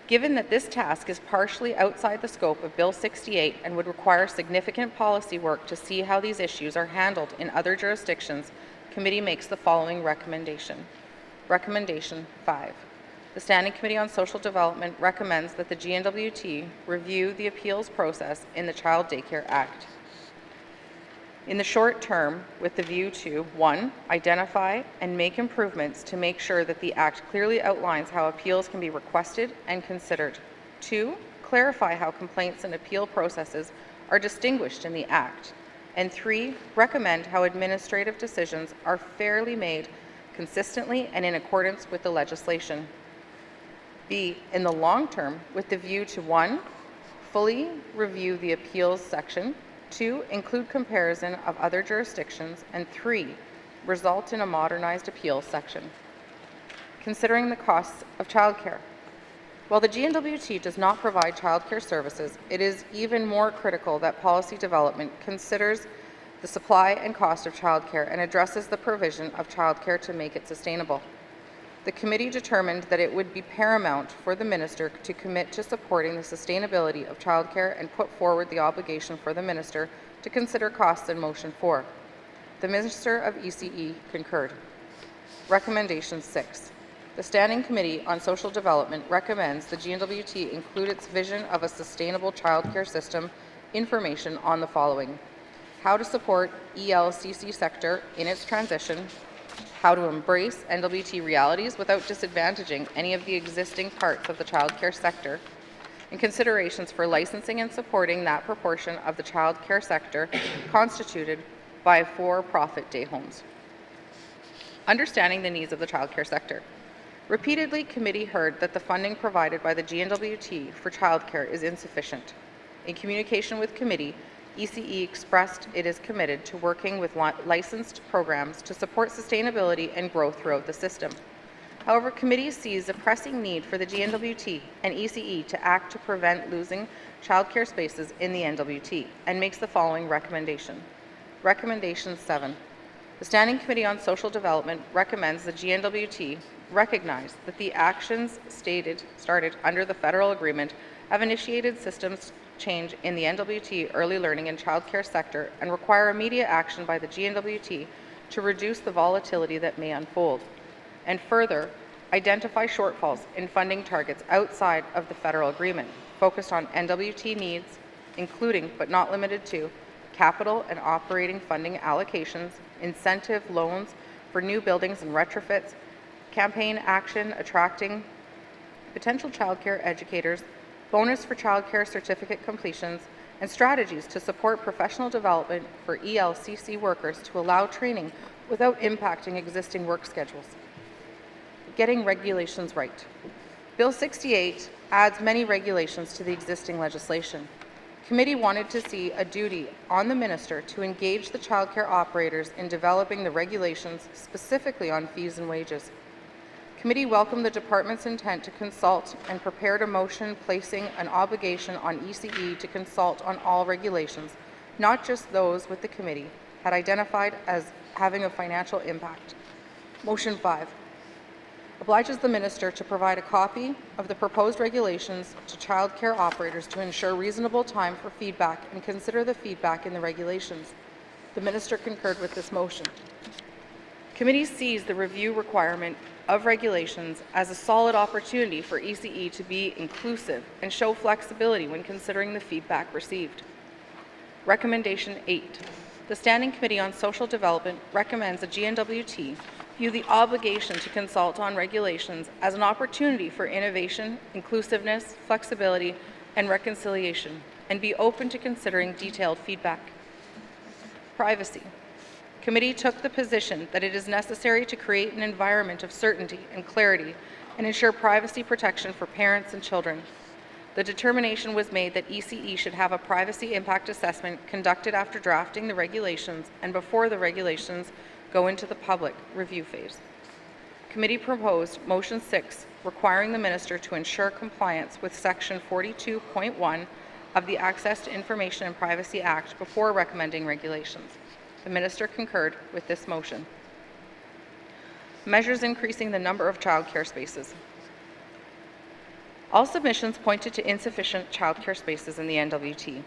Given that this task is partially outside the scope of Bill 68 and would require significant policy work to see how these issues are handled in other jurisdictions, committee makes the following recommendation. Recommendation 5. The Standing Committee on Social Development recommends that the N.W.T review the appeals process in the Child Daycare Act. In the short term, with the view to 1. Identify and make improvements to make sure that the Act clearly outlines how appeals can be requested and considered. 2. Clarify how complaints and appeal processes are distinguished in the Act. And 3. Recommend how administrative decisions are fairly made consistently and in accordance with the legislation. B. In the long term, with the view to 1. Fully review the appeals section. 2. Include comparison of other jurisdictions. And 3. Result in a modernized appeals section. Considering the costs of childcare. While the N.W.T does not provide childcare services, it is even more critical that policy development considers the supply and cost of childcare and addresses the provision of childcare to make it sustainable. The committee determined that it would be paramount for the minister to commit to supporting the sustainability of childcare and put forward the obligation for the minister to consider costs in motion 4. The Minister of ECE concurred. Recommendation 6. The Standing Committee on Social Development recommends the N.W.T include its vision of a sustainable childcare system information on the following: how to support ELCC sector in its transition, how to embrace N.W.T realities without disadvantaging any of the existing parts of the childcare sector, and considerations for licensing and supporting that proportion of the childcare sector constituted by for-profit day homes. Understanding the needs of the childcare sector. Repeatedly, committee heard that the funding provided by the N.W.T for childcare is insufficient. In communication with committee, ECE expressed it is committed to working with licensed programs to support sustainability and growth throughout the system. However, committee sees a pressing need for the N.W.T and ECE to act to prevent losing childcare spaces in the N.W.T and makes the following recommendation. Recommendation 7. The Standing Committee on Social Development recommends the N.W.T recognize that the actions started under the federal agreement have initiated systems change in the N.W.T early learning and childcare sector and require immediate action by the N.W.T to reduce the volatility that may unfold, and further identify shortfalls in funding targets outside of the federal agreement focused on N.W.T needs, including but not limited to capital and operating funding allocations, incentive loans for new buildings and retrofits, campaign action attracting potential childcare educators, bonus for childcare certificate completions, and strategies to support professional development for ELCC workers to allow training without impacting existing work schedules. Getting regulations right. Bill 68 adds many regulations to the existing legislation. Committee wanted to see a duty on the minister to engage the childcare operators in developing the regulations specifically on fees and wages. Committee welcomed the department's intent to consult and prepared a motion placing an obligation on ECE to consult on all regulations, not just those with the committee had identified as having a financial impact. Motion 5 obliges the minister to provide a copy of the proposed regulations to child care operators to ensure reasonable time for feedback and consider the feedback in the regulations. The minister concurred with this motion. Committee sees the review requirement of regulations as a solid opportunity for ECE to be inclusive and show flexibility when considering the feedback received. Recommendation 8. The Standing Committee on Social Development recommends the N.W.T view the obligation to consult on regulations as an opportunity for innovation, inclusiveness, flexibility, and reconciliation, and be open to considering detailed feedback. Privacy. Committee took the position that it is necessary to create an environment of certainty and clarity and ensure privacy protection for parents and children. The determination was made that ECE should have a privacy impact assessment conducted after drafting the regulations and before the regulations go into the public review phase. Committee proposed Motion 6, requiring the minister to ensure compliance with Section 42.1 of the Access to Information and Privacy Act before recommending regulations. The minister concurred with this motion. Measures increasing the number of child care spaces. All submissions pointed to insufficient childcare spaces in the N.W.T.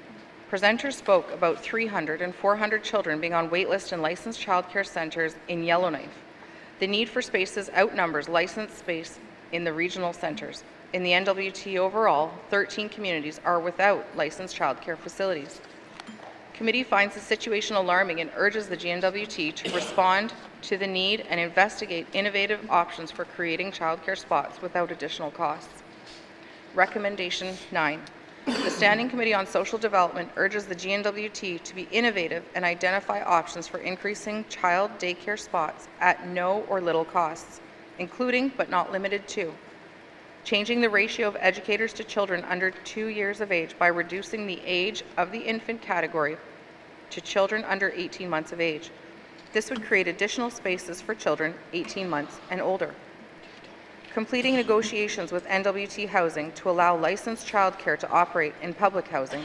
Presenters spoke about 300 and 400 children being on waitlist in licensed childcare centres in Yellowknife. The need for spaces outnumbers licensed space in the regional centres. In the N.W.T. overall, 13 communities are without licensed childcare facilities. Committee finds the situation alarming and urges the GNWT to respond to the need and investigate innovative options for creating childcare spots without additional costs. Recommendation 9. The Standing Committee on Social Development urges the GNWT to be innovative and identify options for increasing child daycare spots at no or little costs, including but not limited to changing the ratio of educators to children under 2 years of age by reducing the age of the infant category to children under 18 months of age. This would create additional spaces for children 18 months and older. Completing negotiations with N.W.T. Housing to allow licensed childcare to operate in public housing.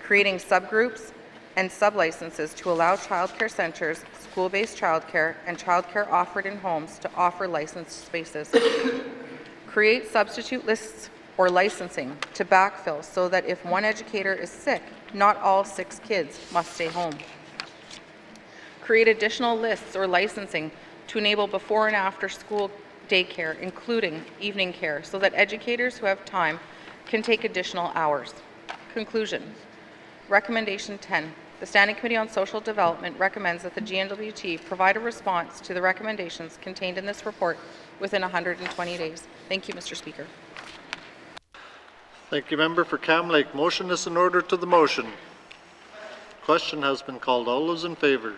Creating subgroups and sublicenses to allow childcare centres, school-based childcare, and childcare offered in homes to offer licensed spaces. Create substitute lists or licensing to backfill so that if one educator is sick, not all 6 kids must stay home. Create additional lists or licensing to enable before and after school daycare, including evening care, so that educators who have time can take additional hours. Conclusion. Recommendation 10. The Standing Committee on Social Development recommends that the GNWT provide a response to the recommendations contained in this report within 120 days. Thank you, Mr. Speaker. Thank you, Member for Cam Lake. Motion is in order to the motion. Question has been called. All those in favor?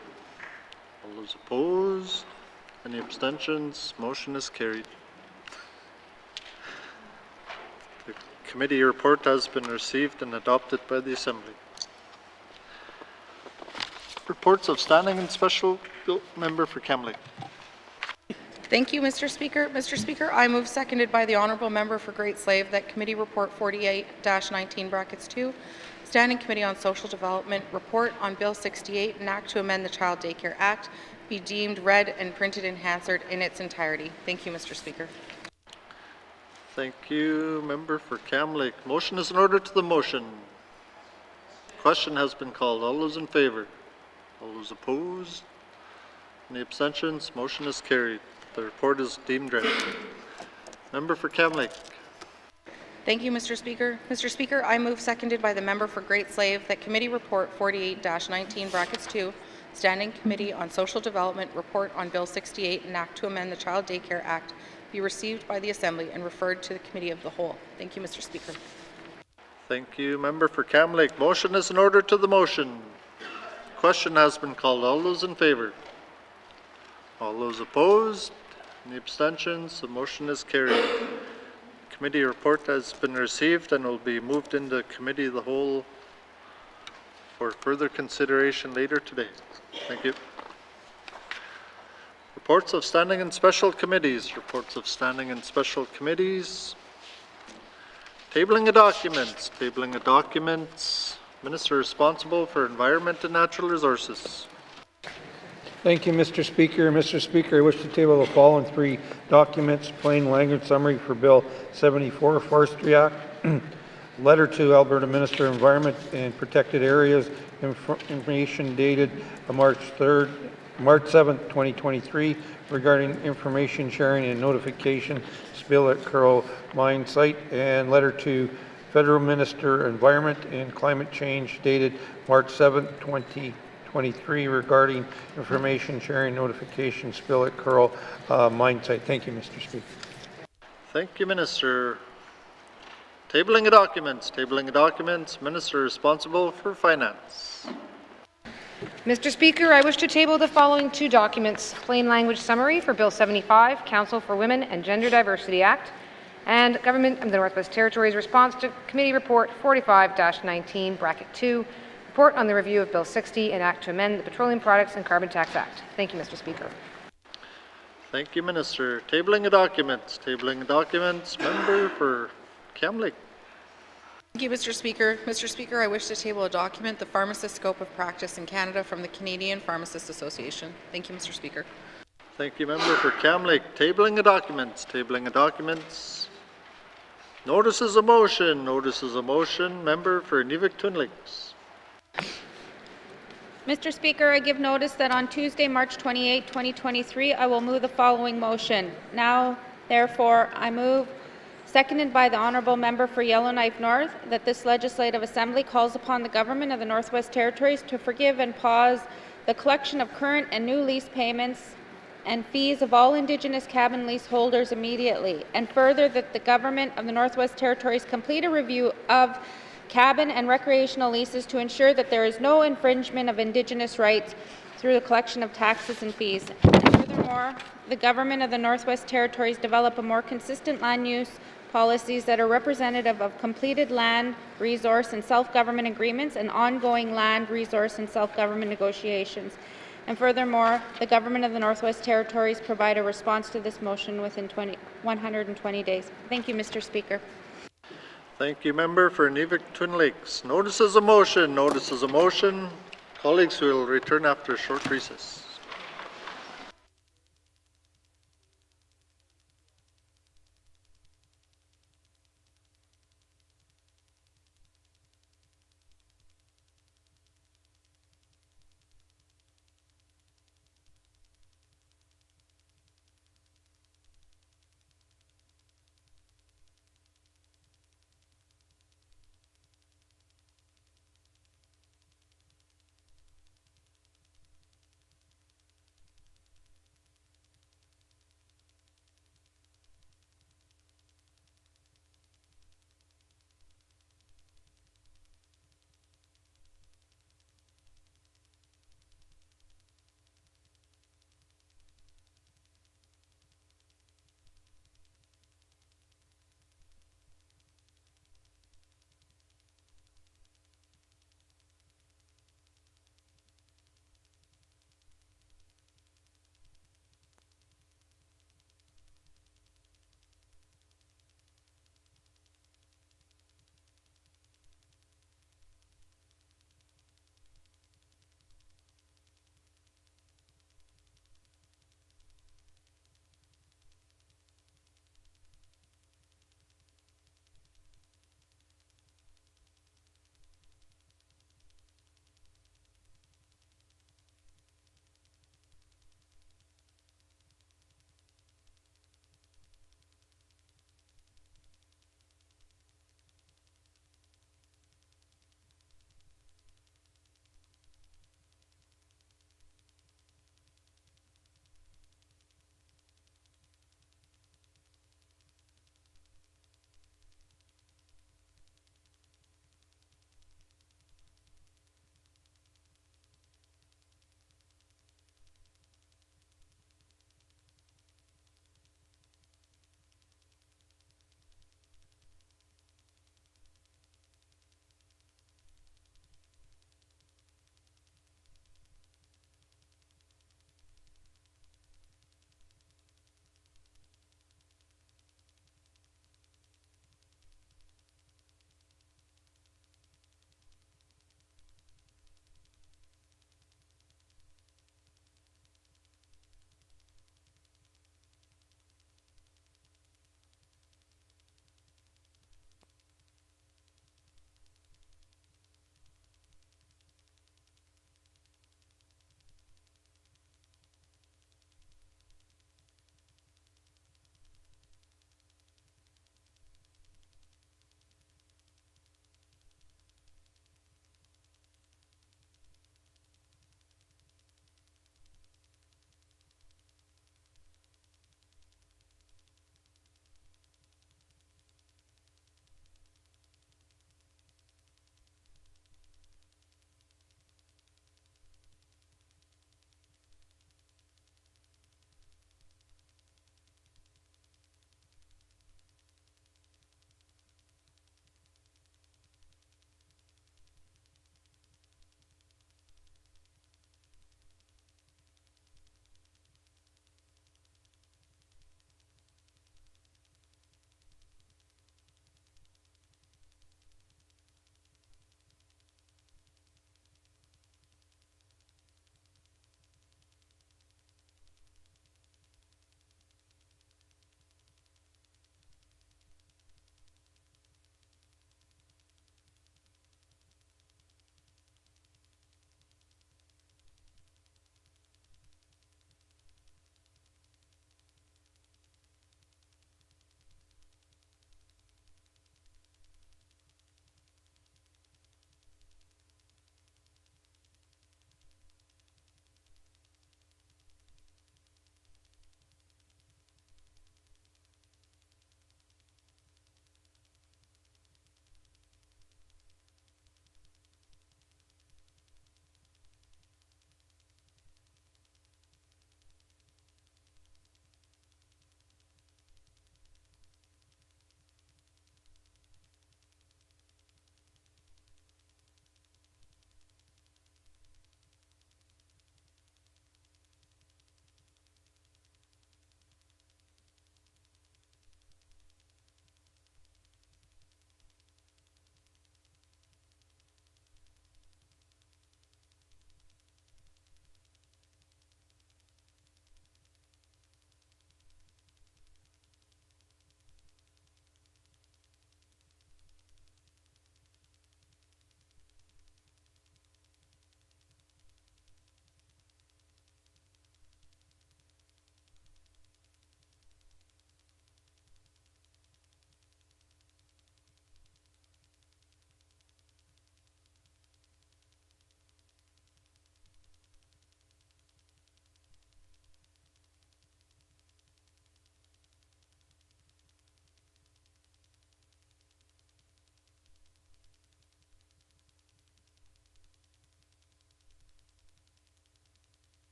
All those opposed? Any abstentions? Motion is carried. The committee report has been received and adopted by the Assembly. Reports of standing and special. Member for Cam Lake. Thank you, Mr. Speaker. Mr. Speaker, I move, seconded by the Honourable Member for Great Slave, that Committee Report 48-19(2), Standing Committee on Social Development Report on Bill 68, an Act to amend the Child Daycare Act, be deemed read and printed in Hansard in its entirety. Thank you, Mr. Speaker. Thank you, Member for Cam Lake. Motion is in order to the motion. Question has been called. All those in favor? All those opposed? Any abstentions? Motion is carried. The report is deemed read. Member for Cam Lake. Thank you, Mr. Speaker. Mr. Speaker, I move, seconded by the Member for Great Slave, that Committee Report 48-19(2), Standing Committee on Social Development Report on Bill 68, an Act to amend the Child Daycare Act, be received by the Assembly and referred to the Committee of the Whole. Thank you, Mr. Speaker. Thank you, Member for Cam Lake. Motion is in order to the motion. Question has been called. All those in favor? All those opposed? Any abstentions? The motion is carried. Committee report has been received and will be moved into Committee of the Whole for further consideration later today. Thank you. Reports of standing and special committees. Reports of standing and special committees. Tabling of documents. Tabling of documents. Minister responsible for Environment and Natural Resources. Thank you, Mr. Speaker. Mr. Speaker, I wish to table the following 3 documents. Plain language summary for Bill 74, Forestry Act. Letter to Alberta Minister of Environment and Protected Areas. Information dated March 7, 2023, regarding information sharing and notification spill at Curl Mine Site. And letter to Federal Minister of Environment and Climate Change dated March 7, 2023, regarding information sharing notification spill at Curl Mine Site. Thank you, Mr. Speaker. Thank you, Minister. Tabling of documents. Tabling of documents. Minister responsible for Finance. Mr. Speaker, I wish to table the following 2 documents. Plain language summary for Bill 75, Council for Women and Gender Diversity Act, and Government of the Northwest Territories response to Committee Report 45-19(2), report on the review of Bill 60, an Act to amend the Petroleum Products and Carbon Tax Act. Thank you, Mr. Speaker. Thank you, Minister. Tabling of documents. Tabling of documents. Member for Cam Lake. Thank you, Mr. Speaker. Mr. Speaker, I wish to table a document, the Pharmacist Scope of Practice in Canada, from the Canadian Pharmacists Association. Thank you, Mr. Speaker. Thank you, Member for Cam Lake. Tabling of documents. Tabling of documents. Notices of motion. Notices of motion. Member for Nivik-Twin Lakes. Mr. Speaker, I give notice that on Tuesday, March 28, 2023, I will move the following motion. Now, therefore, I move, seconded by the Honourable Member for Yellowknife North, that this Legislative Assembly calls upon the Government of the Northwest Territories to forgive and pause the collection of current and new lease payments and fees of all Indigenous cabin lease holders immediately, and further that the Government of the Northwest Territories complete a review of cabin and recreational leases to ensure that there is no infringement of Indigenous rights through the collection of taxes and fees. And furthermore, the Government of the Northwest Territories develop a more consistent land use policies that are representative of completed land, resource, and self-government agreements and ongoing land, resource, and self-government negotiations. And furthermore, the Government of the Northwest Territories provide a response to this motion within 120 days. Thank you, Mr. Speaker. Thank you, Member for Nivik-Twin Lakes. Notices of motion. Notices of motion. Colleagues, we will return after a short recess.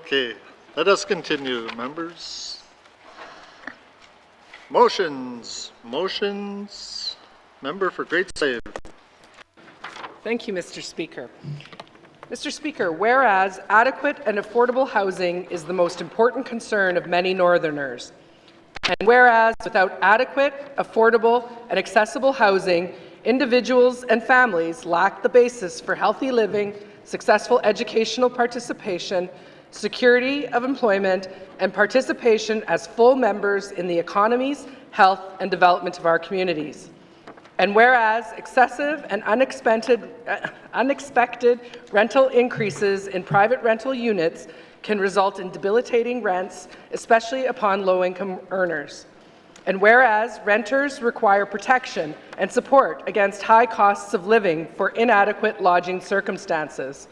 Okay, let us continue, members. Motions. Member for Great Slave. Thank you, Mr. Speaker. Mr. Speaker, whereas adequate and affordable housing is the most important concern of many Northerners, and whereas without adequate, affordable, and accessible housing, individuals and families lack the basis for healthy living, successful educational participation, security of employment, and participation as full members in the economies, health, and development of our communities. And whereas excessive and unexpected rental increases in private rental units can result in debilitating rents, especially upon low-income earners. And whereas renters require protection and support against high costs of living for inadequate lodging circumstances.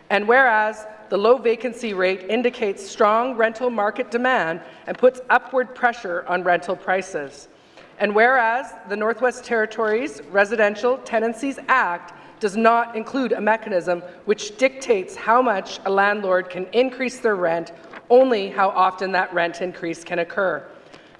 And whereas the low vacancy rate indicates strong rental market demand and puts upward pressure on rental prices. And whereas the Northwest Territories Residential Tenancies Act does not include a mechanism which dictates how much a landlord can increase their rent, only how often that rent increase can occur.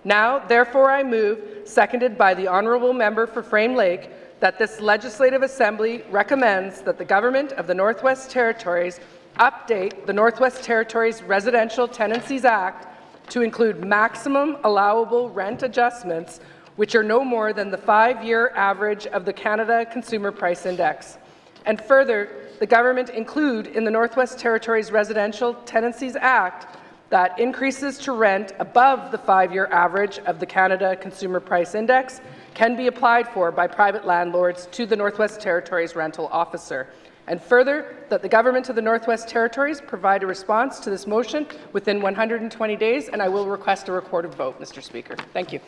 Now, therefore, I move, seconded by the Honourable Member for Frame Lake, that this Legislative Assembly recommends that the Government of the Northwest Territories update the Northwest Territories Residential Tenancies Act to include maximum allowable rent adjustments which are no more than the 5-year average of the Canada Consumer Price Index. And further, the government include in the Northwest Territories Residential Tenancies Act that increases to rent above the 5-year average of the Canada Consumer Price Index can be applied for by private landlords to the Northwest Territories Rental Officer. And further, that the Government of the Northwest Territories provide a response to this motion within 120 days, and I will request a recorded vote, Mr. Speaker. Thank you.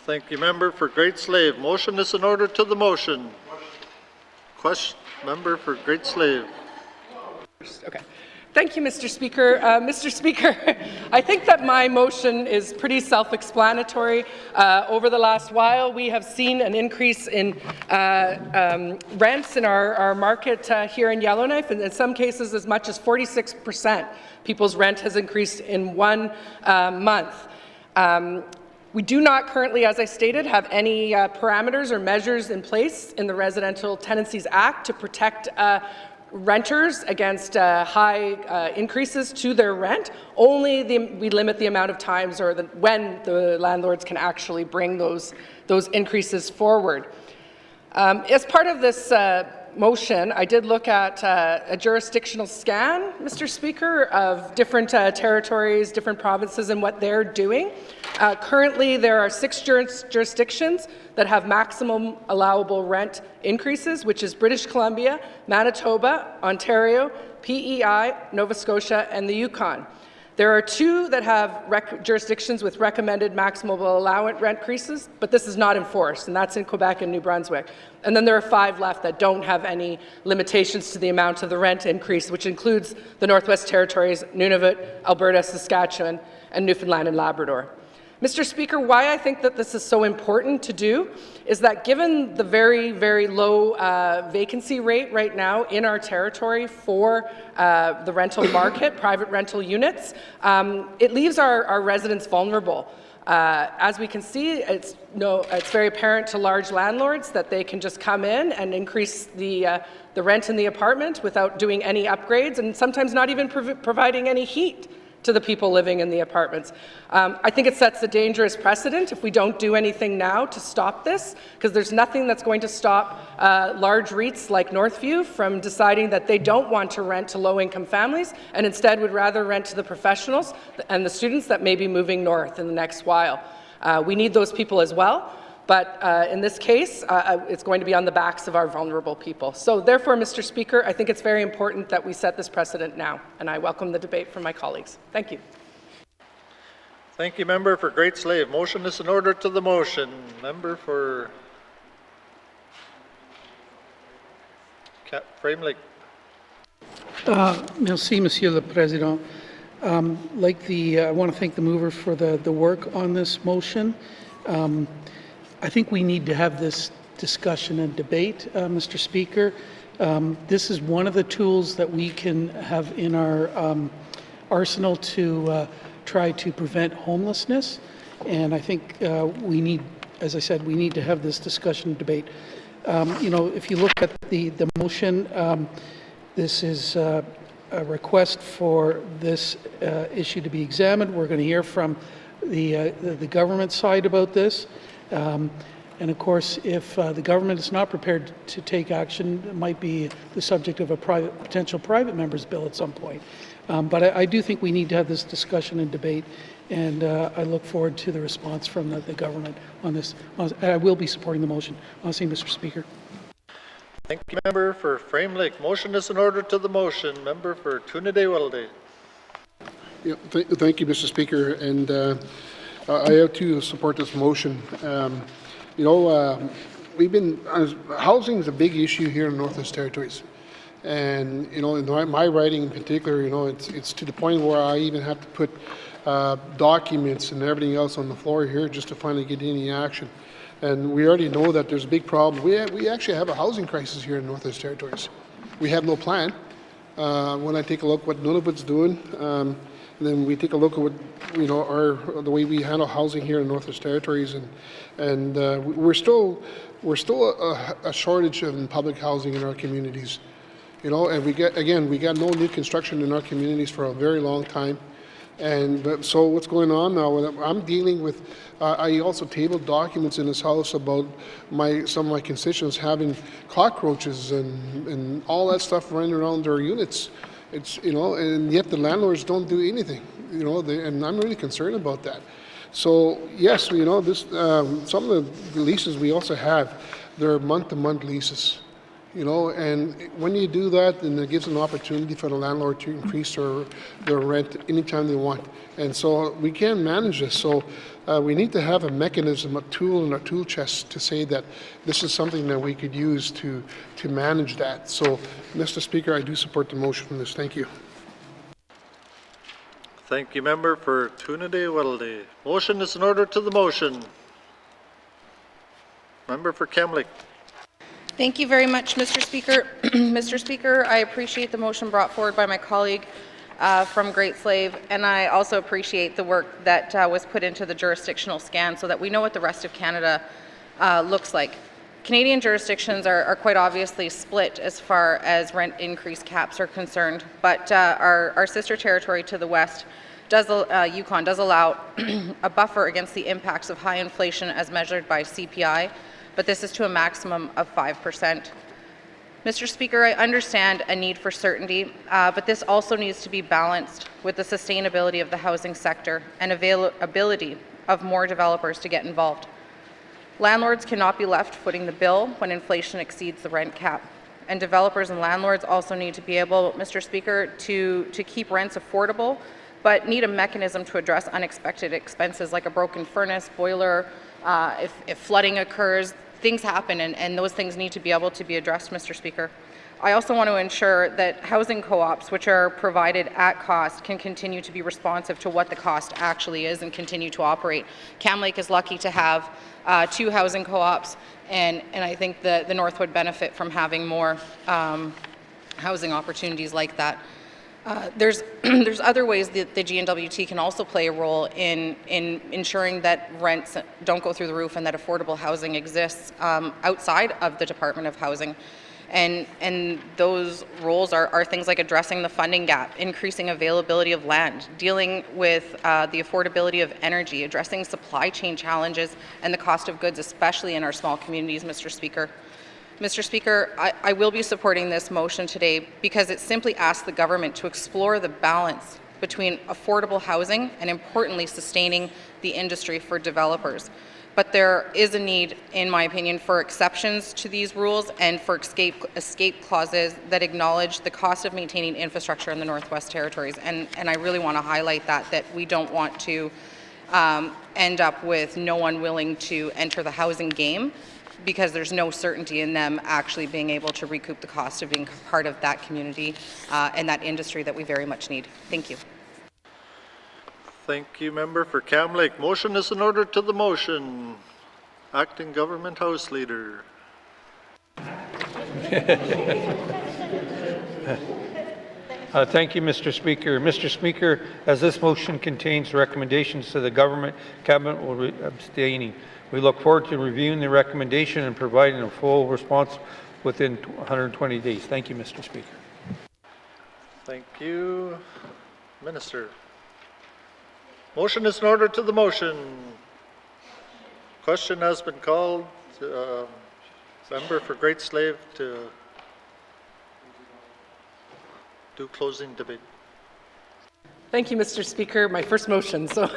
Thank you, Member for Great Slave. Motion is in order to the motion. Question, Member for Great Slave. Okay. Thank you, Mr. Speaker. Mr. Speaker, I think that my motion is pretty self-explanatory. Over the last while, we have seen an increase in rents in our market here in Yellowknife, and in some cases as much as 46%. People's rent has increased in 1 month. We do not currently, as I stated, have any parameters or measures in place in the Residential Tenancies Act to protect renters against high increases to their rent. Only we limit the amount of times or when the landlords can actually bring those increases forward. As part of this motion, I did look at a jurisdictional scan, Mr. Speaker, of different territories, different provinces and what they're doing. Currently, there are 6 jurisdictions that have maximum allowable rent increases, which is British Columbia, Manitoba, Ontario, PEI, Nova Scotia, and the Yukon. There are 2 that have jurisdictions with recommended maximum allowance rent increases, but this is not enforced, and that's in Quebec and New Brunswick. And then there are 5 left that don't have any limitations to the amount of the rent increase, which includes the Northwest Territories, Nunavut, Alberta, Saskatchewan, and Newfoundland and Labrador. Mr. Speaker, why I think that this is so important to do is that given the very, very low vacancy rate right now in our territory for the rental market, private rental units, it leaves our residents vulnerable. As we can see, it's very apparent to large landlords that they can just come in and increase the rent in the apartment without doing any upgrades and sometimes not even providing any heat to the people living in the apartments. I think it sets a dangerous precedent if we don't do anything now to stop this, because there's nothing that's going to stop large REITs like Northview from deciding that they don't want to rent to low-income families and instead would rather rent to the professionals and the students that may be moving north in the next while. We need those people as well. But in this case, it's going to be on the backs of our vulnerable people. So therefore, Mr. Speaker, I think it's very important that we set this precedent now, and I welcome the debate from my colleagues. Thank you. Thank you, Member for Great Slave. Motion is in order to the motion. Member for Frame Lake. Merci, Monsieur le Président. I want to thank the mover for the work on this motion. I think we need to have this discussion and debate, Mr. Speaker. This is one of the tools that we can have in our arsenal to try to prevent homelessness. And I think we need, as I said, we need to have this discussion debate. You know, if you look at the motion, this is a request for this issue to be examined. We're going to hear from the government side about this. And of course, if the government is not prepared to take action, it might be the subject of a potential private member's bill at some point. But I do think we need to have this discussion and debate, and I look forward to the response from the government on this. I will be supporting the motion. Honestly, Mr. Speaker. Thank you, member for Frame Lake. Motion is in order to the motion. Member for Tunade-Welleday. Yeah, thank you, Mr. Speaker, and I have to support this motion. You know, housing is a big issue here in Northwest Territories. And, you know, in my writing in particular, you know, it's to the point where I even have to put documents and everything else on the floor here just to finally get any action. And we already know that there's a big problem. We actually have a housing crisis here in Northwest Territories. We have no plan. When I take a look at what Nunavut's doing, and then we take a look at what, you know, the way we handle housing here in Northwest Territories, and we're still a shortage of public housing in our communities. You know, and we got no new construction in our communities for a very long time. And so what's going on now? I'm dealing with, I also tabled documents in this house about some of my constituents having cockroaches and all that stuff running around their units. It's, you know, and yet the landlords don't do anything, you know, and I'm really concerned about that. So yes, you know, this, some of the leases we also have, they're month-to-month leases. You know, and when you do that, then it gives an opportunity for the landlord to increase their rent anytime they want. And so we can manage this. So we need to have a mechanism, a tool in our tool chest to say that this is something that we could use to manage that. So, Mr. Speaker, I do support the motion on this. Thank you. Thank you, member for Tunade-Welleday. Motion is in order to the motion. Member for Kamloops. Thank you very much, Mr. Speaker. Mr. Speaker, I appreciate the motion brought forward by my colleague from Great Slave, and I also appreciate the work that was put into the jurisdictional scan so that we know what the rest of Canada looks like. Canadian jurisdictions are quite obviously split as far as rent increase caps are concerned, but our sister territory to the west, Yukon, does allow a buffer against the impacts of high inflation as measured by CPI, but this is to a maximum of 5%. Mr. Speaker, I understand a need for certainty, but this also needs to be balanced with the sustainability of the housing sector and availability of more developers to get involved. Landlords cannot be left footing the bill when inflation exceeds the rent cap, and developers and landlords also need to be able, Mr. Speaker, to keep rents affordable, but need a mechanism to address unexpected expenses like a broken furnace, boiler, if flooding occurs. Things happen, and those things need to be able to be addressed, Mr. Speaker. I also want to ensure that housing co-ops, which are provided at cost, can continue to be responsive to what the cost actually is and continue to operate. Cam Lake is lucky to have 2 housing co-ops, and I think the North would benefit from having more housing opportunities like that. There's other ways that the N.W.T can also play a role in ensuring that rents don't go through the roof and that affordable housing exists outside of the Department of Housing. And those roles are things like addressing the funding gap, increasing availability of land, dealing with the affordability of energy, addressing supply chain challenges and the cost of goods, especially in our small communities, Mr. Speaker. Mr. Speaker, I will be supporting this motion today because it simply asks the government to explore the balance between affordable housing and, importantly, sustaining the industry for developers. But there is a need, in my opinion, for exceptions to these rules and for escape clauses that acknowledge the cost of maintaining infrastructure in the Northwest Territories. And I really want to highlight that we don't want to end up with no one willing to enter the housing game, because there's no certainty in them actually being able to recoup the cost of being part of that community and that industry that we very much need. Thank you. Thank you, member for Cam Lake. Motion is in order to the motion. Acting Government House Leader. Thank you, Mr. Speaker. Mr. Speaker, as this motion contains recommendations to the government, Cabinet will be abstaining. We look forward to reviewing the recommendation and providing a full response within 120 days. Thank you, Mr. Speaker. Thank you. Minister. Motion is in order to the motion. Question has been called. Member for Great Slave to do closing debate. Thank you, Mr. Speaker. My first motion, so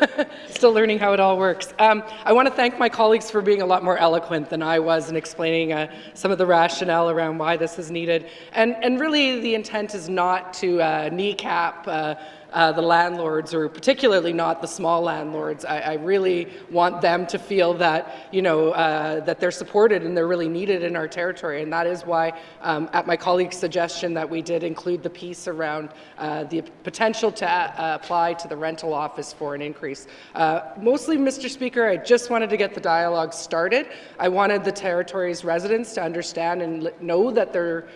still learning how it all works. I want to thank my colleagues for being a lot more eloquent than I was in explaining some of the rationale around why this is needed. And really, the intent is not to kneecap the landlords, or particularly not the small landlords. I really want them to feel that, that they're supported and they're really needed in our territory. And that is why, at my colleague's suggestion, that we did include the piece around the potential to apply to the rental office for an increase. Mostly, Mr. Speaker, I just wanted to get the dialogue started. I wanted the territory's residents to understand and know that their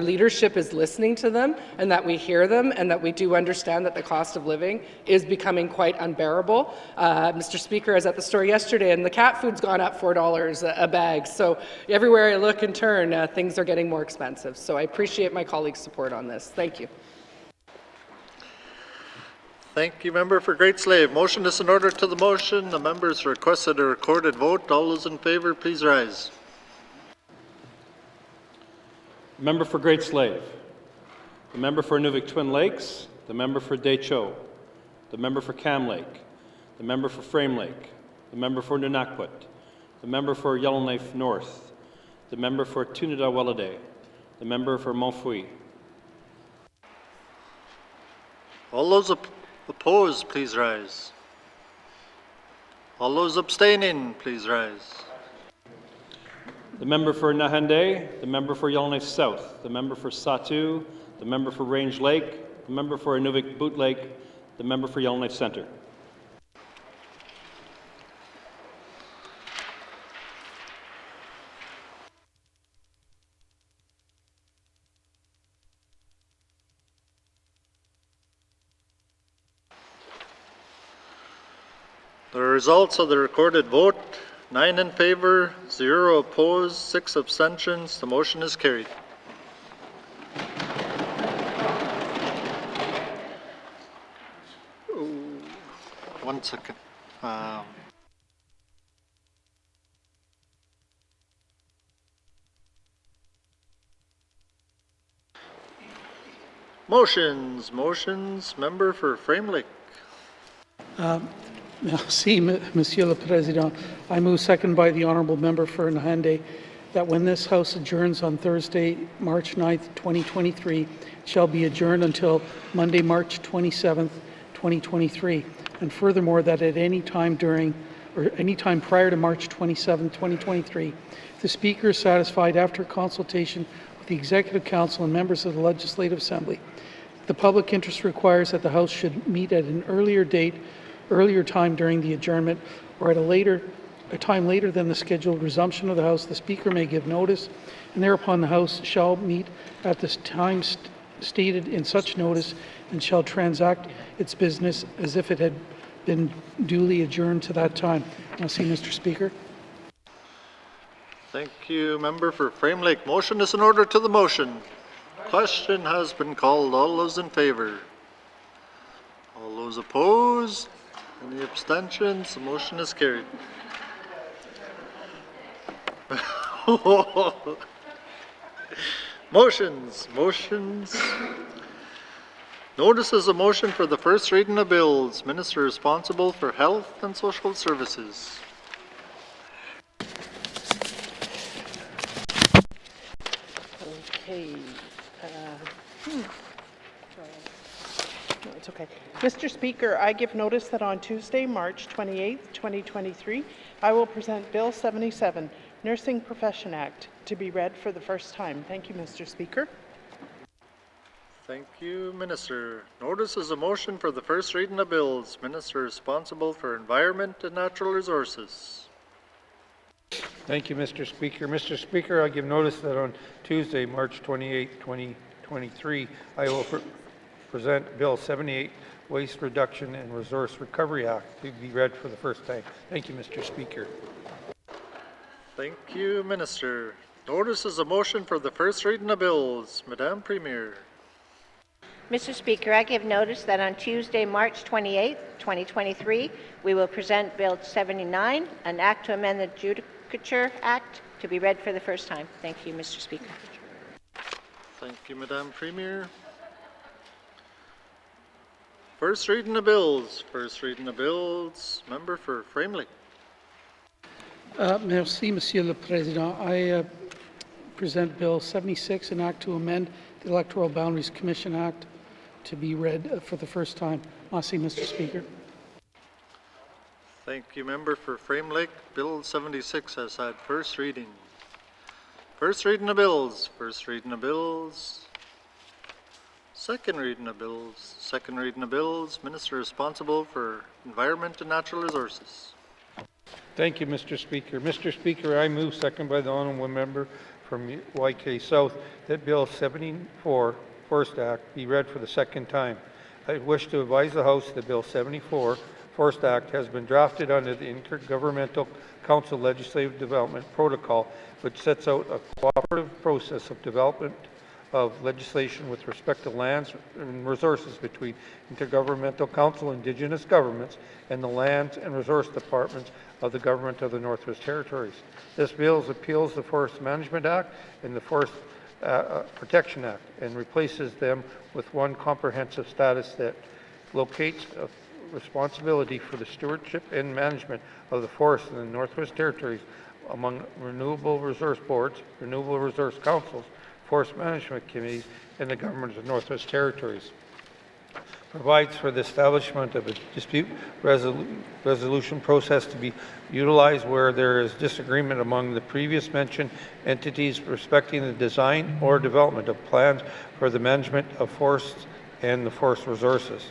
leadership is listening to them, and that we hear them, and that we do understand that the cost of living is becoming quite unbearable. Mr. Speaker, I was at the store yesterday, and the cat food's gone up $4 a bag. So everywhere I look and turn, things are getting more expensive. So I appreciate my colleagues' support on this. Thank you. Thank you, Member for Great Slave. Motion is in order to the motion. The members requested a recorded vote. All those in favor, please rise. Member for Great Slave. The member for Nuvik Twin Lakes. The member for Decho. The member for Cam Lake. The member for Frame Lake. The member for Nunakput. The member for Yellowknife North. The member for Tunida-Welladay. The member for Montfouille. All those opposed, please rise. All those abstaining, please rise. The member for Nahende, the member for Yellowknife South, the member for Satu, the member for Range Lake, the member for Inuvik Boot Lake, the member for Yellowknife Centre. The results of the recorded vote, 9 in favor, 0 opposed, 6 abstentions. The motion is carried. Ooh, 1 second. Motions. Member for Frame Lake. Merci, Monsieur le Président. I move, second by the Honourable Member for Nahende, that when this House adjourns on Thursday, March 9th, 2023, shall be adjourned until Monday, March 27th, 2023. And furthermore, that at any time during or any time prior to March 27th, 2023, the Speaker is satisfied after consultation with the Executive Council and members of the Legislative Assembly. The public interest requires that the House should meet at an earlier time during the adjournment, or at a time later than the scheduled resumption of the House. The Speaker may give notice, and thereupon the House shall meet at the time stated in such notice and shall transact its business as if it had been duly adjourned to that time. Merci, Mr. Speaker. Thank you, Member for Frame Lake. Motion is in order to the motion. Question has been called. All those in favor? All those opposed? Any abstentions? The motion is carried. Motions. Notices of motion for the first reading of bills. Minister responsible for Health and Social Services. Okay. No, it's okay. Mr. Speaker, I give notice that on Tuesday, March 28th, 2023, I will present Bill 77, Nursing Profession Act, to be read for the first time. Thank you, Mr. Speaker. Thank you, Minister. Notice is a motion for the first reading of bills. Minister responsible for Environment and Natural Resources. Thank you, Mr. Speaker. Mr. Speaker, I give notice that on Tuesday, March 28, 2023, I will present Bill 78, Waste Reduction and Resource Recovery Act, to be read for the first time. Thank you, Mr. Speaker. Thank you, Minister. Notice is a motion for the first reading of bills. Madame Premier. Mr. Speaker, I give notice that on Tuesday, March 28, 2023, we will present Bill 79, an act to amend the Judicature Act, to be read for the first time. Thank you, Mr. Speaker. Thank you, Madame Premier. First reading of bills. First reading of bills. Member for Framley. Merci, Monsieur le Président. I present Bill 76, an act to amend the Electoral Boundaries Commission Act, to be read for the first time. Merci, Mr. Speaker. Thank you, Member for Frame Lake. Bill 76 has had first reading. First reading of bills. First reading of bills. Second reading of bills. Second reading of bills. Minister responsible for Environment and Natural Resources. Thank you, Mr. Speaker. Mr. Speaker, I move, second by the honourable member from YK South, that Bill 74, Forest Act, be read for the second time. I wish to advise the House that Bill 74, Forest Act, has been drafted under the Intergovernmental Council Legislative Development Protocol, which sets out a cooperative process of development of legislation with respect to lands and resources between Intergovernmental Council, Indigenous governments, and the Lands and Resource Departments of the Government of the Northwest Territories. This bill appeals the Forest Management Act and the Forest Protection Act and replaces them with one comprehensive status that locates a responsibility for the stewardship and management of the forest in the Northwest Territories among renewable resource boards, renewable resource councils, forest management committees, and the Government of the Northwest Territories. Provides for the establishment of a dispute resolution process to be utilized where there is disagreement among the previous mentioned entities respecting the design or development of plans for the management of forests and the forest resources.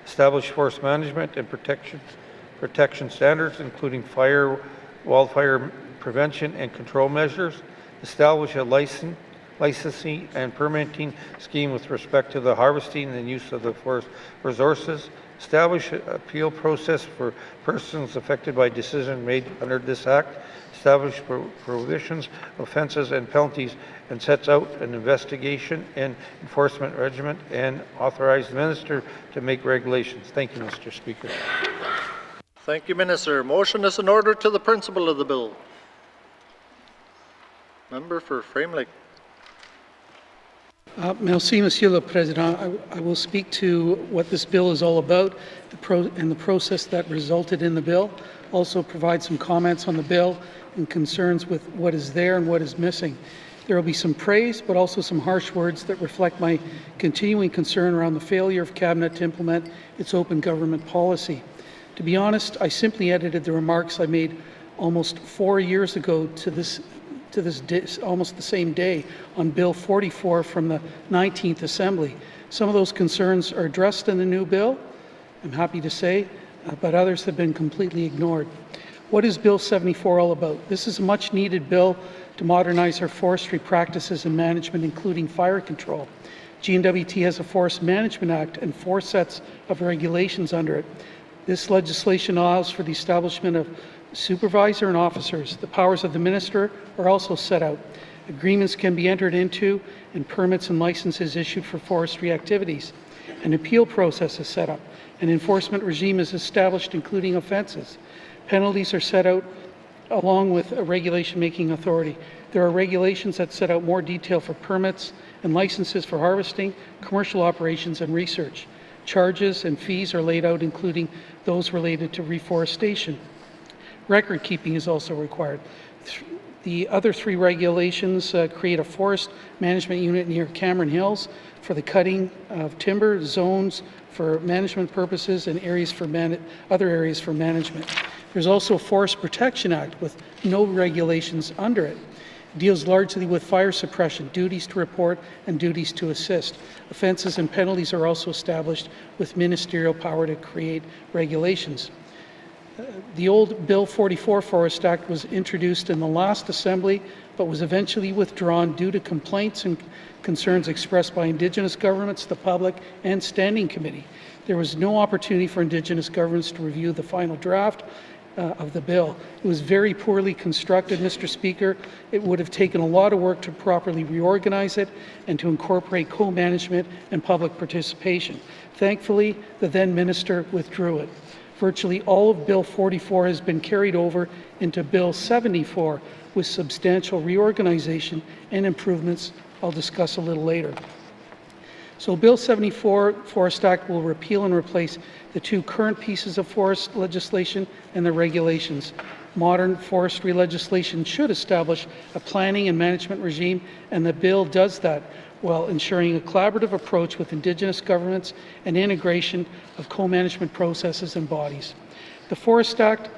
Establish forest management and protection standards, including fire, wildfire prevention and control measures. Establish a licensing and permitting scheme with respect to the harvesting and use of the forest resources. Establish an appeal process for persons affected by decisions made under this act. Establish prohibitions, offenses, and penalties, and sets out an investigation and enforcement regimen, and authorize the minister to make regulations. Thank you, Mr. Speaker. Thank you, Minister. Motion is in order to the principle of the bill. Member for Frame Lake. Merci, Monsieur le Président. I will speak to what this bill is all about and the process that resulted in the bill. Also provide some comments on the bill and concerns with what is there and what is missing. There will be some praise, but also some harsh words that reflect my continuing concern around the failure of Cabinet to implement its open government policy. To be honest, I simply edited the remarks I made almost 4 years ago to this day, almost the same day, on Bill 44 from the 19th Assembly. Some of those concerns are addressed in the new bill, I'm happy to say, but others have been completely ignored. What is Bill 74 all about? This is a much needed bill to modernize our forestry practices and management, including fire control. N.W.T has a Forest Management Act and 4 sets of regulations under it. This legislation allows for the establishment of supervisor and officers. The powers of the minister are also set out. Agreements can be entered into and permits and licenses issued for forestry activities. An appeal process is set up. An enforcement regime is established, including offenses. Penalties are set out along with a regulation-making authority. There are regulations that set out more detail for permits and licenses for harvesting, commercial operations, and research. Charges and fees are laid out, including those related to reforestation. Record keeping is also required. The other 3 regulations create a forest management unit near Cameron Hills for the cutting of timber, zones for management purposes, and other areas for management. There's also a Forest Protection Act with no regulations under it. It deals largely with fire suppression, duties to report, and duties to assist. Offenses and penalties are also established with ministerial power to create regulations. The old Bill 44 Forest Act was introduced in the last Assembly, but was eventually withdrawn due to complaints and concerns expressed by Indigenous governments, the public, and Standing Committee. There was no opportunity for Indigenous governments to review the final draft of the bill. It was very poorly constructed, Mr. Speaker. It would have taken a lot of work to properly reorganize it and to incorporate co-management and public participation. Thankfully, the then minister withdrew it. Virtually all of Bill 44 has been carried over into Bill 74 with substantial reorganization and improvements I'll discuss a little later. So Bill 74 Forest Act will repeal and replace the two current pieces of forest legislation and the regulations. Modern forestry legislation should establish a planning and management regime, and the bill does that while ensuring a collaborative approach with Indigenous governments and integration of co-management processes and bodies. The Forest Act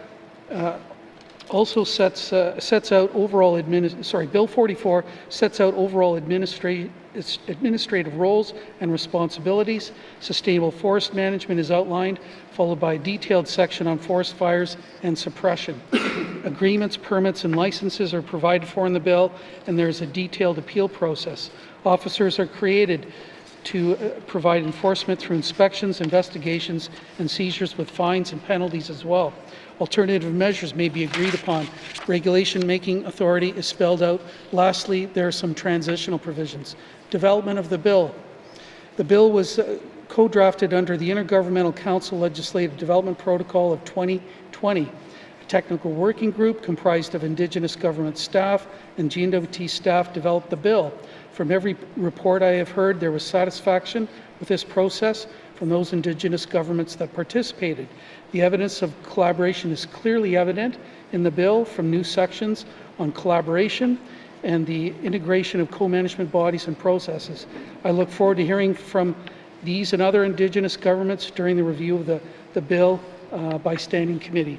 also sets out overall Bill 44 sets out overall administrative roles and responsibilities. Sustainable forest management is outlined, followed by a detailed section on forest fires and suppression. Agreements, permits, and licenses are provided for in the bill, and there is a detailed appeal process. Officers are created to provide enforcement through inspections, investigations, and seizures with fines and penalties as well. Alternative measures may be agreed upon. Regulation-making authority is spelled out. Lastly, there are some transitional provisions. Development of the bill. The bill was co-drafted under the Intergovernmental Council Legislative Development Protocol of 2020. A technical working group comprised of Indigenous government staff and N.W.T staff developed the bill. From every report I have heard, there was satisfaction with this process from those Indigenous governments that participated. The evidence of collaboration is clearly evident in the bill, from new sections on collaboration and the integration of co-management bodies and processes. I look forward to hearing from these and other Indigenous governments during the review of the bill by Standing Committee.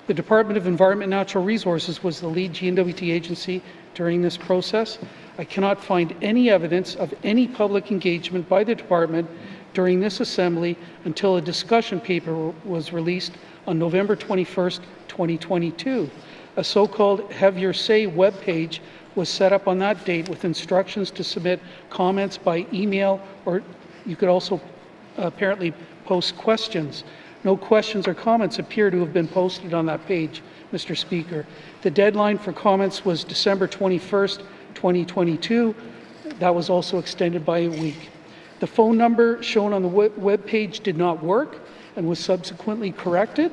The Department of Environment and Natural Resources was the lead N.W.T agency during this process. I cannot find any evidence of any public engagement by the department during this assembly until a discussion paper was released on November 21st, 2022. A so-called Have Your Say webpage was set up on that date with instructions to submit comments by email, or you could also apparently post questions. No questions or comments appear to have been posted on that page, Mr. Speaker. The deadline for comments was December 21st, 2022. That was also extended by a week. The phone number shown on the web page did not work and was subsequently corrected.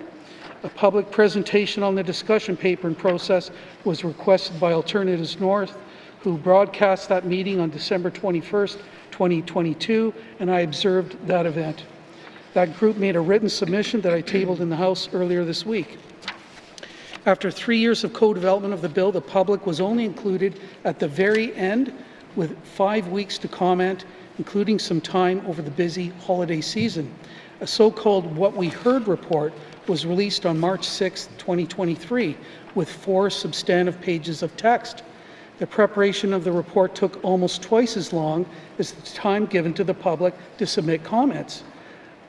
A public presentation on the discussion paper and process was requested by Alternatives North, who broadcast that meeting on December 21st, 2022, and I observed that event. That group made a written submission that I tabled in the House earlier this week. After 3 years of co-development of the bill, the public was only included at the very end with 5 weeks to comment, including some time over the busy holiday season. A so-called What We Heard report was released on March 6, 2023, with 4 substantive pages of text. The preparation of the report took almost twice as long as the time given to the public to submit comments.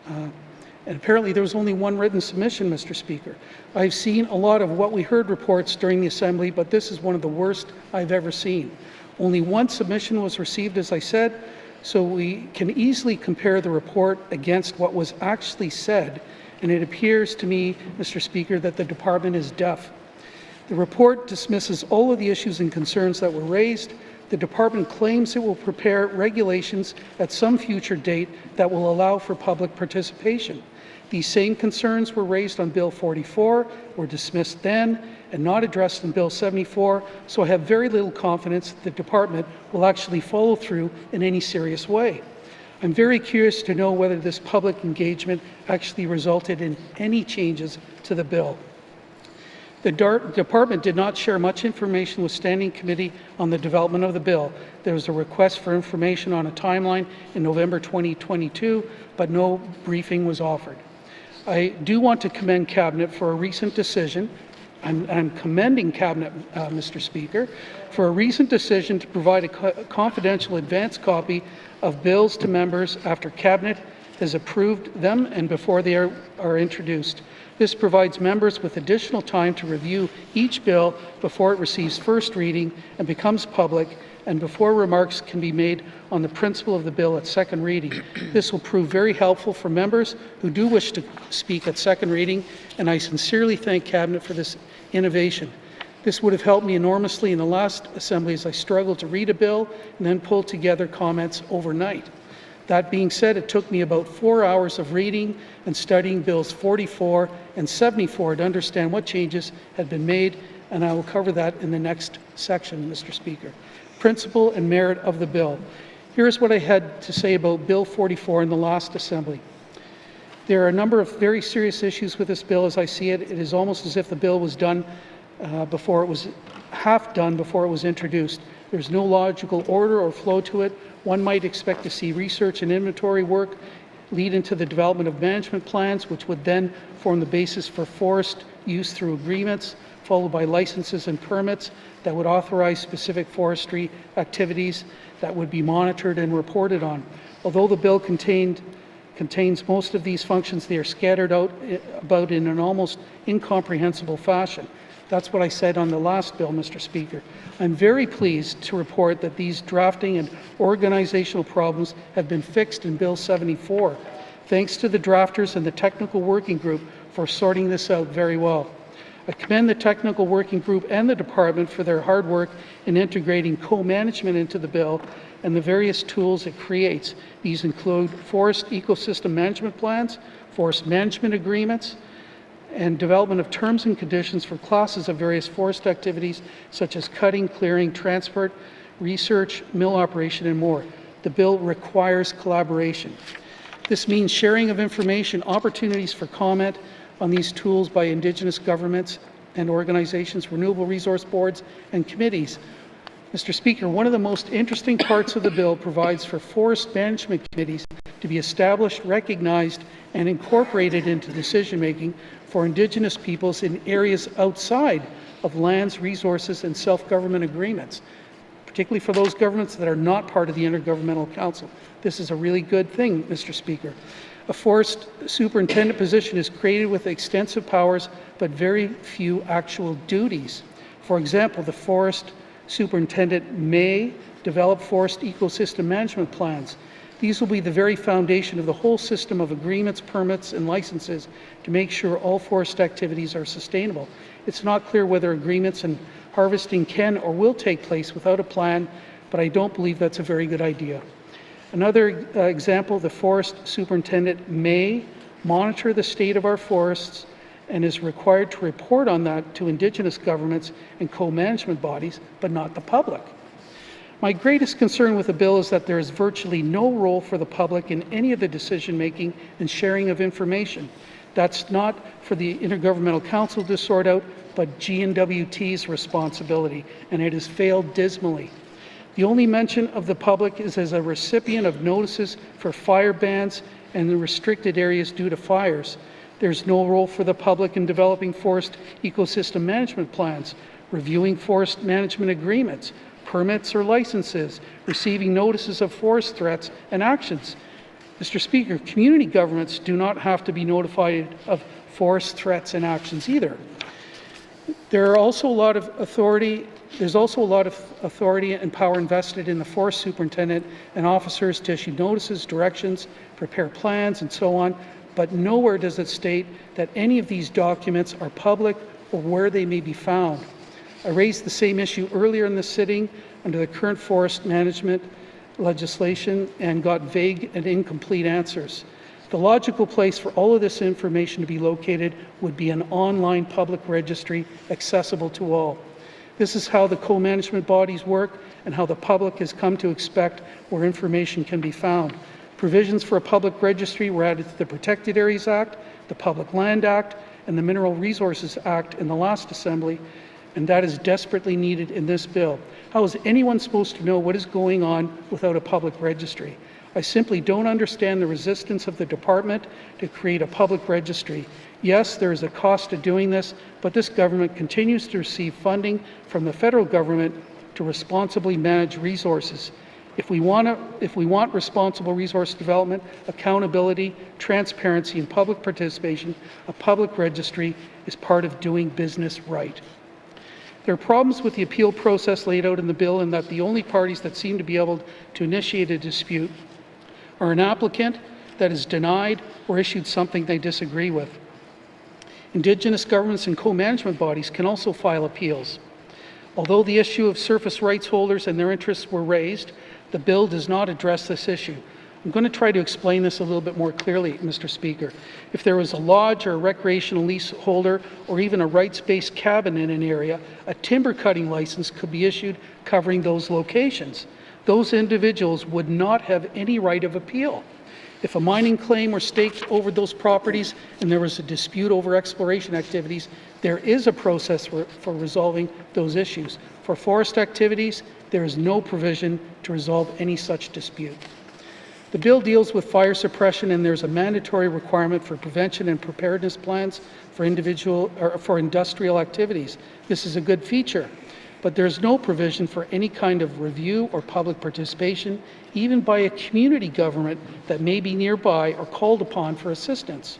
And apparently there was only one written submission, Mr. Speaker. I've seen a lot of What We Heard reports during the Assembly, but this is one of the worst I've ever seen. Only one submission was received, as I said, so we can easily compare the report against what was actually said, and it appears to me, Mr. Speaker, that the department is deaf. The report dismisses all of the issues and concerns that were raised. The department claims it will prepare regulations at some future date that will allow for public participation. These same concerns were raised on Bill 44, were dismissed then, and not addressed in Bill 74, so I have very little confidence that the department will actually follow through in any serious way. I'm very curious to know whether this public engagement actually resulted in any changes to the bill. The department did not share much information with Standing Committee on the development of the bill. There was a request for information on a timeline in November 2022, but no briefing was offered. I do want to commend Cabinet for a recent decision. I'm commending Cabinet, Mr. Speaker, for a recent decision to provide a confidential advance copy of bills to members after Cabinet has approved them and before they are introduced. This provides members with additional time to review each bill before it receives first reading and becomes public, and before remarks can be made on the principle of the bill at second reading. This will prove very helpful for members who do wish to speak at second reading, and I sincerely thank Cabinet for this innovation. This would have helped me enormously in the last Assembly as I struggled to read a bill and then pull together comments overnight. That being said, it took me about 4 hours of reading and studying Bills 44 and 74 to understand what changes had been made, and I will cover that in the next section, Mr. Speaker. Principle and merit of the bill. Here's what I had to say about Bill 44 in the last Assembly. There are a number of very serious issues with this bill as I see it. It is almost as if the bill was done before it was half done before it was introduced. There's no logical order or flow to it. One might expect to see research and inventory work lead into the development of management plans, which would then form the basis for forest use through agreements, followed by licenses and permits that would authorize specific forestry activities that would be monitored and reported on. Although the bill contains most of these functions, they are scattered out about in an almost incomprehensible fashion. That's what I said on the last bill, Mr. Speaker. I'm very pleased to report that these drafting and organizational problems have been fixed in Bill 74, thanks to the drafters and the technical working group for sorting this out very well. I commend the technical working group and the department for their hard work in integrating co-management into the bill and the various tools it creates. These include forest ecosystem management plans, forest management agreements, and development of terms and conditions for classes of various forest activities such as cutting, clearing, transport, research, mill operation, and more. The bill requires collaboration. This means sharing of information, opportunities for comment on these tools by Indigenous governments and organizations, renewable resource boards, and committees. Mr. Speaker, one of the most interesting parts of the bill provides for forest management committees to be established, recognized, and incorporated into decision-making for Indigenous peoples in areas outside of lands, resources, and self-government agreements, particularly for those governments that are not part of the Intergovernmental Council. This is a really good thing, Mr. Speaker. A forest superintendent position is created with extensive powers, but very few actual duties. For example, the forest superintendent may develop forest ecosystem management plans. These will be the very foundation of the whole system of agreements, permits, and licenses to make sure all forest activities are sustainable. It's not clear whether agreements and harvesting can or will take place without a plan, but I don't believe that's a very good idea. Another example, the forest superintendent may monitor the state of our forests and is required to report on that to Indigenous governments and co-management bodies, but not the public. My greatest concern with the bill is that there is virtually no role for the public in any of the decision-making and sharing of information. That's not for the Intergovernmental Council to sort out, but N.W.T's responsibility, and it has failed dismally. The only mention of the public is as a recipient of notices for fire bans and the restricted areas due to fires. There's no role for the public in developing forest ecosystem management plans, reviewing forest management agreements, permits or licenses, receiving notices of forest threats and actions. Mr. Speaker, community governments do not have to be notified of forest threats and actions either. There's also a lot of authority and power invested in the forest superintendent and officers to issue notices, directions, prepare plans, and so on, but nowhere does it state that any of these documents are public or where they may be found. I raised the same issue earlier in the sitting under the current forest management legislation and got vague and incomplete answers. The logical place for all of this information to be located would be an online public registry accessible to all. This is how the co-management bodies work and how the public has come to expect where information can be found. Provisions for a public registry were added to the Protected Areas Act, the Public Land Act, and the Mineral Resources Act in the last Assembly, and that is desperately needed in this bill. How is anyone supposed to know what is going on without a public registry? I simply don't understand the resistance of the department to create a public registry. Yes, there is a cost to doing this, but this government continues to receive funding from the federal government to responsibly manage resources. If we want responsible resource development, accountability, transparency, and public participation, a public registry is part of doing business right. There are problems with the appeal process laid out in the bill in that the only parties that seem to be able to initiate a dispute are an applicant that is denied or issued something they disagree with. Indigenous governments and co-management bodies can also file appeals. Although the issue of surface rights holders and their interests were raised, the bill does not address this issue. I'm going to try to explain this a little bit more clearly, Mr. Speaker. If there was a lodge or a recreational leaseholder or even a rights-based cabin in an area, a timber cutting license could be issued covering those locations. Those individuals would not have any right of appeal. If a mining claim were staked over those properties and there was a dispute over exploration activities, there is a process for resolving those issues. For forest activities, there is no provision to resolve any such dispute. The bill deals with fire suppression, and there's a mandatory requirement for prevention and preparedness plans for industrial activities. This is a good feature, but there's no provision for any kind of review or public participation, even by a community government that may be nearby or called upon for assistance.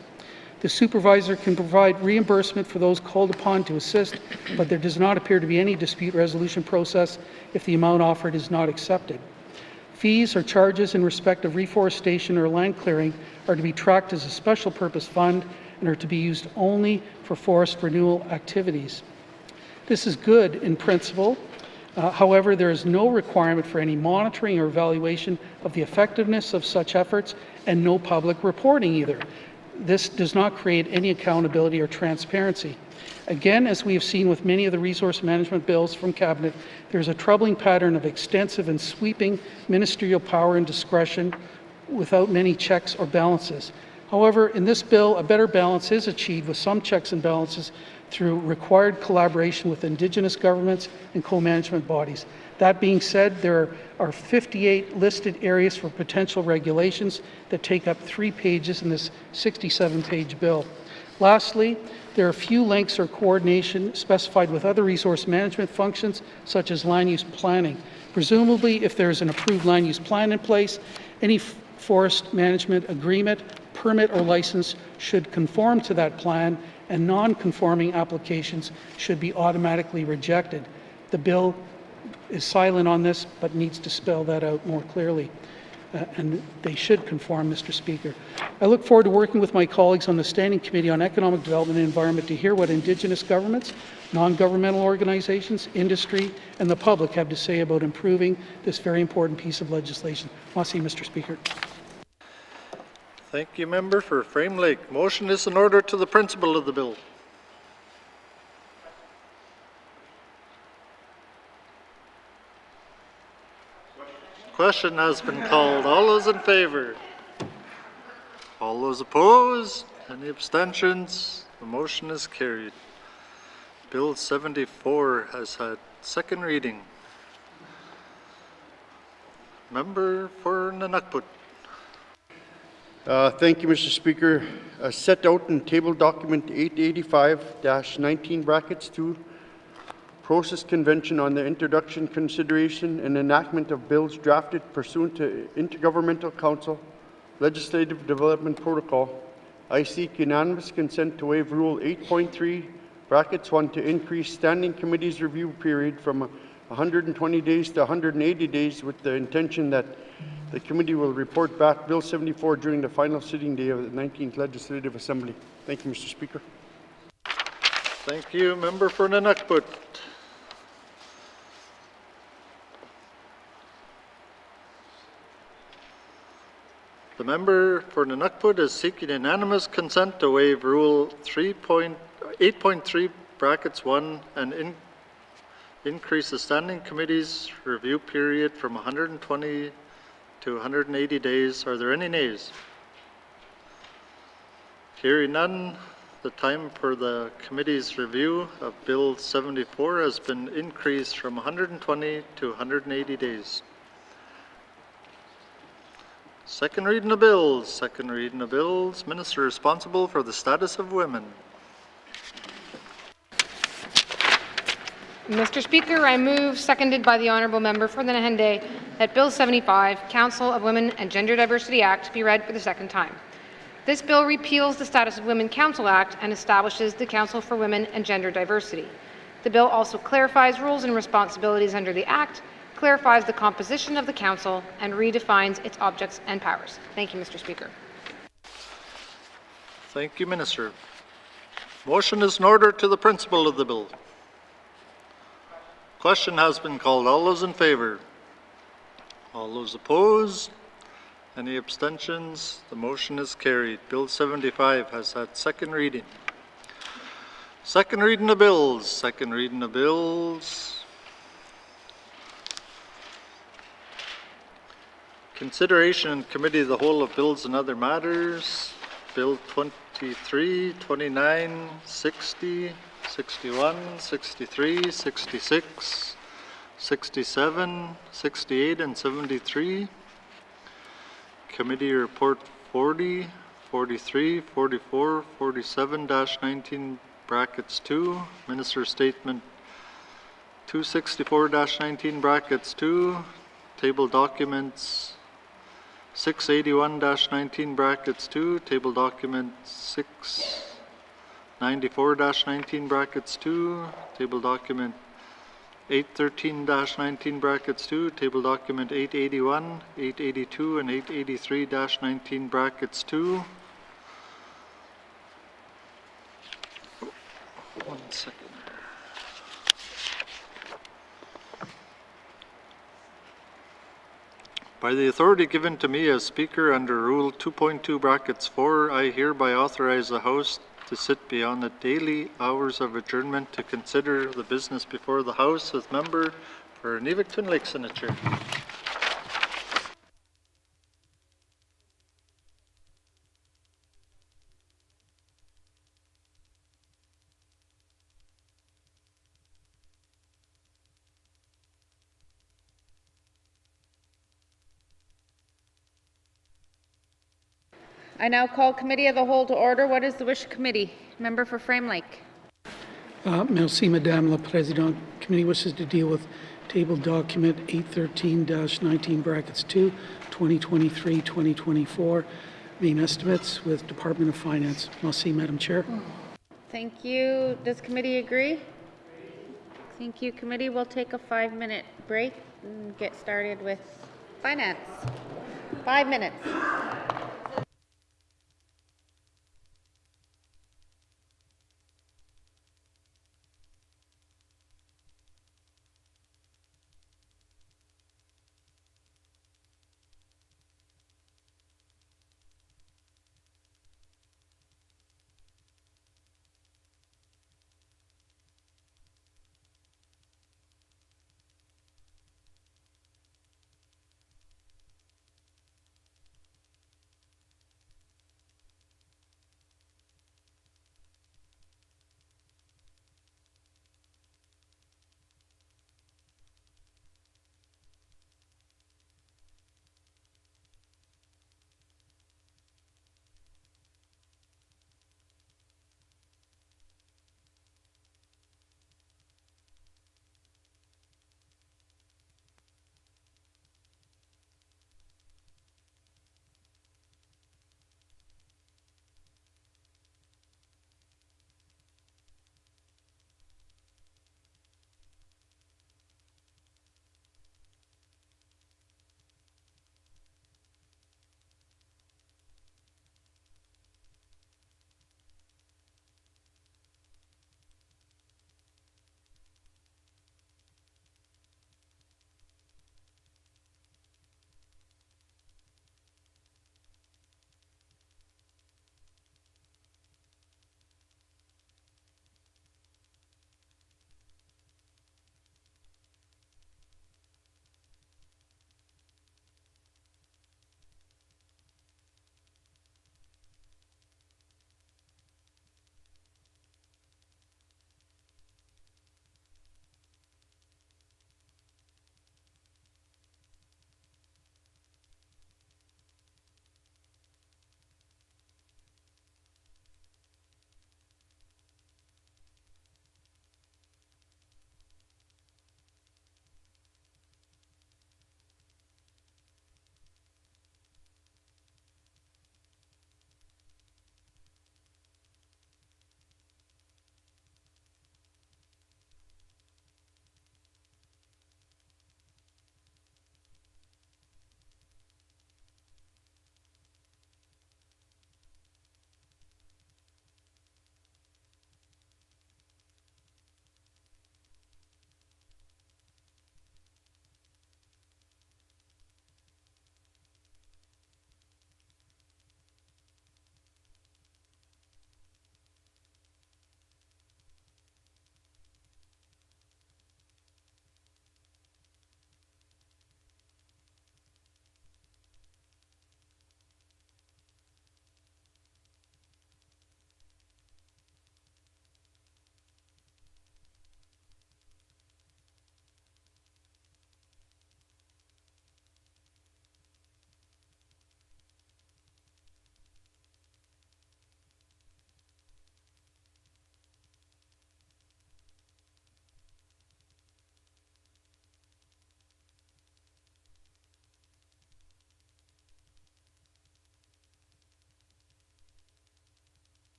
The supervisor can provide reimbursement for those called upon to assist, but there does not appear to be any dispute resolution process if the amount offered is not accepted. Fees or charges in respect of reforestation or land clearing are to be tracked as a special purpose fund and are to be used only for forest renewal activities. This is good in principle. However, there is no requirement for any monitoring or evaluation of the effectiveness of such efforts and no public reporting either. This does not create any accountability or transparency. Again, as we have seen with many of the resource management bills from Cabinet, there's a troubling pattern of extensive and sweeping ministerial power and discretion without many checks or balances. However, in this bill, a better balance is achieved with some checks and balances through required collaboration with Indigenous governments and co-management bodies. That being said, there are 58 listed areas for potential regulations that take up 3 pages in this 67-page bill. Lastly, there are few links or coordination specified with other resource management functions, such as land use planning. Presumably, if there is an approved land use plan in place, any forest management agreement, permit, or license should conform to that plan, and non-conforming applications should be automatically rejected. The bill is silent on this, but needs to spell that out more clearly. And they should conform, Mr. Speaker. I look forward to working with my colleagues on the Standing Committee on Economic Development and Environment to hear what Indigenous governments, non-governmental organizations, industry, and the public have to say about improving this very important piece of legislation. Merci, Mr. Speaker. Thank you, Member for Frame Lake. Motion is in order to the principle of the bill. Question has been called. All those in favor? All those opposed? Any abstentions? The motion is carried. Bill 74 has had second reading. Member for N.W.T. Thank you, Mr. Speaker. Set out in table document 885-19(2), Process Convention on the Introduction, Consideration, and Enactment of Bills drafted pursuant to Intergovernmental Council Legislative Development Protocol. I seek unanimous consent to waive Rule 8.3(1) to increase Standing Committee's review period from 120 days to 180 days with the intention that the committee will report back Bill 74 during the final sitting day of the 19th Legislative Assembly. Thank you, Mr. Speaker. Thank you, Member for N.W.T. The member for N.W.T. is seeking unanimous consent to waive Rule 8.3(1) and increase the Standing Committee's review period from 120 to 180 days. Are there any nays? Hearing none, the time for the committee's review of Bill 74 has been increased from 120 to 180 days. Second reading of bills. Second reading of bills. Minister responsible for the status of women. Mr. Speaker, I move, seconded by the honourable member for the Nahende, that Bill 75, Council of Women and Gender Diversity Act, be read for the second time. This bill repeals the Status of Women Council Act and establishes the Council for Women and Gender Diversity. The bill also clarifies rules and responsibilities under the Act, clarifies the composition of the Council, and redefines its objects and powers. Thank you, Mr. Speaker. Thank you, Minister. Motion is in order to the principle of the bill. Question has been called. All those in favour? All those opposed? Any abstentions? The motion is carried. Bill 75 has had second reading. Second reading of bills. Second reading of bills. Consideration in committee of the whole of bills and other matters. Bill 23, 29, 60, 61, 63, 66, 67, 68, and 73. Committee report 40, 43, 44, 47-19 brackets 2. Minister statement 264-19 brackets 2. Table documents 681-19 brackets 2. Table document 694-19 brackets 2. Table document 813-19 brackets 2. Table document 881, 882, and 883-19 brackets 2. One second. By the authority given to me as Speaker under Rule 2.2 brackets 4, I hereby authorize the House to sit beyond the daily hours of adjournment to consider the business before the House with member for N.W.T. Lake signature. I now call Committee of the Whole to order. What is the wish of committee? Member for Frame Lake. Merci, Madame la Présidente. Committee wishes to deal with table document 813-19 brackets 2, 2023-2024, main estimates with Department of Finance. Merci, Madam Chair. Thank you. Does committee agree? Thank you. Committee will take a 5-minute break and get started with finance. 5 minutes.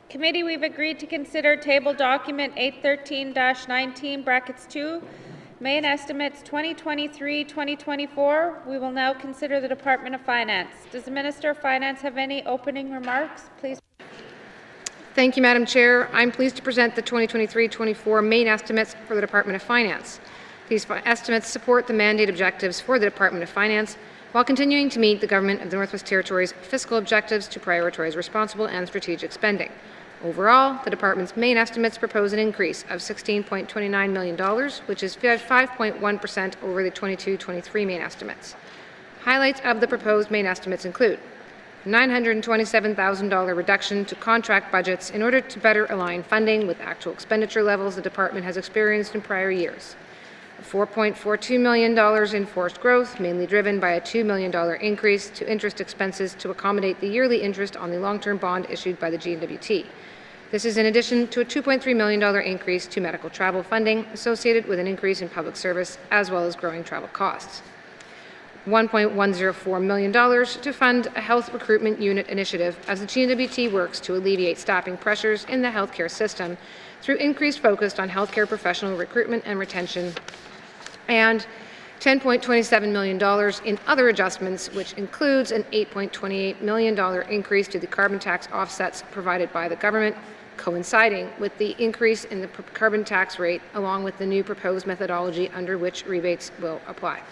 Committee, we've agreed to consider table document 813-19 brackets 2, main estimates 2023-2024. We will now consider the Department of Finance. Does the Minister of Finance have any opening remarks? Please. Thank you, Madam Chair. I'm pleased to present the 2023-24 main estimates for the Department of Finance. These estimates support the mandate objectives for the Department of Finance while continuing to meet the Government of the Northwest Territories' fiscal objectives to prioritize responsible and strategic spending. Overall, the Department's main estimates propose an increase of $16.29 million, which is 5.1% over the 22-23 main estimates. Highlights of the proposed main estimates include a $927,000 reduction to contract budgets in order to better align funding with actual expenditure levels the Department has experienced in prior years. $4.42 million in forced growth, mainly driven by a $2 million increase to interest expenses to accommodate the yearly interest on the long-term bond issued by the N.W.T. This is in addition to a $2.3 million increase to medical travel funding associated with an increase in public service as well as growing travel costs. $1.104 million to fund a health recruitment unit initiative as the N.W.T works to alleviate staffing pressures in the healthcare system through increased focus on healthcare professional recruitment and retention, and $10.27 million in other adjustments, which includes an $8.28 million increase to the carbon tax offsets provided by the government, coinciding with the increase in the carbon tax rate along with the new proposed methodology under which rebates will apply.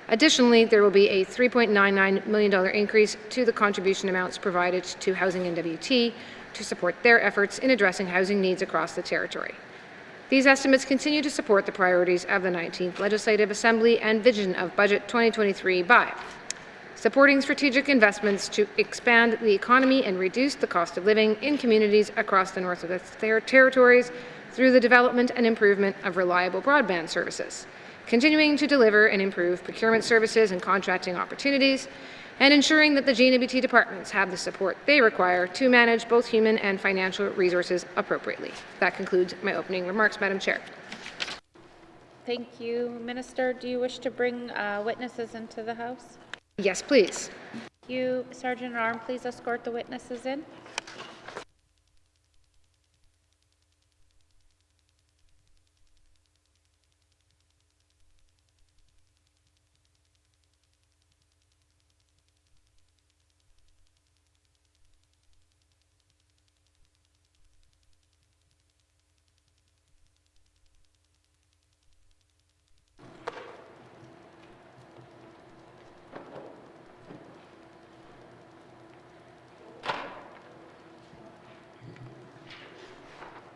Additionally, there will be a $3.99 million increase to the contribution amounts provided to Housing N.W.T to support their efforts in addressing housing needs across the territory. These estimates continue to support the priorities of the 19th Legislative Assembly and vision of Budget 2023 by supporting strategic investments to expand the economy and reduce the cost of living in communities across the Northwest Territories through the development and improvement of reliable broadband services, continuing to deliver and improve procurement services and contracting opportunities, and ensuring that the N.W.T departments have the support they require to manage both human and financial resources appropriately. That concludes my opening remarks, Madam Chair. Thank you. Minister, do you wish to bring witnesses into the House? Yes, please. Thank you. Sergeant at Arms, please escort the witnesses in.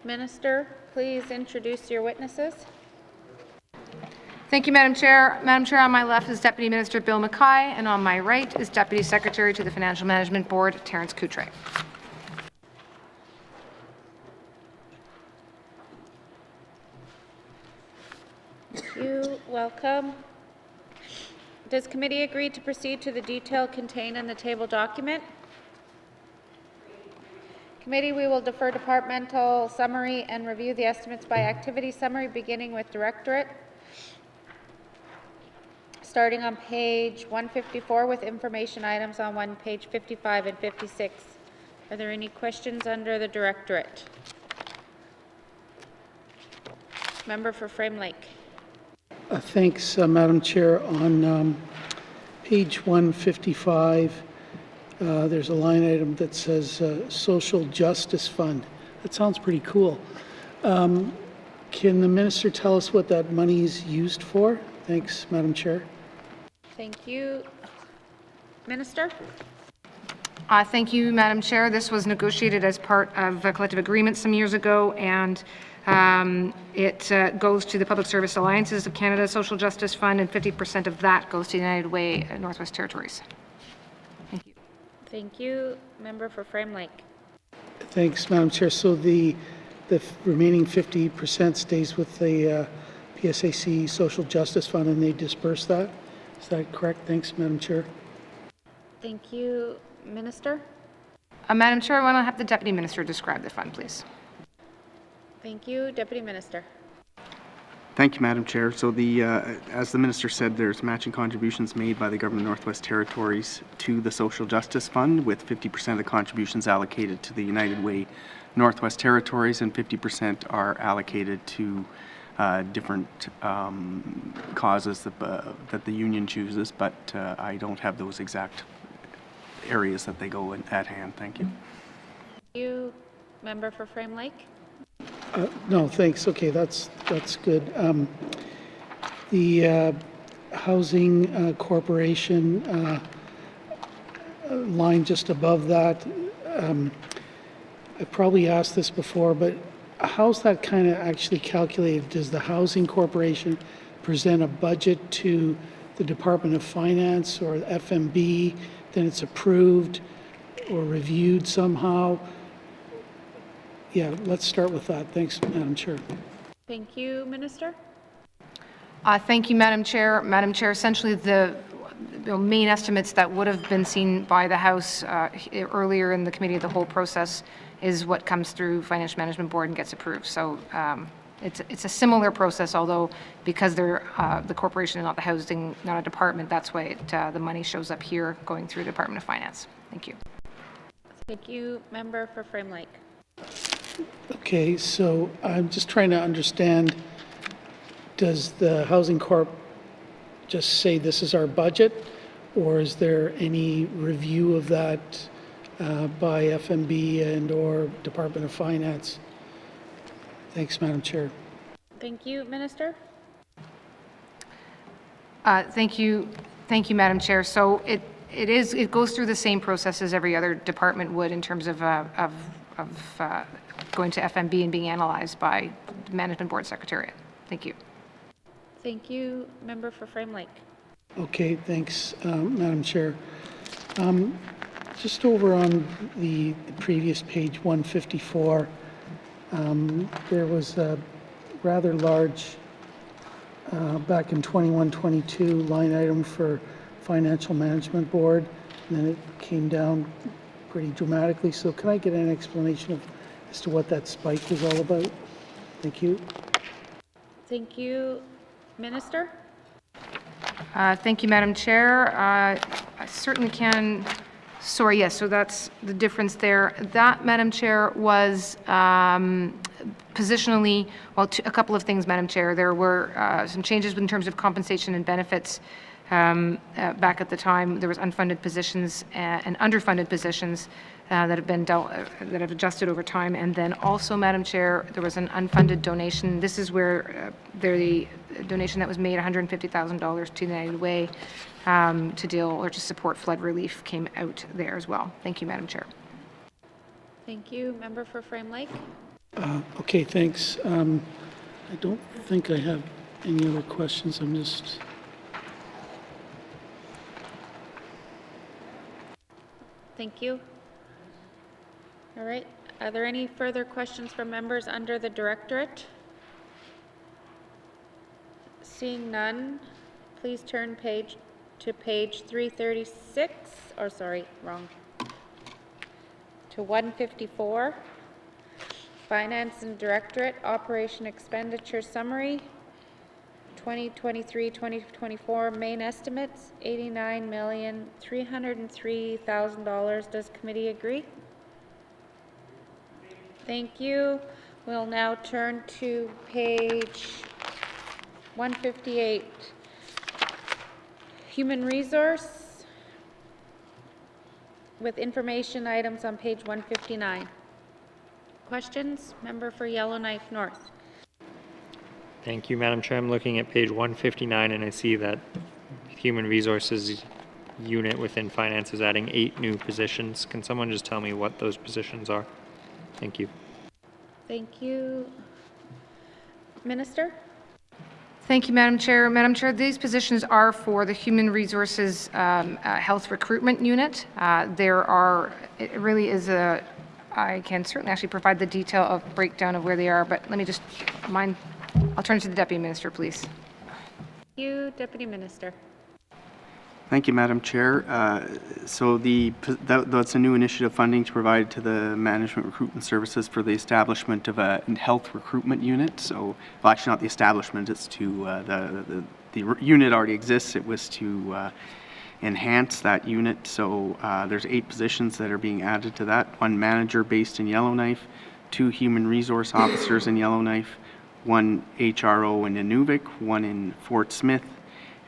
Minister, please introduce your witnesses. Thank you, Madam Chair. Madam Chair, on my left is Deputy Minister Bill Mackay, and on my right is Deputy Secretary to the Financial Management Board, Terence Coutre. Thank you. Welcome. Does committee agree to proceed to the detail contained in the table document? Committee, we will defer departmental summary and review the estimates by activity summary, beginning with Directorate. Starting on page 154 with information items on page 55 and 56. Are there any questions under the Directorate? Member for Frame Lake. Thanks, Madam Chair. On page 155, there's a line item that says Social Justice Fund. That sounds pretty cool. Can the Minister tell us what that money is used for? Thanks, Madam Chair. Thank you. Minister? Thank you, Madam Chair. This was negotiated as part of a collective agreement some years ago, and it goes to the Public Service Alliances of Canada Social Justice Fund, and 50% of that goes to United Way Northwest Territories. Thank you. Thank you. Member for Frame Lake. Thanks, Madam Chair. So the remaining 50% stays with the PSAC Social Justice Fund, and they disperse that? Is that correct? Thanks, Madam Chair. Thank you. Minister? Madam Chair, why don't I have the Deputy Minister describe the fund, please? Thank you. Deputy Minister. Thank you, Madam Chair. So as the Minister said, there's matching contributions made by the Government of Northwest Territories to the Social Justice Fund, with 50% of the contributions allocated to the United Way Northwest Territories and 50% are allocated to different causes that the union chooses, but I don't have those exact areas that they go in at hand. Thank you. Thank you. Member for Frame Lake? No, thanks. Okay, that's good. The Housing Corporation line just above that, I probably asked this before, but how's that kind of actually calculated? Does the Housing Corporation present a budget to the Department of Finance or FMB, then it's approved or reviewed somehow? Yeah, let's start with that. Thanks, Madam Chair. Thank you, Minister. Thank you, Madam Chair. Madam Chair, essentially the main estimates that would have been seen by the House earlier in the Committee of the Whole process is what comes through Financial Management Board and gets approved. So it's a similar process, although because they're the corporation and not the housing, not a department, that's why the money shows up here going through the Department of Finance. Thank you. Thank you, Member for Frame Lake. Okay, so I'm just trying to understand, does the Housing Corp just say this is our budget, or is there any review of that by FMB and or Department of Finance? Thanks, Madam Chair. Thank you, Minister. Thank you, Madam Chair. So it goes through the same process as every other department would in terms of going to FMB and being analyzed by the Management Board Secretariat. Thank you. Thank you, Member for Frame Lake. Okay, thanks, Madam Chair. Just over on the previous page 154, there was a rather large, back in 21-22, line item for Financial Management Board, and then it came down pretty dramatically. So can I get an explanation as to what that spike was all about? Thank you. Thank you, Minister. Thank you, Madam Chair. I certainly can. Sorry, yes, so that's the difference there. That, Madam Chair, was positionally, well, a couple of things, Madam Chair. There were some changes in terms of compensation and benefits. Back at the time, there was unfunded positions and underfunded positions that have been that have adjusted over time. And then also, Madam Chair, there was an unfunded donation. This is where the donation that was made, $150,000 to the United Way to deal or to support flood relief, came out there as well. Thank you, Madam Chair. Thank you, Member for Frame Lake. Okay, thanks. I don't think I have any other questions. I'm just... Thank you. All right. Are there any further questions from members under the Directorate? Seeing none, please turn to page 336, or sorry, wrong, to 154. Finance and Directorate Operation Expenditure Summary, 2023-2024 main estimates, $89,303,000. Does committee agree? Thank you. We'll now turn to page 158. Human Resource with information items on page 159. Questions? Member for Yellowknife North. Thank you, Madam Chair. I'm looking at page 159 and I see that Human Resources unit within Finance is adding 8 new positions. Can someone just tell me what those positions are? Thank you. Thank you. Minister? Thank you, Madam Chair. Madam Chair, these positions are for the Human Resources Health Recruitment Unit. It really is I can certainly actually provide the detail of breakdown of where they are, but let me just I'll turn to the Deputy Minister, please. Thank you, Deputy Minister. Thank you, Madam Chair. So that's a new initiative funding to provide to the Management Recruitment Services for the establishment of a health recruitment unit. So, well, actually not the establishment, it's to, the unit already exists. It was to enhance that unit. So there's 8 positions that are being added to that. 1 manager based in Yellowknife, 2 human resource officers in Yellowknife, 1 HRO in Inuvik, 1 in Fort Smith,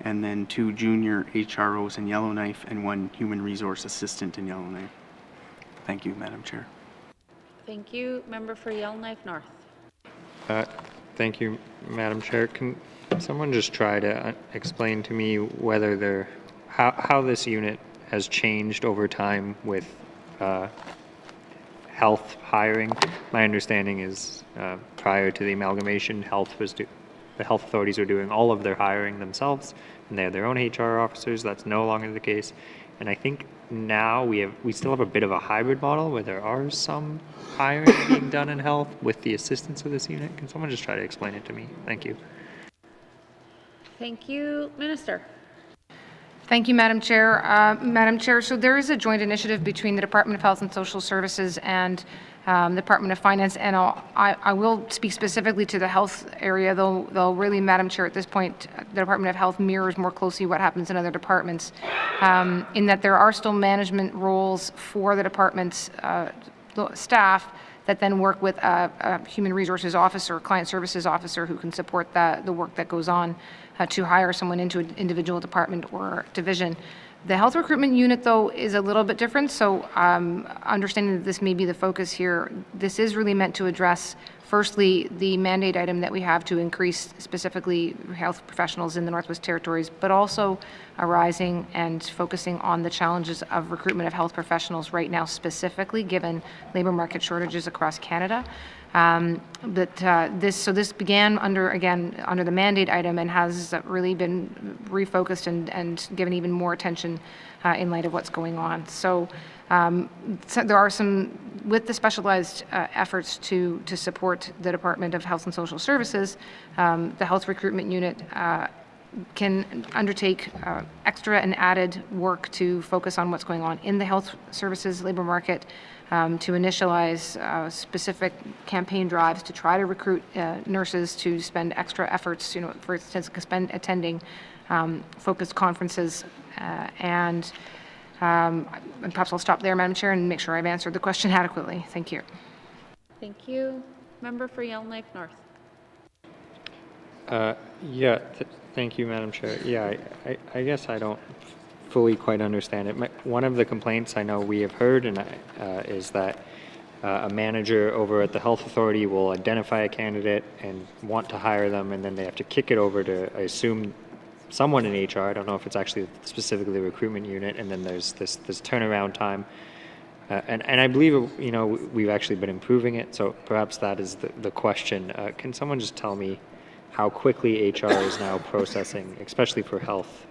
and then 2 junior HROs in Yellowknife and 1 human resource assistant in Yellowknife. Thank you, Madam Chair. Thank you. Member for Yellowknife North. Thank you, Madam Chair. Can someone just try to explain to me whether how this unit has changed over time with health hiring? My understanding is prior to the amalgamation, the health authorities were doing all of their hiring themselves, and they have their own HR officers. That's no longer the case. And I think now we still have a bit of a hybrid model where there are some hiring being done in health with the assistance of this unit. Can someone just try to explain it to me? Thank you. Thank you. Minister. Thank you, Madam Chair. Madam Chair, so there is a joint initiative between the Department of Health and Social Services and the Department of Finance, and I will speak specifically to the health area, though really, Madam Chair, at this point, the Department of Health mirrors more closely what happens in other departments, in that there are still management roles for the department's staff that then work with a human resources officer, client services officer who can support the work that goes on to hire someone into an individual department or division. The health recruitment unit, though, is a little bit different, so understanding that this may be the focus here, this is really meant to address, firstly, the mandate item that we have to increase specifically health professionals in the Northwest Territories, but also arising and focusing on the challenges of recruitment of health professionals right now, specifically given labor market shortages across Canada. This began under the mandate item and has really been refocused and given even more attention in light of what's going on. So there are some, with the specialized efforts to support the Department of Health and Social Services, the health recruitment unit can undertake extra and added work to focus on what's going on in the health services labor market, to initialize specific campaign drives to try to recruit nurses to spend extra efforts, for instance, attending focused conferences. And perhaps I'll stop there, Madam Chair, and make sure I've answered the question adequately. Thank you. Thank you. Member for Yellowknife North. Thank you, Madam Chair. Yeah, I guess I don't fully quite understand it. One of the complaints I know we have heard is that a manager over at the health authority will identify a candidate and want to hire them, and then they have to kick it over to, I assume, someone in HR. I don't know if it's actually specifically the recruitment unit, and then there's this turnaround time. And I believe, we've actually been improving it, so perhaps that is the question. Can someone just tell me how quickly HR is now processing, especially for health?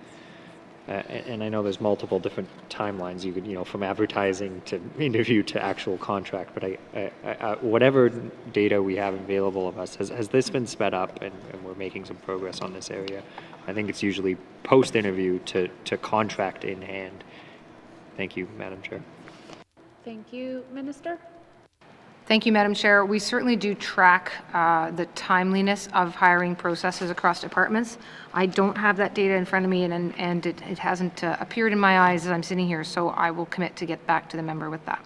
And I know there's multiple different timelines. You could, from advertising to interview to actual contract, but whatever data we have available of us, has this been sped up and we're making some progress on this area? I think it's usually post-interview to contract in hand. Thank you, Madam Chair. Thank you. Minister? Thank you, Madam Chair. We certainly do track the timeliness of hiring processes across departments. I don't have that data in front of me, and it hasn't appeared in my eyes as I'm sitting here, so I will commit to get back to the member with that.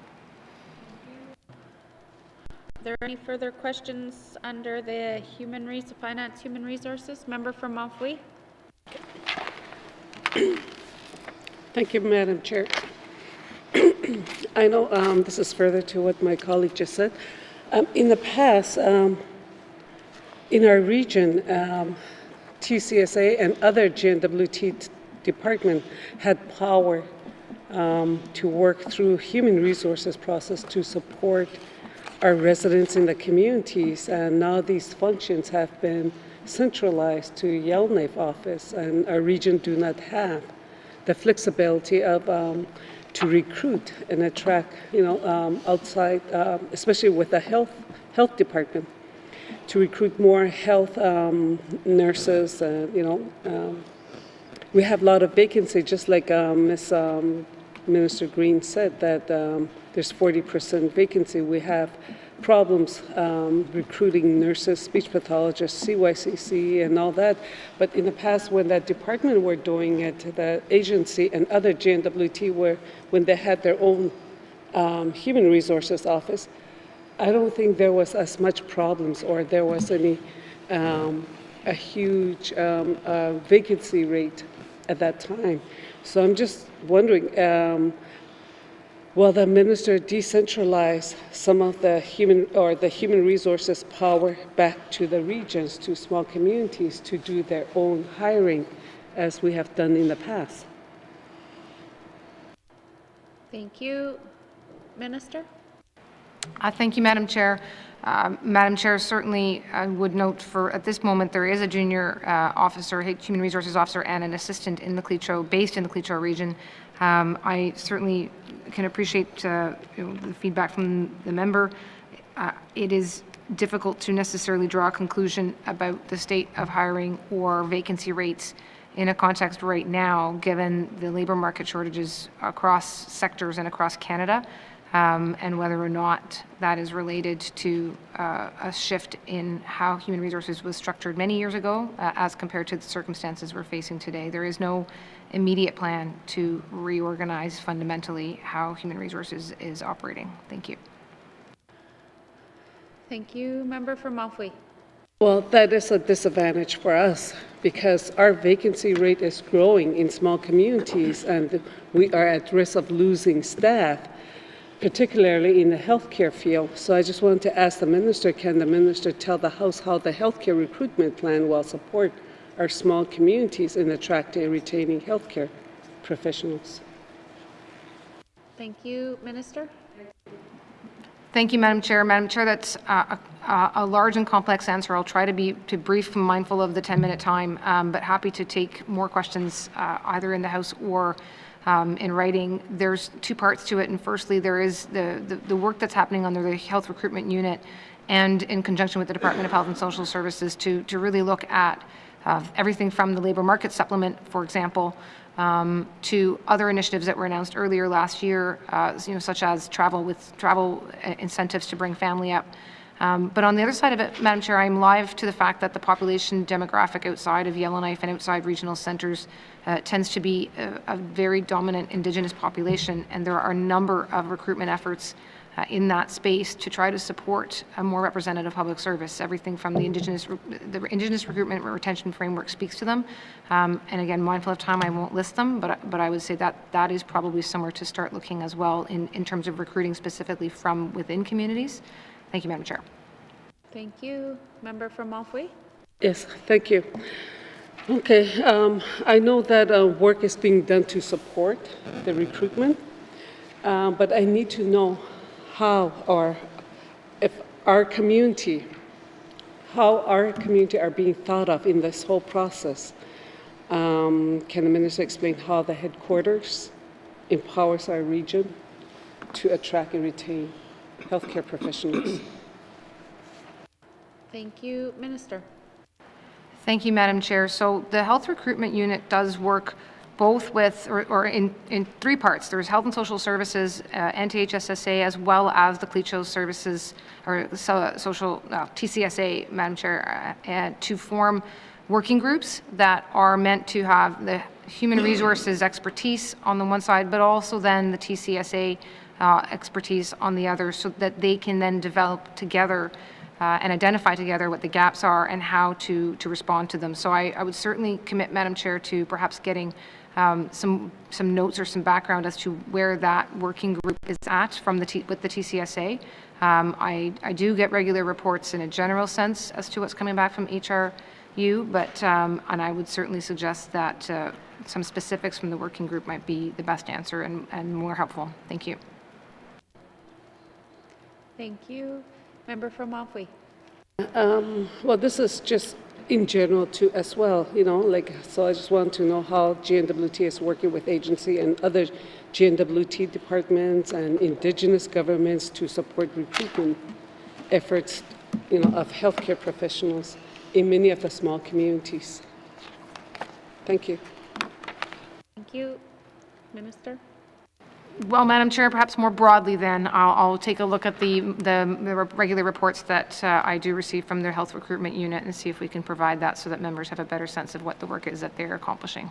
Are there any further questions under the Finance Human Resources? Member from Montfouille. Thank you, Madam Chair. I know this is further to what my colleague just said. In the past, in our region, TCSA and other N.W.T department had power to work through human resources process to support our residents in the communities, and now these functions have been centralized to Yellowknife office, and our region do not have the flexibility of to recruit and attract, outside, especially with the health department, to recruit more health nurses, we have a lot of vacancy, just like Ms. Minister Green said, that there's 40% vacancy. We have problems recruiting nurses, speech pathologists, CYCC, and all that. But in the past, when that department were doing it, the agency and other GNWT were, when they had their own human resources office, I don't think there was as much problems or there was any a huge vacancy rate at that time. So I'm just wondering, will the minister decentralize some of the human resources power back to the regions, to small communities, to do their own hiring, as we have done in the past? Thank you. Minister? Thank you, Madam Chair. Madam Chair, certainly I would note at this moment there is a junior officer, human resources officer, and an assistant in the Clecho, based in the Clecho region. I certainly can appreciate the feedback from the member. It is difficult to necessarily draw a conclusion about the state of hiring or vacancy rates in a context right now, given the labour market shortages across sectors and across Canada. And whether or not that is related to a shift in how human resources was structured many years ago as compared to the circumstances we're facing today. There is no immediate plan to reorganize fundamentally how human resources is operating. Thank you. Thank you. Member for Malfui. Well, that is a disadvantage for us because our vacancy rate is growing in small communities and we are at risk of losing staff, particularly in the healthcare field. So I just wanted to ask the minister, can the minister tell the House how the healthcare recruitment plan will support our small communities in attracting and retaining healthcare professionals? Thank you. Minister? Thank you, Madam Chair. Madam Chair, that's a large and complex answer. I'll try to be brief and mindful of the 10-minute time, but happy to take more questions either in the House or in writing. There's two parts to it, and firstly, there is the work that's happening under the Health Recruitment Unit and in conjunction with the Department of Health and Social Services to really look at everything from the labour market supplement, for example, to other initiatives that were announced earlier last year, such as travel incentives to bring family up. But on the other side of it, Madam Chair, I'm live to the fact that the population demographic outside of Yellowknife and outside regional centres tends to be a very dominant Indigenous population, and there are a number of recruitment efforts in that space to try to support a more representative public service. Everything from the Indigenous recruitment and retention framework speaks to them. And again, mindful of time, I won't list them, but I would say that is probably somewhere to start looking as well in terms of recruiting specifically from within communities. Thank you, Madam Chair. Thank you. Member from Malfui? Yes, thank you. Okay, I know that work is being done to support the recruitment, but I need to know how our community are being thought of in this whole process. Can the minister explain how the headquarters empowers our region to attract and retain healthcare professionals? Thank you. Minister? Thank you, Madam Chair. So the Health Recruitment Unit does work both with, or in three parts. There's Health and Social Services, NTHSSA, as well as the Clecho Services, or TCSA, Madam Chair, to form working groups that are meant to have the human resources expertise on the one side, but also then the TCSA expertise on the other, so that they can then develop together and identify together what the gaps are and how to respond to them. So I would certainly commit, Madam Chair, to perhaps getting some notes or some background as to where that working group is at with the TCSA. I do get regular reports in a general sense as to what's coming back from HRU, but and I would certainly suggest that some specifics from the working group might be the best answer and more helpful. Thank you. Thank you. Member from Malfui. Well, this is just in general too as well, so I just want to know how GNWT is working with agency and other GNWT departments and Indigenous governments to support recruitment efforts, of healthcare professionals in many of the small communities. Thank you. Thank you. Minister? Well, Madam Chair, perhaps more broadly then, I'll take a look at the regular reports that I do receive from their health recruitment unit and see if we can provide that so that members have a better sense of what the work is that they're accomplishing.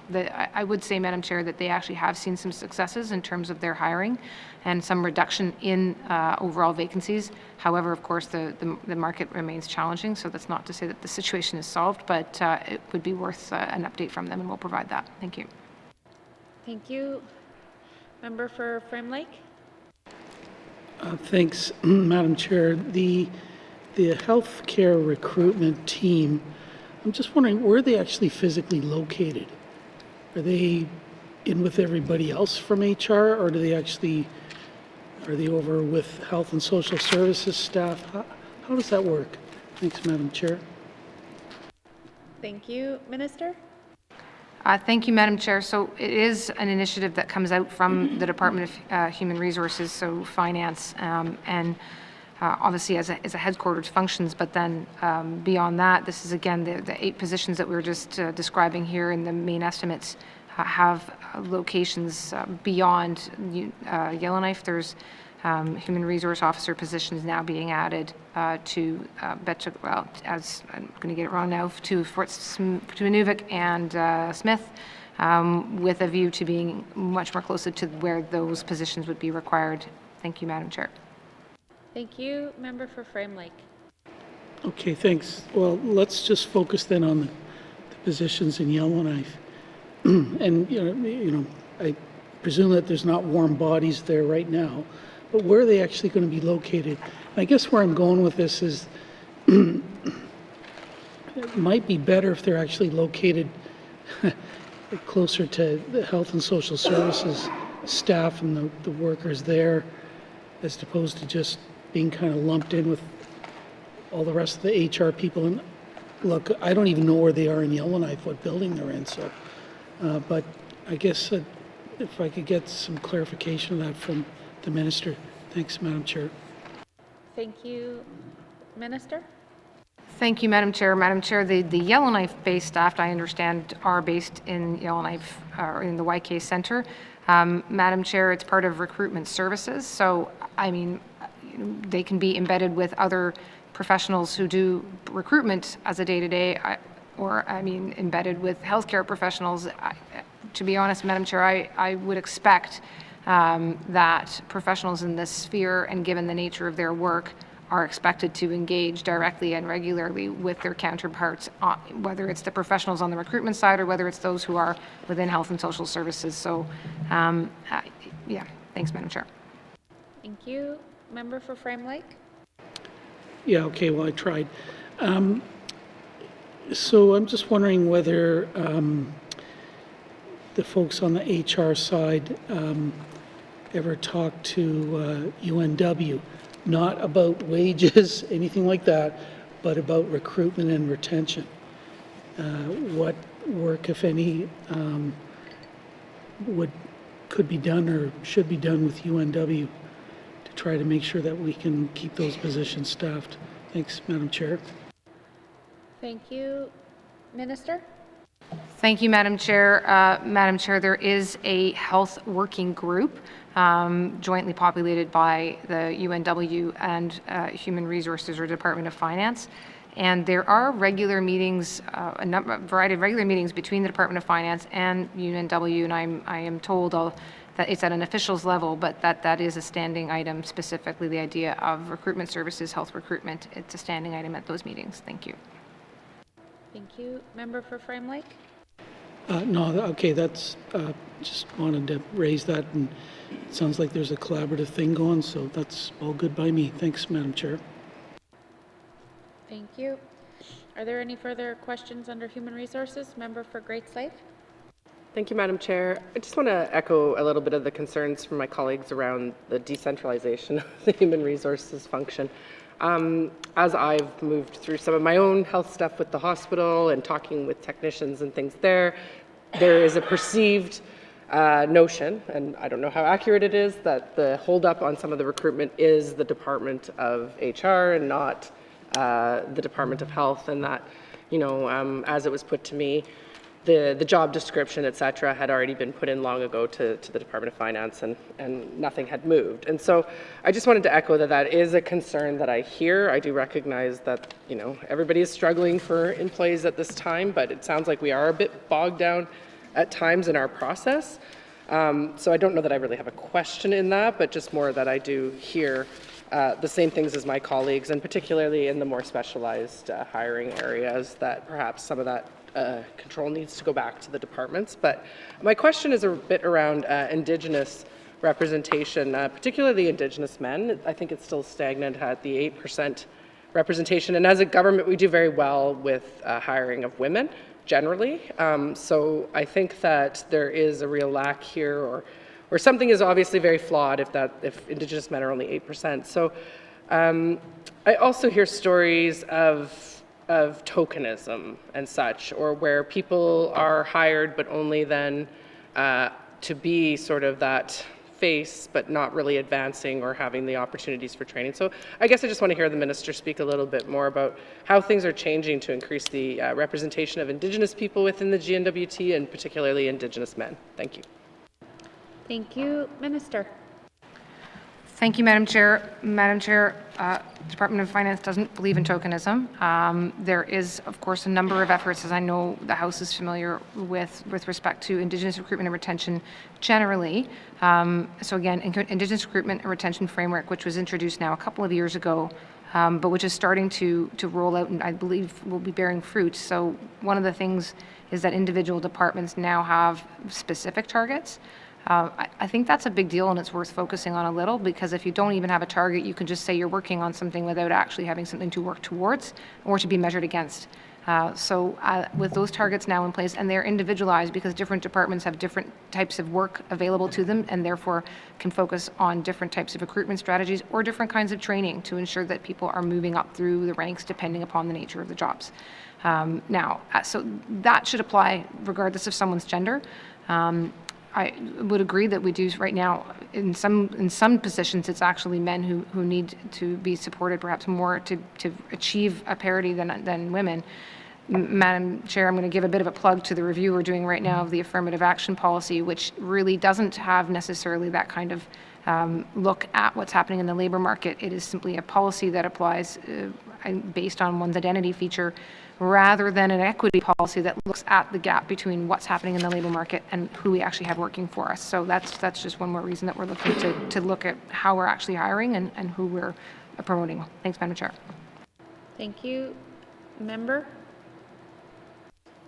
I would say, Madam Chair, that they actually have seen some successes in terms of their hiring and some reduction in overall vacancies. However, of course, the market remains challenging, so that's not to say that the situation is solved, but it would be worth an update from them, and we'll provide that. Thank you. Thank you. Member for Frame Lake? Thanks, Madam Chair. The healthcare recruitment team, I'm just wondering, where are they actually physically located? Are they in with everybody else from HR, or are they over with Health and Social Services staff? How does that work? Thanks, Madam Chair. Thank you. Minister? Thank you, Madam Chair. So it is an initiative that comes out from the Department of Human Resources, so finance, and obviously as a headquarters functions, but then beyond that, this is again the 8 positions that we were just describing here in the main estimates have locations beyond Yellowknife. There's human resource officer positions now being added to as I'm going to get it wrong now, to Nunavik and Smith, with a view to being much more closer to where those positions would be required. Thank you, Madam Chair. Thank you. Member for Frame Lake? Okay, thanks. Well, let's just focus then on the positions in Yellowknife. And, you know, I presume that there's not warm bodies there right now, but where are they actually going to be located? I guess where I'm going with this is it might be better if they're actually located closer to the Health and Social Services staff and the workers there, as opposed to just being kind of lumped in with all the rest of the HR people. And look, I don't even know where they are in Yellowknife, what building they're in. So, but I guess if I could get some clarification of that from the Minister. Thanks, Madam Chair. Thank you. Minister? Thank you, Madam Chair. Madam Chair, the Yellowknife-based staff, I understand, are based in Yellowknife, or in the YK Centre. Madam Chair, it's part of recruitment services, so, I mean, they can be embedded with other professionals who do recruitment as a day-to-day, or, I mean, embedded with healthcare professionals. To be honest, Madam Chair, I would expect that professionals in this sphere, and given the nature of their work, are expected to engage directly and regularly with their counterparts, whether it's the professionals on the recruitment side or whether it's those who are within Health and Social Services. So, yeah, thanks, Madam Chair. Thank you. Member for Frame Lake? Yeah, okay, well, I tried. So I'm just wondering whether the folks on the HR side ever talked to UNW, not about wages, anything like that, but about recruitment and retention. What work, if any, could be done or should be done with UNW to try to make sure that we can keep those positions staffed. Thanks, Madam Chair. Thank you. Minister? Thank you, Madam Chair. Madam Chair, there is a health working group jointly populated by the UNW and Human Resources or Department of Finance. And there are regular meetings, a variety of regular meetings between the Department of Finance and UNW, and I am told that it's at an officials level, but that is a standing item, specifically the idea of recruitment services, health recruitment. It's a standing item at those meetings. Thank you. Thank you. Member for Frame Lake? No, okay, that's, just wanted to raise that, and it sounds like there's a collaborative thing going, so that's all good by me. Thanks, Madam Chair. Thank you. Are there any further questions under Human Resources? Member for Great Slave? Thank you, Madam Chair. I just want to echo a little bit of the concerns from my colleagues around the decentralization of the Human Resources function. As I've moved through some of my own health stuff with the hospital and talking with technicians and things there is a perceived notion, and I don't know how accurate it is, that the holdup on some of the recruitment is the Department of HR and not the Department of Health, and that, you know, as it was put to me, the job description, et cetera, had already been put in long ago to the Department of Finance, and nothing had moved. And so I just wanted to echo that that is a concern that I hear. I do recognize that, you know, everybody is struggling for employees at this time, but it sounds like we are a bit bogged down at times in our process. So I don't know that I really have a question in that, but just more that I do hear the same things as my colleagues, and particularly in the more specialized hiring areas, that perhaps some of that control needs to go back to the departments. But my question is a bit around Indigenous representation, particularly Indigenous men. I think it's still stagnant at the 8% representation. And as a government, we do very well with hiring of women generally. So I think that there is a real lack here, or something is obviously very flawed if Indigenous men are only 8%. So I also hear stories of tokenism and such, or where people are hired but only then to be sort of that face, but not really advancing or having the opportunities for training. So I guess I just want to hear the minister speak a little bit more about how things are changing to increase the representation of Indigenous people within the N.W.T, and particularly Indigenous men. Thank you. Thank you. Minister. Thank you, Madam Chair. Madam Chair, Department of Finance doesn't believe in tokenism. There is, of course, a number of efforts, as I know the House is familiar with respect to Indigenous recruitment and retention generally. So again, Indigenous recruitment and retention framework, which was introduced now a couple of years ago, but which is starting to roll out, and I believe will be bearing fruit. So one of the things is that individual departments now have specific targets. I think that's a big deal, and it's worth focusing on a little, because if you don't even have a target, you can just say you're working on something without actually having something to work towards or to be measured against. So with those targets now in place, and they're individualized because different departments have different types of work available to them, and therefore can focus on different types of recruitment strategies or different kinds of training to ensure that people are moving up through the ranks depending upon the nature of the jobs. So that should apply regardless of someone's gender. I would agree that we do right now, in some positions, it's actually men who need to be supported perhaps more to achieve a parity than women. Madam Chair, I'm going to give a bit of a plug to the review we're doing right now of the affirmative action policy, which really doesn't have necessarily that kind of look at what's happening in the labor market. It is simply a policy that applies based on one's identity feature, rather than an equity policy that looks at the gap between what's happening in the labor market and who we actually have working for us. So that's just one more reason that we're looking to look at how we're actually hiring and who we're promoting. Thanks, Madam Chair. Thank you. Member?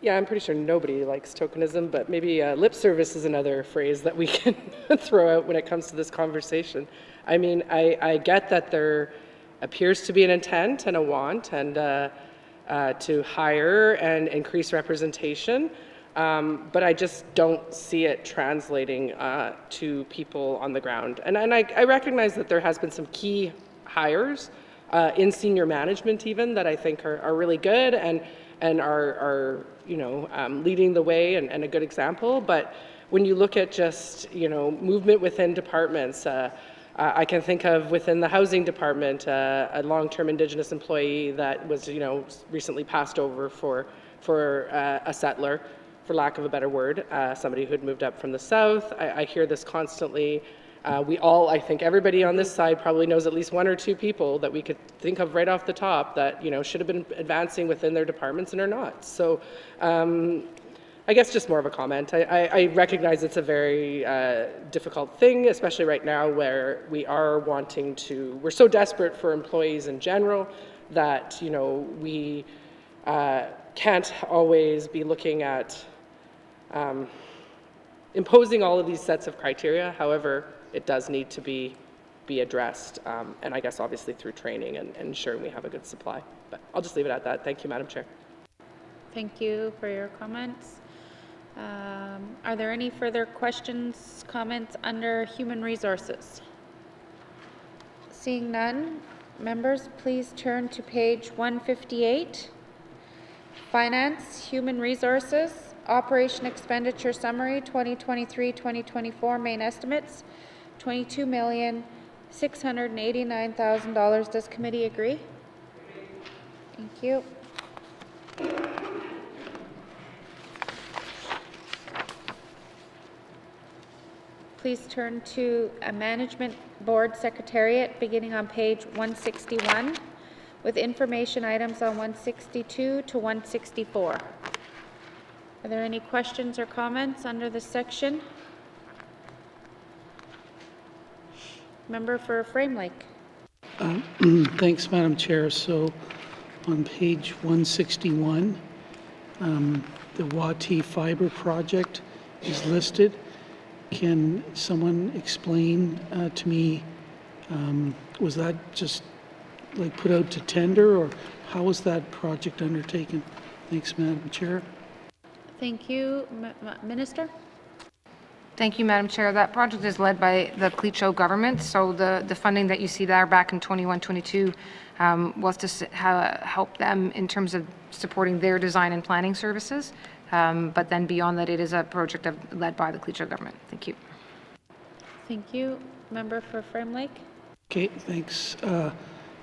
Yeah, I'm pretty sure nobody likes tokenism, but maybe lip service is another phrase that we can throw out when it comes to this conversation. I mean, I get that there appears to be an intent and a want and to hire and increase representation, but I just don't see it translating to people on the ground. And I recognize that there has been some key hires in senior management even that I think are really good and are leading the way and a good example. But when you look at just movement within departments, I can think of within the housing department a long-term Indigenous employee that was recently passed over for a settler, for lack of a better word, somebody who had moved up from the south. I hear this constantly. I think everybody on this side probably knows at least one or two people that we could think of right off the top that should have been advancing within their departments and are not. So I guess just more of a comment. I recognize it's a very difficult thing, especially right now where we're so desperate for employees in general that we can't always be looking at imposing all of these sets of criteria. However, it does need to be addressed, and I guess obviously through training and ensuring we have a good supply. But I'll just leave it at that. Thank you, Madam Chair. Thank you for your comments. Are there any further questions, comments under Human Resources? Seeing none, members, please turn to page 158. Finance, Human Resources, Operation Expenditure Summary 2023-2024 Main Estimates, $22,689,000. Does committee agree? Thank you. please turn to a Management Board Secretariat beginning on page 161 with information items on 162 to 164. Are there any questions or comments under this section? Member for Frame Lake. Thanks, Madam Chair. So on page 161, the YELLOWKNIfe fiber project is listed. Can someone explain to me, was that just like put out to tender, or how was that project undertaken? Thanks, Madam Chair. Thank you. Minister? Thank you, Madam Chair. That project is led by the Cleacho government. So the funding that you see there back in 21-22 was to help them in terms of supporting their design and planning services. But then beyond that, it is a project led by the Cleacho government. Thank you. Thank you. Member for Frame Lake? Okay, thanks.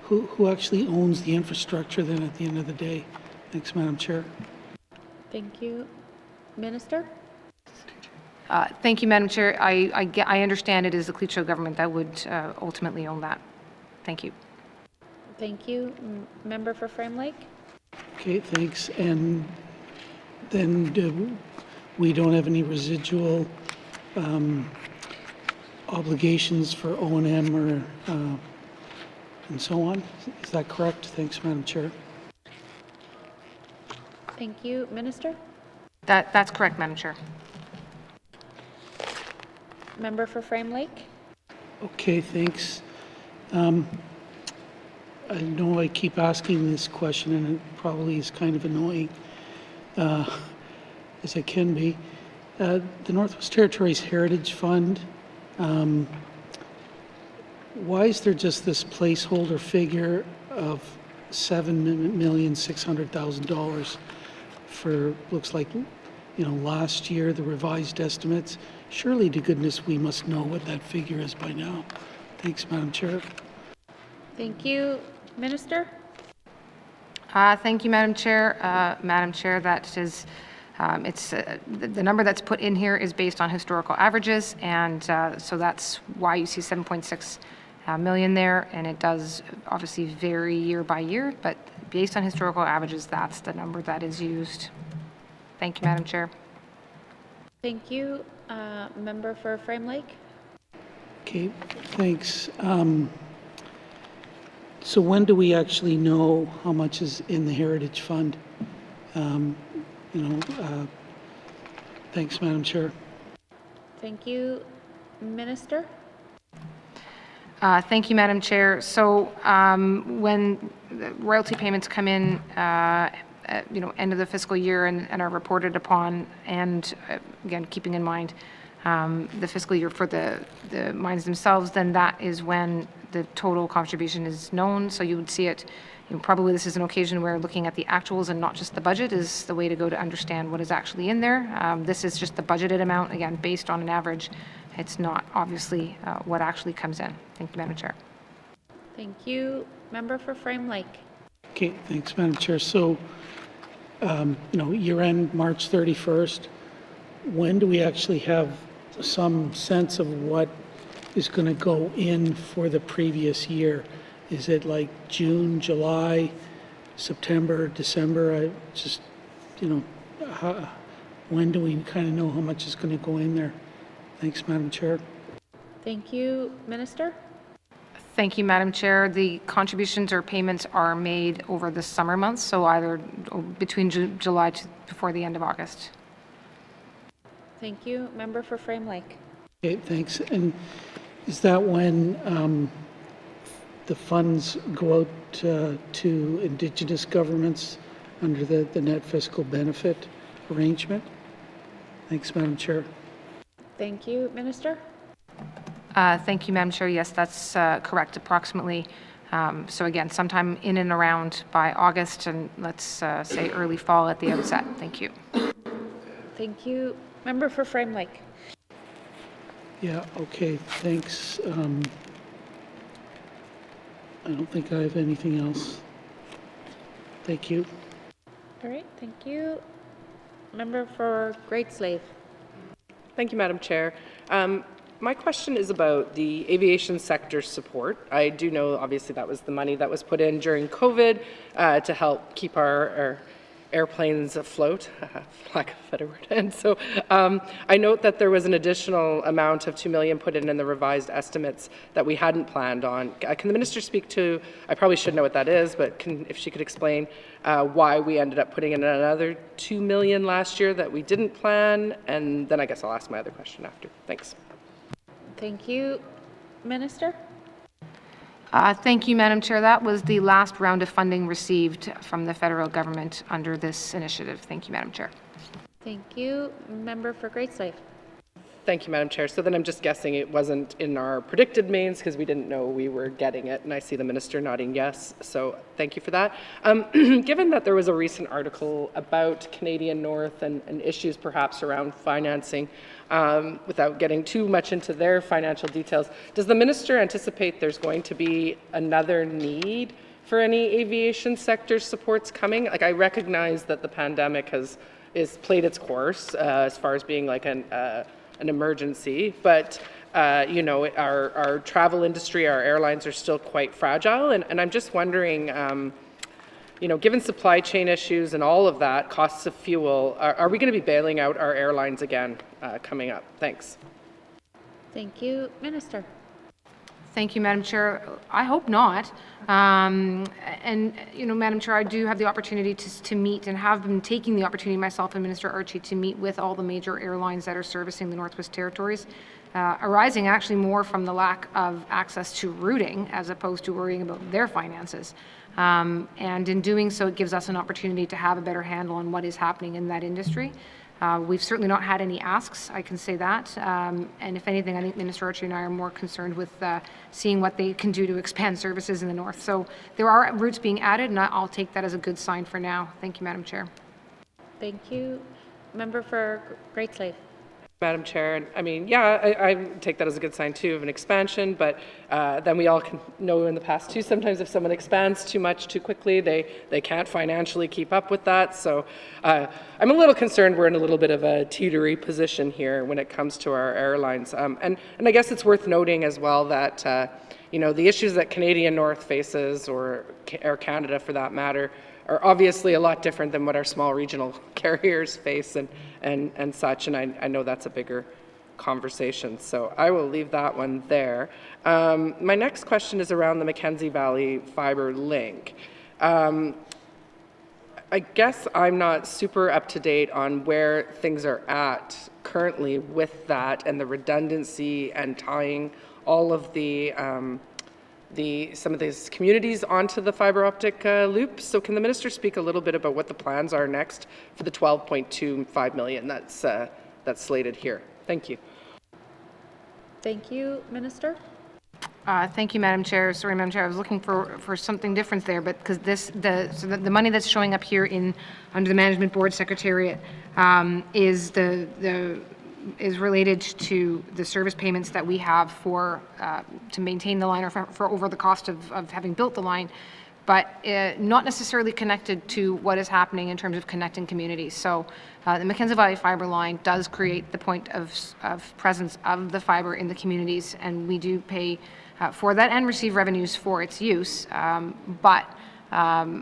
Who actually owns the infrastructure then at the end of the day? Thanks, Madam Chair. Thank you. Minister? Thank you, Madam Chair. I understand it is the Cleacho government that would ultimately own that. Thank you. Thank you. Member for Frame Lake? Okay, thanks. And then we don't have any residual obligations for O&M or and so on. Is that correct? Thanks, Madam Chair. Thank you. Minister? That's correct, Madam Chair. Member for Frame Lake? Okay, thanks. I know I keep asking this question, and it probably is kind of annoying, as it can be. The Northwest Territories Heritage Fund, why is there just this placeholder figure of $7,600,000 for, looks like, last year, the revised estimates? Surely to goodness we must know what that figure is by now. Thanks, Madam Chair. Thank you. Minister? Thank you, Madam Chair. Madam Chair, that is, the number that's put in here is based on historical averages, and so that's why you see 7.6 million there, and it does obviously vary year by year, but based on historical averages, that's the number that is used. Thank you, Madam Chair. Thank you. Member for Frame Lake? Okay, thanks. So when do we actually know how much is in the Heritage Fund? Thanks, Madam Chair. Thank you. Minister? Thank you, Madam Chair. So when the royalty payments come in, end of the fiscal year and are reported upon, and again, keeping in mind the fiscal year for the mines themselves, then that is when the total contribution is known. So you would see it, probably this is an occasion where looking at the actuals and not just the budget is the way to go to understand what is actually in there. This is just the budgeted amount, again, based on an average. It's not obviously what actually comes in. Thank you, Madam Chair. Thank you. Member for Frame Lake? Okay, thanks, Madam Chair. So, year-end March 31st, when do we actually have some sense of what is going to go in for the previous year? Is it like June, July, September, December? When do we kind of know how much is going to go in there? Thanks, Madam Chair. Thank you. Minister? Thank you, Madam Chair. The contributions or payments are made over the summer months, so either between July to before the end of August. Thank you. Member for Frame Lake? Okay, thanks. And is that when the funds go out to Indigenous governments under the net fiscal benefit arrangement? Thanks, Madam Chair. Thank you. Minister? Thank you, Madam Chair. Yes, that's correct, approximately. So again, sometime in and around by August, and let's say early fall at the outset. Thank you. Thank you. Member for Frame Lake? Yeah, okay, thanks. I don't think I have anything else. Thank you. All right, thank you. Member for Great Slave? Thank you, Madam Chair. My question is about the aviation sector support. I do know, obviously, that was the money that was put in during COVID to help keep our airplanes afloat, for lack of a better word. And so I note that there was an additional amount of $2 million put in the revised estimates that we hadn't planned on. Can the minister speak to, I probably should know what that is, but if she could explain why we ended up putting in another $2 million last year that we didn't plan? And then I guess I'll ask my other question after. Thanks. Thank you. Minister? Thank you, Madam Chair. That was the last round of funding received from the federal government under this initiative. Thank you, Madam Chair. Thank you. Member for Great Slave. Thank you, Madam Chair. So then I'm just guessing it wasn't in our predicted mains because we didn't know we were getting it, and I see the minister nodding yes, so thank you for that. Given that there was a recent article about Canadian North and issues perhaps around financing, without getting too much into their financial details, does the minister anticipate there's going to be another need for any aviation sector supports coming? Like, I recognize that the pandemic has played its course as far as being like an emergency, but you know, our travel industry, our airlines are still quite fragile, and I'm just wondering, you know, given supply chain issues and all of that, costs of fuel, are we going to be bailing out our airlines again coming up? Thanks. Thank you. Minister. Thank you, Madam Chair. I hope not. And, you know, Madam Chair, I do have the opportunity to meet and have been taking the opportunity myself and Minister Archie to meet with all the major airlines that are servicing the Northwest Territories, arising actually more from the lack of access to routing as opposed to worrying about their finances. And in doing so, it gives us an opportunity to have a better handle on what is happening in that industry. We've certainly not had any asks, I can say that. And if anything, I think Minister Archie and I are more concerned with seeing what they can do to expand services in the north. So there are routes being added, and I'll take that as a good sign for now. Thank you, Madam Chair. Thank you. Member for Great Slave. Madam Chair, I mean, yeah, I take that as a good sign too of an expansion, but then we all can know in the past too, sometimes if someone expands too much too quickly, they can't financially keep up with that. So I'm a little concerned we're in a little bit of a teetery position here when it comes to our airlines. And I guess it's worth noting as well that, you know, the issues that Canadian North faces, or Air Canada for that matter, are obviously a lot different than what our small regional carriers face and such, and I know that's a bigger conversation, so I will leave that one there. My next question is around the Mackenzie Valley Fiber Link. I guess I'm not super up to date on where things are at currently with that and the redundancy and tying all of some of these communities onto the fiber optic loop. So can the minister speak a little bit about what the plans are next for the $12.25 million that's slated here? Thank you. Thank you, Minister. Thank you, Madam Chair. Sorry, Madam Chair, I was looking for something different there, but because the money that's showing up here under the Management Board Secretariat is related to the service payments that we have to maintain the line, or for over the cost of having built the line, but not necessarily connected to what is happening in terms of connecting communities. So the Mackenzie Valley Fiber line does create the point of presence of the fiber in the communities, and we do pay for that and receive revenues for its use. But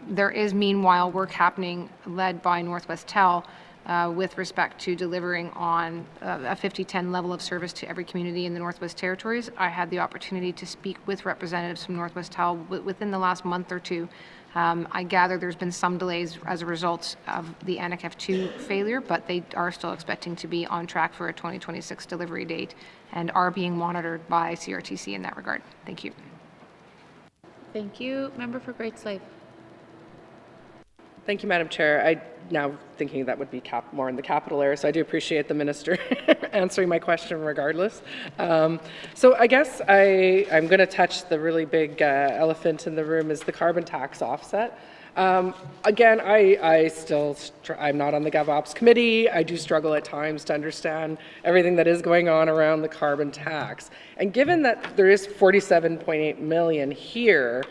there is meanwhile work happening led by Northwest Tel with respect to delivering on a 50-10 level of service to every community in the Northwest Territories. I had the opportunity to speak with representatives from Northwest Tel within the last month or two. I gather there's been some delays as a result of the N.W.T failure, but they are still expecting to be on track for a 2026 delivery date and are being monitored by CRTC in that regard. Thank you. Thank you. Member for Great Slave. Thank you, Madam Chair. I now thinking that would be more in the capital area, so I do appreciate the minister answering my question regardless. So I guess I'm going to touch the really big elephant in the room, is the carbon tax offset. Again, I'm not on the GovOps committee. I do struggle at times to understand everything that is going on around the carbon tax. And given that there is $47.8 million here,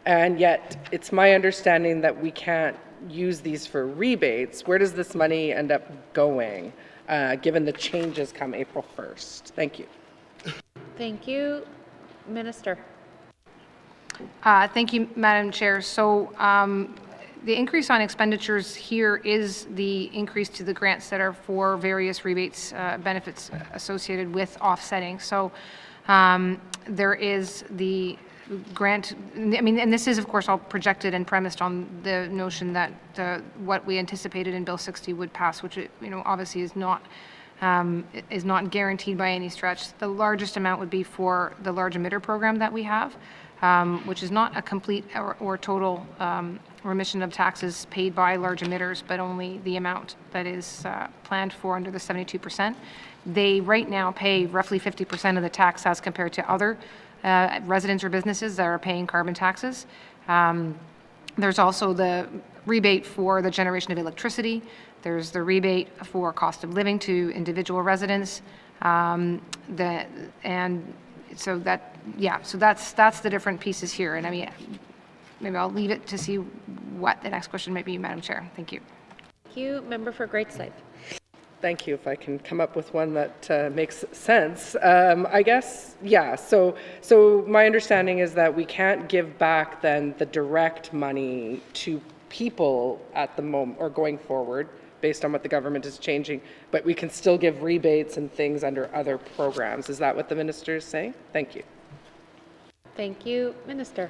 and yet it's my understanding that we can't use these for rebates, where does this money end up going, given the changes come April 1st? Thank you. Thank you. Minister. Thank you, Madam Chair. So the increase on expenditures here is the increase to the grants that are for various rebates, benefits associated with offsetting. So there is the grant, I mean, and this is of course all projected and premised on the notion that what we anticipated in Bill 60 would pass, which obviously is not guaranteed by any stretch. The largest amount would be for the large emitter program that we have, which is not a complete or total remission of taxes paid by large emitters, but only the amount that is planned for under the 72%. They right now pay roughly 50% of the tax as compared to other residents or businesses that are paying carbon taxes. There's also the rebate for the generation of electricity. There's the rebate for cost of living to individual residents. So that's the different pieces here. And I mean, maybe I'll leave it to see what the next question might be, Madam Chair. Thank you. Thank you. Member for Great Slave. Thank you. If I can come up with one that makes sense. I guess, yeah, so my understanding is that we can't give back then the direct money to people at the moment or going forward based on what the government is changing, but we can still give rebates and things under other programs. Is that what the minister is saying? Thank you. Thank you. Minister.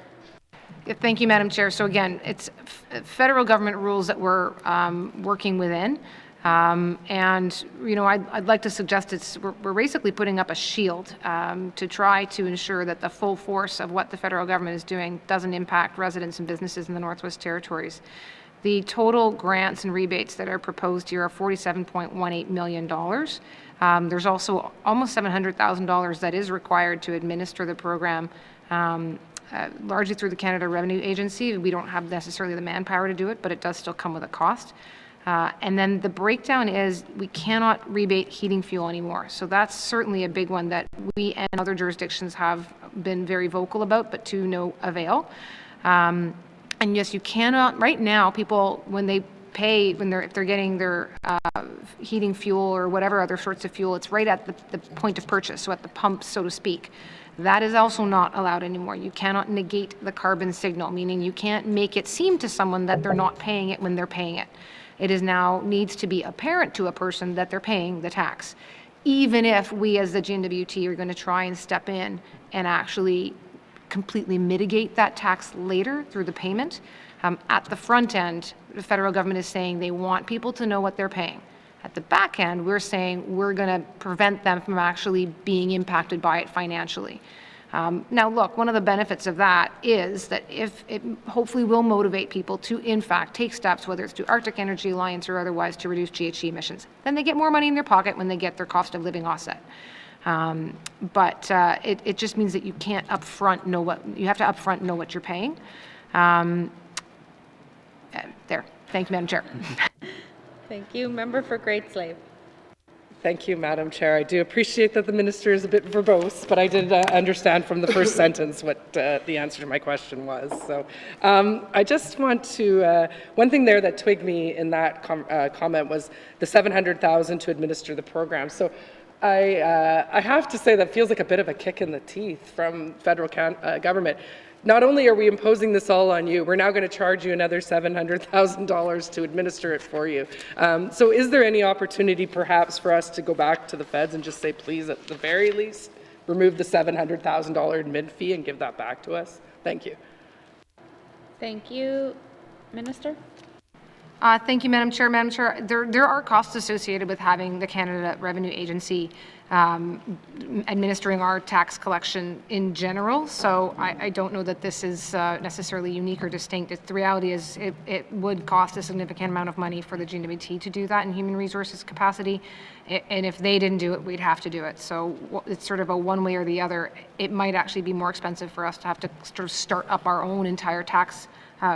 Yeah, thank you, Madam Chair. So again, it's federal government rules that we're working within. And, I'd like to suggest we're basically putting up a shield to try to ensure that the full force of what the federal government is doing doesn't impact residents and businesses in the Northwest Territories. The total grants and rebates that are proposed here are $47.18 million. There's also almost $700,000 that is required to administer the program, largely through the Canada Revenue Agency. We don't have necessarily the manpower to do it, but it does still come with a cost. And then the breakdown is we cannot rebate heating fuel anymore. So that's certainly a big one that we and other jurisdictions have been very vocal about, but to no avail. And yes, you cannot, right now, people, when they pay, if they're getting their heating fuel or whatever other sorts of fuel, it's right at the point of purchase, so at the pump, so to speak. That is also not allowed anymore. You cannot negate the carbon signal, meaning you can't make it seem to someone that they're not paying it when they're paying it. It is now needs to be apparent to a person that they're paying the tax, even if we as the N.W.T are going to try and step in and actually completely mitigate that tax later through the payment. At the front end, the federal government is saying they want people to know what they're paying. At the back end, we're saying we're going to prevent them from actually being impacted by it financially. Now, look, one of the benefits of that is that if it hopefully will motivate people to, in fact, take steps, whether it's through Arctic Energy Alliance or otherwise, to reduce GHG emissions. Then they get more money in their pocket when they get their cost of living offset. But it just means that you can't upfront know what you have to upfront know what you're paying. There. Thank you, Madam Chair. Thank you. Member for Great Slave. Thank you, Madam Chair. I do appreciate that the minister is a bit verbose, but I did understand from the first sentence what the answer to my question was. So I just want to, one thing there that twigged me in that comment was the $700,000 to administer the program. So I have to say that feels like a bit of a kick in the teeth from federal government. Not only are we imposing this all on you, we're now going to charge you another $700,000 to administer it for you. So is there any opportunity perhaps for us to go back to the feds and just say, please, at the very least, remove the $700,000 admin fee and give that back to us? Thank you. Thank you. Minister? Thank you, Madam Chair. Madam Chair, there are costs associated with having the Canada Revenue Agency administering our tax collection in general, so I don't know that this is necessarily unique or distinct. The reality is it would cost a significant amount of money for the N.W.T to do that in human resources capacity, and if they didn't do it, we'd have to do it. So it's sort of a one way or the other. It might actually be more expensive for us to have to sort of start up our own entire tax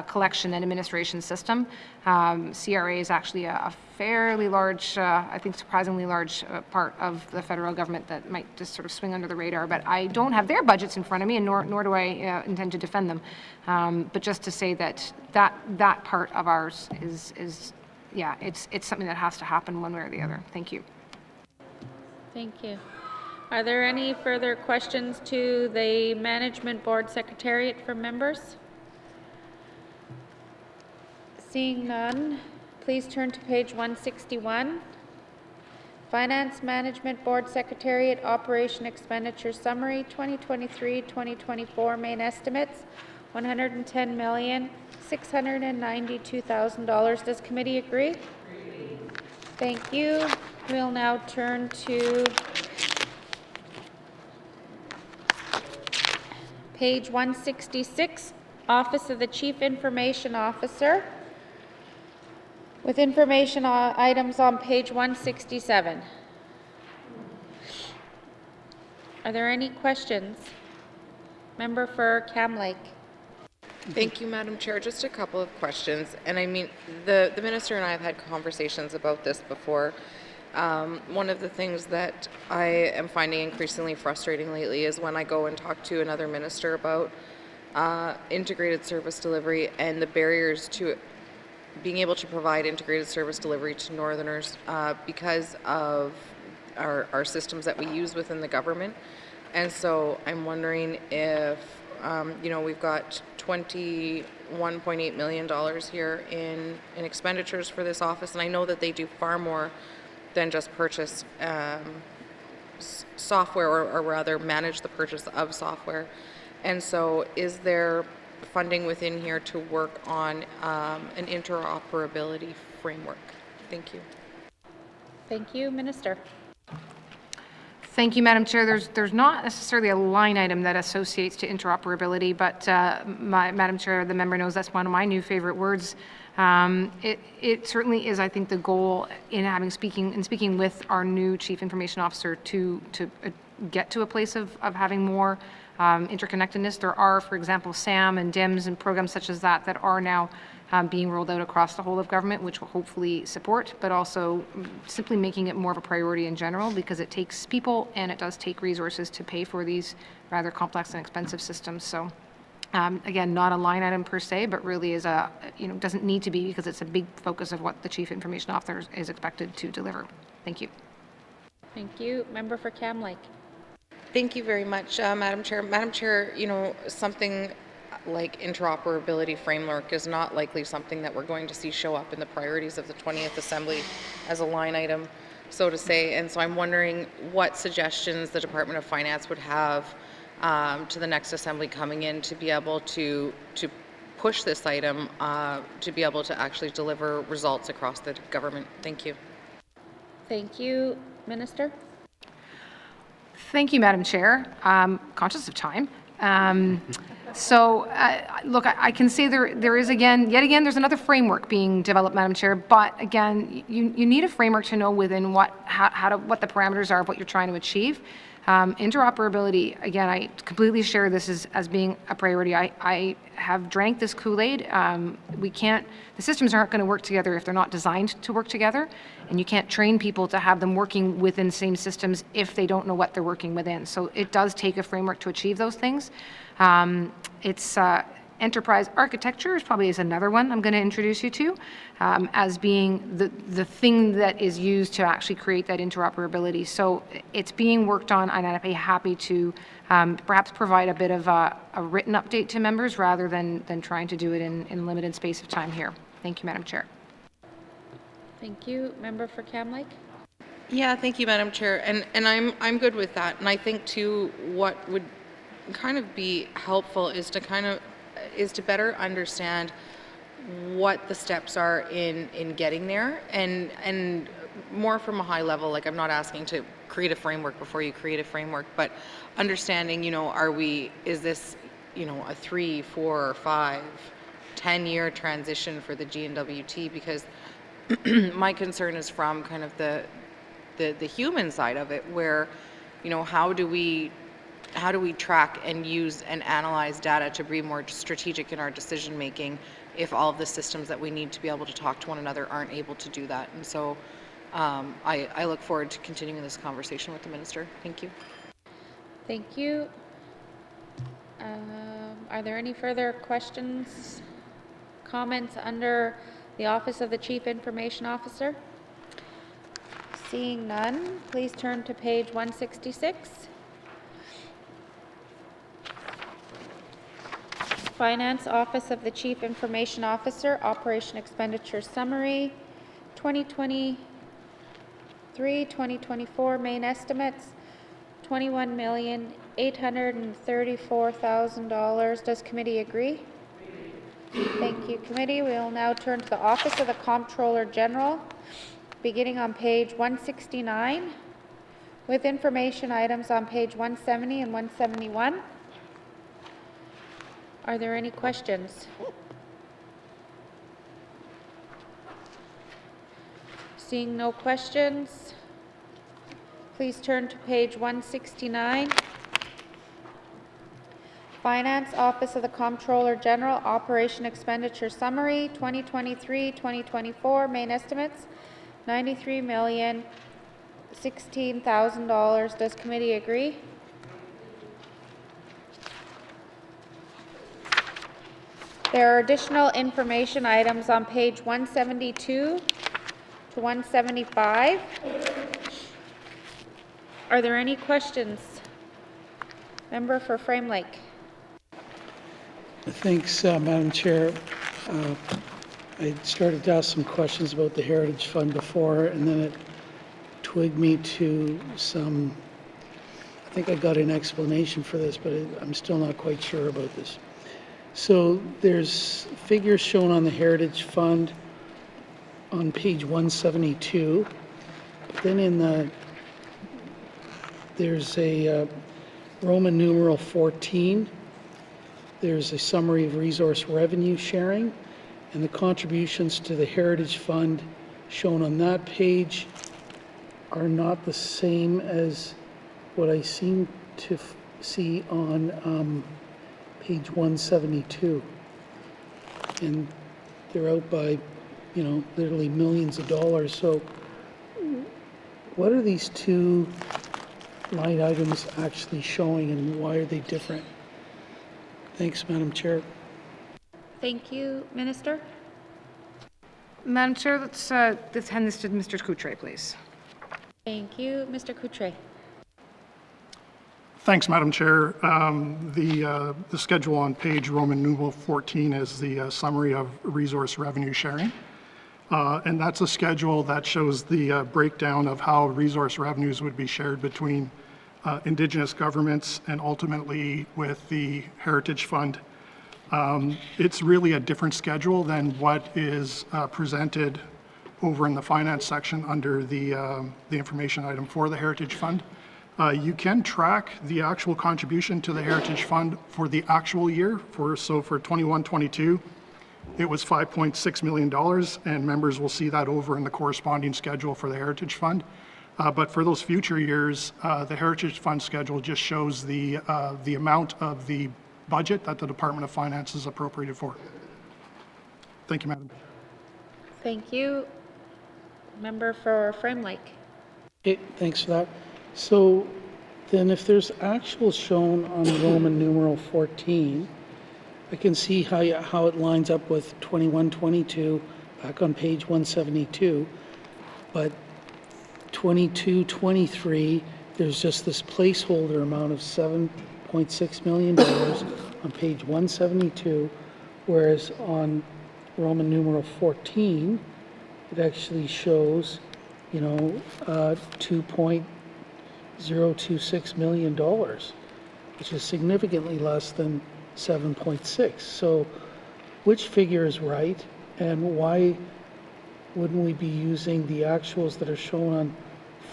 collection and administration system. CRA is actually a fairly large, I think surprisingly large part of the federal government that might just sort of swing under the radar, but I don't have their budgets in front of me, and nor do I intend to defend them. But just to say that part of ours is yeah, it's something that has to happen one way or the other. Thank you. Thank you. Are there any further questions to the Management Board Secretariat from members? Seeing none, please turn to page 161. Finance Management Board Secretariat Operation Expenditure Summary 2023-2024 main estimates $110,692,000. Does committee agree? Thank you. We'll now turn to page 166, Office of the Chief Information Officer, with information items on page 167. Are there any questions? Member for Cam Lake. Thank you, Madam Chair. Just a couple of questions. And I mean, the Minister and I have had conversations about this before. One of the things that I am finding increasingly frustrating lately is when I go and talk to another minister about integrated service delivery and the barriers to being able to provide integrated service delivery to Northerners because of our systems that we use within the government. And so I'm wondering if, we've got $21.8 million here in expenditures for this office, and I know that they do far more than just purchase software, or rather manage the purchase of software. And so is there funding within here to work on an interoperability framework? Thank you. Thank you, Minister. Thank you, Madam Chair. There's not necessarily a line item that associates to interoperability, but Madam Chair, the member knows that's one of my new favorite words. It certainly is, I think, the goal in speaking with our new Chief Information Officer to get to a place of having more interconnectedness. There are, for example, SAM and DIMS and programs such as that are now being rolled out across the whole of government, which will hopefully support, but also simply making it more of a priority in general, because it takes people and it does take resources to pay for these rather complex and expensive systems. So again, not a line item per se, but really is doesn't need to be, because it's a big focus of what the Chief Information Officer is expected to deliver. Thank you. Thank you. Member for Cam Lake. Thank you very much, Madam Chair. Madam Chair, something like interoperability framework is not likely something that we're going to see show up in the priorities of the 20th Assembly as a line item, so to say. And so I'm wondering what suggestions the Department of Finance would have to the next Assembly coming in to be able to push this item to be able to actually deliver results across the government. Thank you. Thank you, Minister. Thank you, Madam Chair. Conscious of time. Look, I can say there is yet again, there's another framework being developed, Madam Chair, but again, you need a framework to know within what the parameters are of what you're trying to achieve. Interoperability, again, I completely share this as being a priority. I have drank this Kool-Aid. The systems aren't going to work together if they're not designed to work together, and you can't train people to have them working within the same systems if they don't know what they're working within. So it does take a framework to achieve those things. Enterprise architecture is another one I'm going to introduce you to as being the thing that is used to actually create that interoperability. So it's being worked on, and I'd be happy to perhaps provide a bit of a written update to members rather than trying to do it in limited space of time here. Thank you, Madam Chair. Thank you. Member for Cam Lake. Yeah, thank you, Madam Chair. And I'm good with that. And I think too, what would kind of be helpful is to better understand what the steps are in getting there, and more from a high level. Like, I'm not asking to create a framework before you create a framework, but understanding, is this, a 3, 4, 5, 10-year transition for the N.W.T, because my concern is from kind of the human side of it, where, how do we track and use and analyze data to be more strategic in our decision making if all of the systems that we need to be able to talk to one another aren't able to do that? And so I look forward to continuing this conversation with the Minister. Thank you. Thank you. Are there any further questions, comments under the Office of the Chief Information Officer? Seeing none, please turn to page 166. Finance Office of the Chief Information Officer, Operation Expenditure Summary, 2023-2024 main estimates, $21,834,000. Does committee agree? Thank you, committee. We will now turn to the Office of the Comptroller General, beginning on page 169, with information items on page 170 and 171. Are there any questions? Seeing no questions, please turn to page 169. Finance Office of the Comptroller General, Operation Expenditure Summary, 2023-2024 main estimates, $93,016,000. Does committee agree? There are additional information items on page 172 to 175. Are there any questions? Member for Frame Lake. Thanks, Madam Chair. I started to ask some questions about the Heritage Fund before, and then it twigged me to some, I think I got an explanation for this, but I'm still not quite sure about this. So there's figures shown on the Heritage Fund on page 172, but then there's a Roman numeral 14. There's a summary of resource revenue sharing, and the contributions to the Heritage Fund shown on that page are not the same as what I seem to see on page 172. And they're out by, literally millions of dollars. So what are these two line items actually showing, and why are they different? Thanks, Madam Chair. Thank you, Minister. Madam Chair, let's hand this to Mr. Coutre, please. Thank you, Mr. Coutre. Thanks, Madam Chair. The schedule on page Roman numeral 14 is the summary of resource revenue sharing. And that's a schedule that shows the breakdown of how resource revenues would be shared between Indigenous governments and ultimately with the Heritage Fund. It's really a different schedule than what is presented over in the finance section under the information item for the Heritage Fund. You can track the actual contribution to the Heritage Fund for the actual year. For 21-22, it was $5.6 million, and members will see that over in the corresponding schedule for the Heritage Fund. But for those future years, the Heritage Fund schedule just shows the amount of the budget that the Department of Finance is appropriated for. Thank you, Madam. Thank you. Member for Frame Lake. Okay, thanks for that. So then if there's actuals shown on Roman numeral 14, I can see how it lines up with 21-22 back on page 172, but 22-23, there's just this placeholder amount of $7.6 million on page 172, whereas on Roman numeral 14, it actually shows, $2.026 million, which is significantly less than 7.6. So which figure is right, and why wouldn't we be using the actuals that are shown on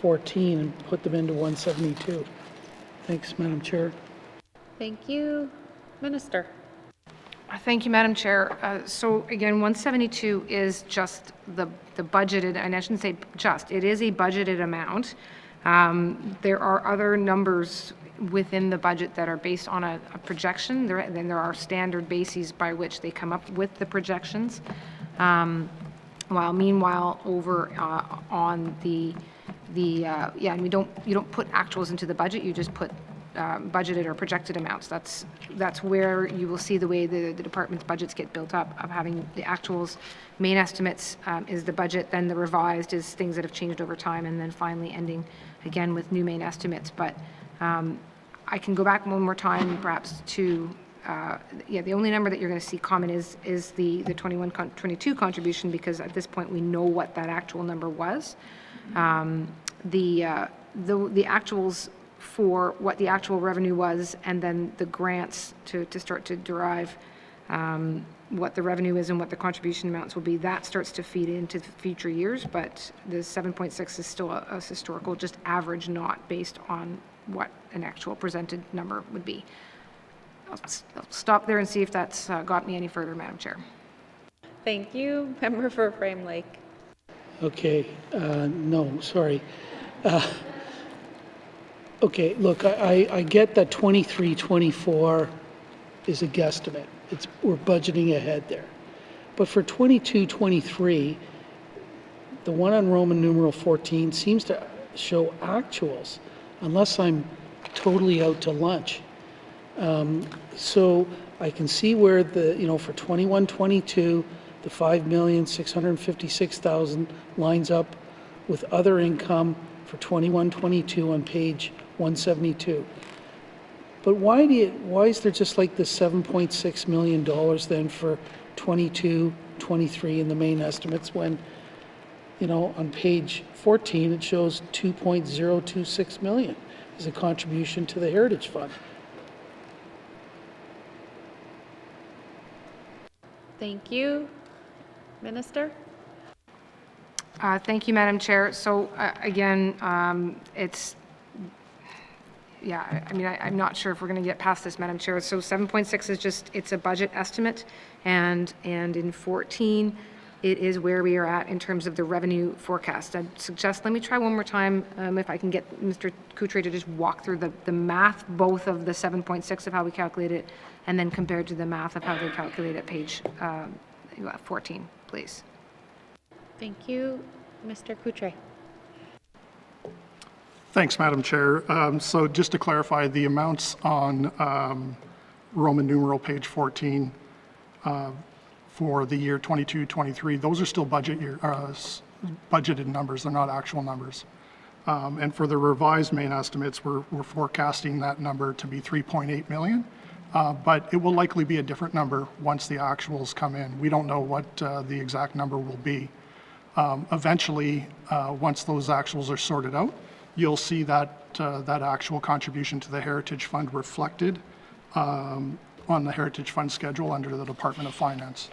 14 and put them into 172? Thanks, Madam Chair. Thank you. Minister. Thank you, Madam Chair. So again, 172 is just the budgeted, and I shouldn't say just, it is a budgeted amount. There are other numbers within the budget that are based on a projection. Then there are standard bases by which they come up with the projections. While meanwhile over on and you don't put actuals into the budget, you just put budgeted or projected amounts. That's where you will see the way the department's budgets get built up, of having the actuals, main estimates is the budget, then the revised is things that have changed over time, and then finally ending again with new main estimates. But I can go back one more time perhaps to, the only number that you're going to see common is the 21-22 contribution, because at this point we know what that actual number was. The actuals for what the actual revenue was, and then the grants to start to derive what the revenue is and what the contribution amounts will be, that starts to feed into the future years. But the 7.6 is still a historical, just average, not based on what an actual presented number would be. I'll stop there and see if that's got me any further, Madam Chair. Thank you. Member for Frame Lake. Okay, no, sorry. Okay, look, I get that 23-24 is a guesstimate. We're budgeting ahead there. But for 22-23, the one on Roman numeral 14 seems to show actuals, unless I'm totally out to lunch. So I can see where for 21-22, the $5,656,000 lines up with other income for 21-22 on page 172. But why is there just like the $7.6 million then for 22-23 in the main estimates, when on page 14 it shows 2.026 million as a contribution to the Heritage Fund? Thank you. Minister? Thank you, Madam Chair. So again, I'm not sure if we're going to get past this, Madam Chair. So 7.6 is it's a budget estimate, and in 14, it is where we are at in terms of the revenue forecast. I'd suggest, let me try one more time, if I can get Mr. Coutre to just walk through the math, both of the 7.6 of how we calculate it, and then compared to the math of how they calculate it, page 14, please. Thank you. Mr. Coutre. Thanks, Madam Chair. So just to clarify, the amounts on Roman numeral page 14 for the year 22-23, those are still budgeted numbers. They're not actual numbers. And for the revised main estimates, we're forecasting that number to be 3.8 million. But it will likely be a different number once the actuals come in. We don't know what the exact number will be. Eventually, once those actuals are sorted out, you'll see that actual contribution to the Heritage Fund reflected on the Heritage Fund schedule under the Department of Finance.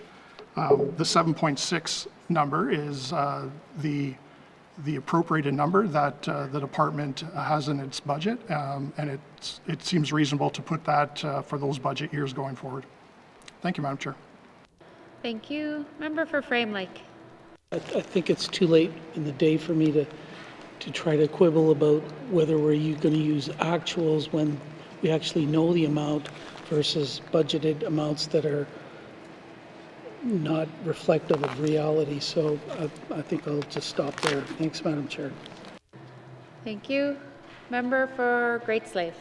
The 7.6 number is the appropriated number that the department has in its budget, and it seems reasonable to put that for those budget years going forward. Thank you, Madam Chair. Thank you. Member for Frame Lake. I think it's too late in the day for me to try to quibble about whether we're going to use actuals when we actually know the amount versus budgeted amounts that are not reflective of reality. So I think I'll just stop there. Thanks, Madam Chair. Thank you. Member for Great Slave.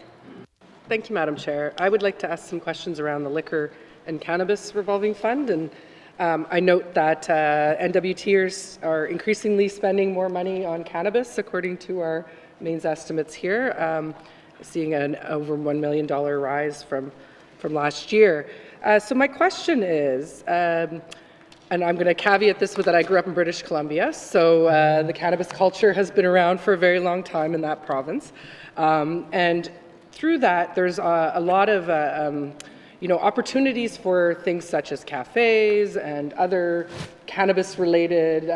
Thank you, Madam Chair. I would like to ask some questions around the Liquor and Cannabis Revolving Fund. And I note that N.W.Ters are increasingly spending more money on cannabis, according to our mains estimates here, seeing an over $1 million rise from last year. So my question is, and I'm going to caveat this with that I grew up in British Columbia, so the cannabis culture has been around for a very long time in that province. And through that, there's a lot of opportunities for things such as cafes and other cannabis-related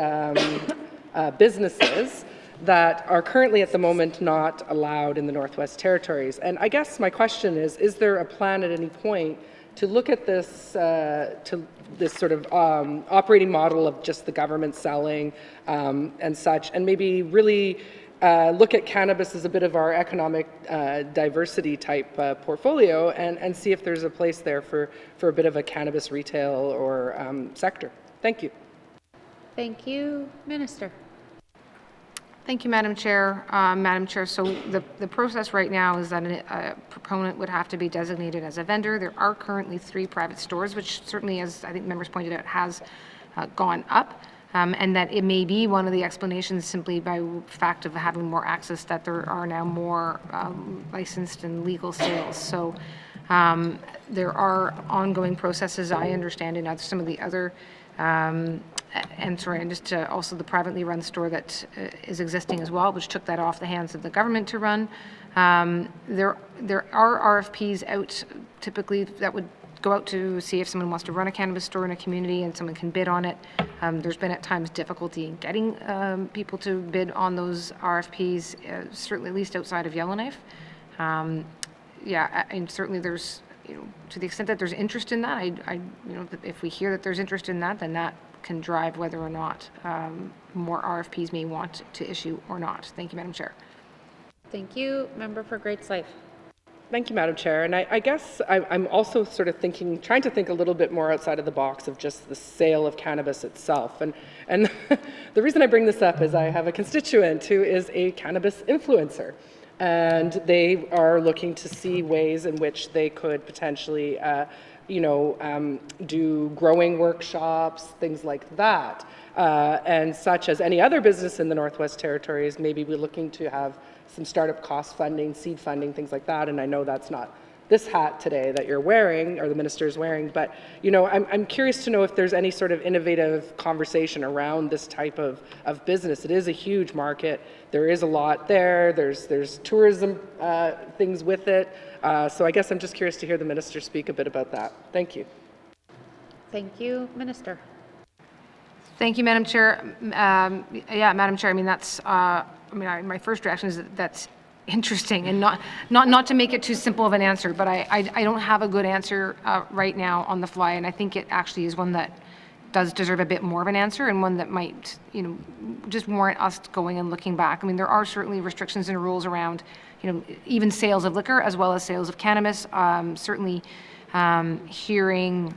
businesses that are currently at the moment not allowed in the Northwest Territories. And I guess my question is there a plan at any point to look at this sort of operating model of just the government selling and such, and maybe really look at cannabis as a bit of our economic diversity type portfolio, and see if there's a place there for a bit of a cannabis retail or sector. Thank you. Thank you. Minister. Thank you, Madam Chair. Madam Chair, so the process right now is that a proponent would have to be designated as a vendor. There are currently 3 private stores, which certainly, as I think members pointed out, has gone up. And that it may be one of the explanations simply by fact of having more access, that there are now more licensed and legal sales. So there are ongoing processes, I understand, in some of the other, and just also the privately run store that is existing as well, which took that off the hands of the government to run. There are RFPs out typically that would go out to see if someone wants to run a cannabis store in a community and someone can bid on it. There's been at times difficulty in getting people to bid on those RFPs, certainly at least outside of Yellowknife. Yeah, and certainly there's, to the extent that there's interest in that, if we hear that there's interest in that, then that can drive whether or not more RFPs may want to issue or not. Thank you, Madam Chair. Thank you. Member for Great Slave. Thank you, Madam Chair. And I guess I'm also sort of trying to think a little bit more outside of the box of just the sale of cannabis itself. And the reason I bring this up is I have a constituent who is a cannabis influencer. And they are looking to see ways in which they could potentially, do growing workshops, things like that. And such as any other business in the Northwest Territories, maybe we're looking to have some startup cost funding, seed funding, things like that. And I know that's not this hat today that you're wearing, or the minister is wearing, but I'm curious to know if there's any sort of innovative conversation around this type of business. It is a huge market. There is a lot there. There's tourism things with it. So I guess I'm just curious to hear the minister speak a bit about that. Thank you. Thank you. Minister. Thank you, Madam Chair. Yeah, Madam Chair, that's, my first reaction is that's interesting, and not to make it too simple of an answer, but I don't have a good answer right now on the fly, and I think it actually is one that does deserve a bit more of an answer, and one that might, just warrant us going and looking back. There are certainly restrictions and rules around, even sales of liquor as well as sales of cannabis. Certainly hearing,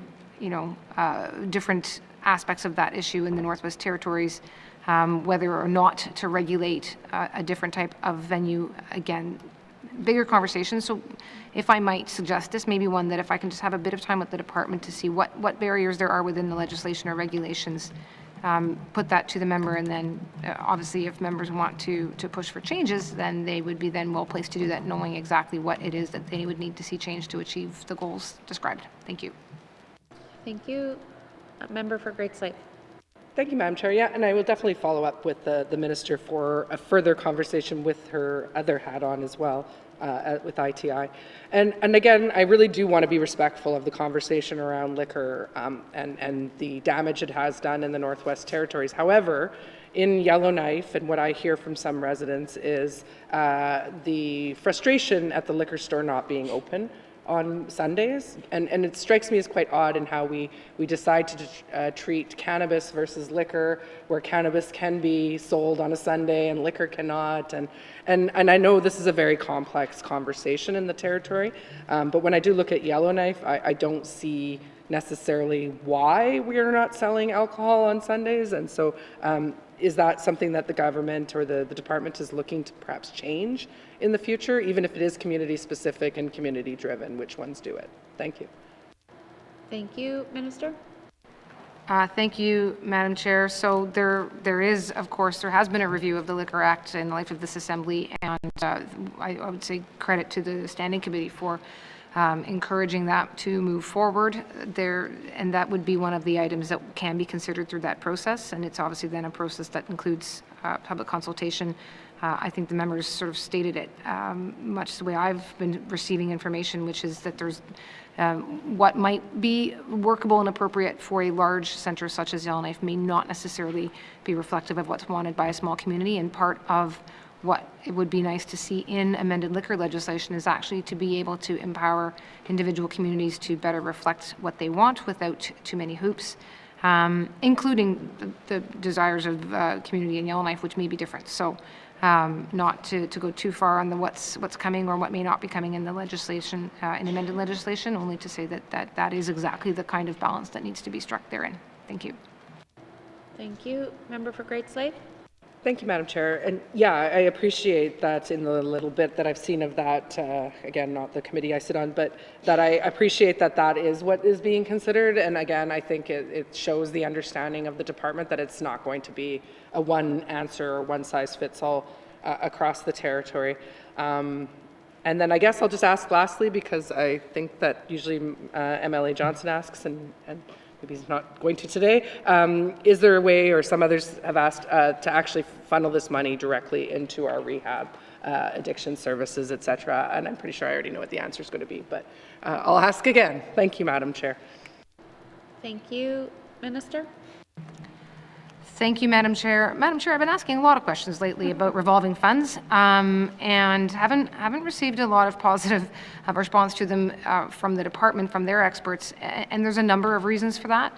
different aspects of that issue in the Northwest Territories, whether or not to regulate a different type of venue. Again, bigger conversation. So if I might suggest this, maybe one that if I can just have a bit of time with the department to see what barriers there are within the legislation or regulations, put that to the member, and then obviously if members want to push for changes, then they would be then well placed to do that, knowing exactly what it is that they would need to see changed to achieve the goals described. Thank you. Thank you. Member for Great Slave. Thank you, Madam Chair. Yeah, and I will definitely follow up with the minister for a further conversation with her other hat on as well, with ITI. And again, I really do want to be respectful of the conversation around liquor and the damage it has done in the Northwest Territories. However, in Yellowknife, and what I hear from some residents is the frustration at the liquor store not being open on Sundays, and it strikes me as quite odd in how we decide to treat cannabis versus liquor, where cannabis can be sold on a Sunday and liquor cannot, and I know this is a very complex conversation in the territory, but when I do look at Yellowknife, I don't see necessarily why we are not selling alcohol on Sundays, and so is that something that the government or the department is looking to perhaps change in the future, even if it is community specific and community driven? Which ones do it? Thank you. Thank you, Minister. Thank you, Madam Chair. So there is, of course, there has been a review of the Liquor Act in the life of this Assembly, and I would say credit to the Standing Committee for encouraging that to move forward there, and that would be one of the items that can be considered through that process, and it's obviously then a process that includes public consultation. I think the members sort of stated it much the way I've been receiving information, which is that there's what might be workable and appropriate for a large centre such as Yellowknife may not necessarily be reflective of what's wanted by a small community, and part of what it would be nice to see in amended liquor legislation is actually to be able to empower individual communities to better reflect what they want without too many hoops, including the desires of community in Yellowknife, which may be different. So not to go too far on the what's coming or what may not be coming in the legislation, in amended legislation, only to say that is exactly the kind of balance that needs to be struck therein. Thank you. Thank you. Member for Great Slave. Thank you, Madam Chair. And yeah, I appreciate that in the little bit that I've seen of that, again, not the committee I sit on, but that I appreciate that that is what is being considered. And again, I think it shows the understanding of the department that it's not going to be a one answer or one size fits all across the territory. And then I guess I'll just ask lastly, because I think that usually MLA Johnson asks, and maybe he's not going to today. Is there a way, or some others have asked, to actually funnel this money directly into our rehab, addiction services, et cetera? And I'm pretty sure I already know what the answer is going to be, but I'll ask again. Thank you, Madam Chair. Thank you. Minister? Thank you, Madam Chair. Madam Chair, I've been asking a lot of questions lately about revolving funds, and haven't received a lot of positive response to them from the department, from their experts, and there's a number of reasons for that.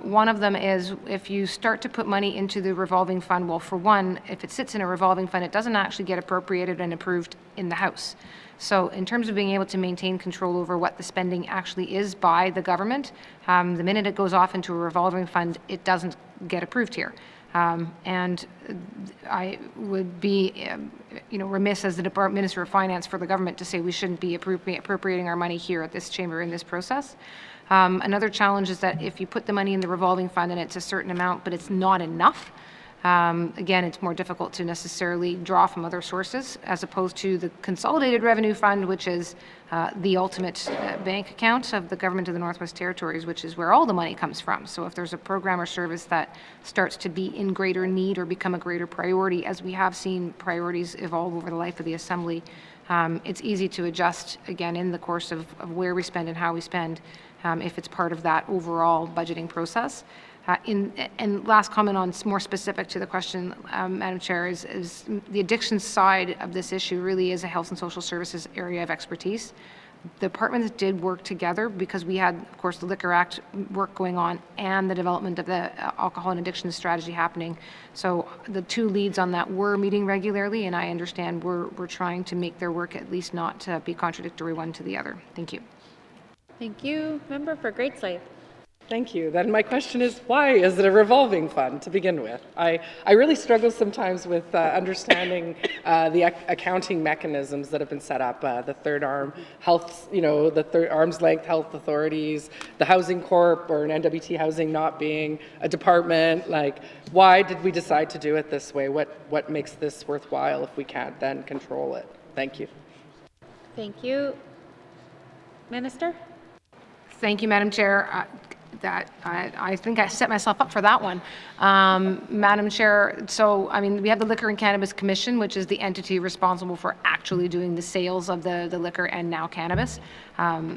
One of them is if you start to put money into the revolving fund, well, for one, if it sits in a revolving fund, it doesn't actually get appropriated and approved in the House. So in terms of being able to maintain control over what the spending actually is by the government, the minute it goes off into a revolving fund, it doesn't get approved here. And I would be remiss as the Minister of Finance for the government to say we shouldn't be appropriating our money here at this chamber in this process. Another challenge is that if you put the money in the revolving fund and it's a certain amount, but it's not enough, again, it's more difficult to necessarily draw from other sources as opposed to the Consolidated Revenue Fund, which is the ultimate bank account of the Government of the Northwest Territories, which is where all the money comes from. So if there's a program or service that starts to be in greater need or become a greater priority, as we have seen priorities evolve over the life of the Assembly, it's easy to adjust, again, in the course of where we spend and how we spend, if it's part of that overall budgeting process. And last comment on more specific to the question, Madam Chair, is the addiction side of this issue really is a health and social services area of expertise. The departments did work together because we had, of course, the Liquor Act work going on and the development of the alcohol and addiction strategy happening. So the two leads on that were meeting regularly, and I understand we're trying to make their work at least not to be contradictory one to the other. Thank you. Thank you. Member for Great Slave. Thank you. Then my question is, why is it a revolving fund to begin with? I really struggle sometimes with understanding the accounting mechanisms that have been set up, the third arm health, the third arm's length health authorities, the housing corp or an N.W.T housing not being a department. Like, why did we decide to do it this way? What makes this worthwhile if we can't then control it? Thank you. Thank you. Minister? Thank you, Madam Chair. I think I set myself up for that one. Madam Chair, so, I mean, we have the Liquor and Cannabis Commission, which is the entity responsible for actually doing the sales of the liquor and now cannabis.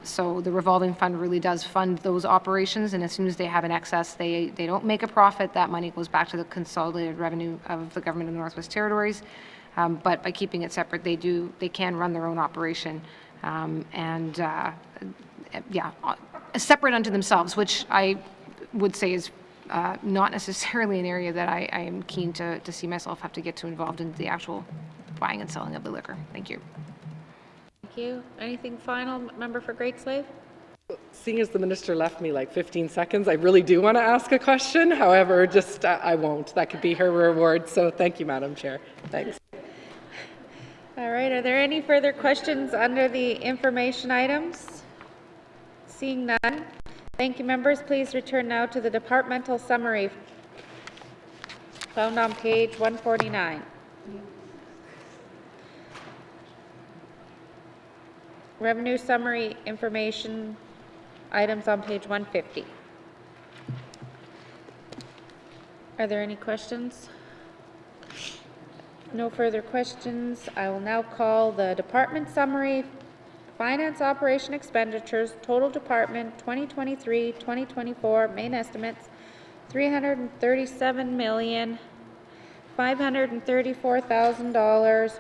So the revolving fund really does fund those operations, and as soon as they have an excess, they don't make a profit. That money goes back to the consolidated revenue of the Government of the Northwest Territories. But by keeping it separate, they can run their own operation. Separate unto themselves, which I would say is not necessarily an area that I am keen to see myself have to get too involved in the actual buying and selling of the liquor. Thank you. Thank you. Anything final, Member for Great Slave? Seeing as the minister left me like 15 seconds, I really do want to ask a question. However, just I won't. That could be her reward. So thank you, Madam Chair. Thanks. All right. Are there any further questions under the information items? Seeing none, thank you, members. Please return now to the departmental summary found on page 149. Revenue summary information items on page 150. Are there any questions? No further questions. I will now call the department summary. Finance operation expenditures, total department 2023-2024 main estimates $337,534,000.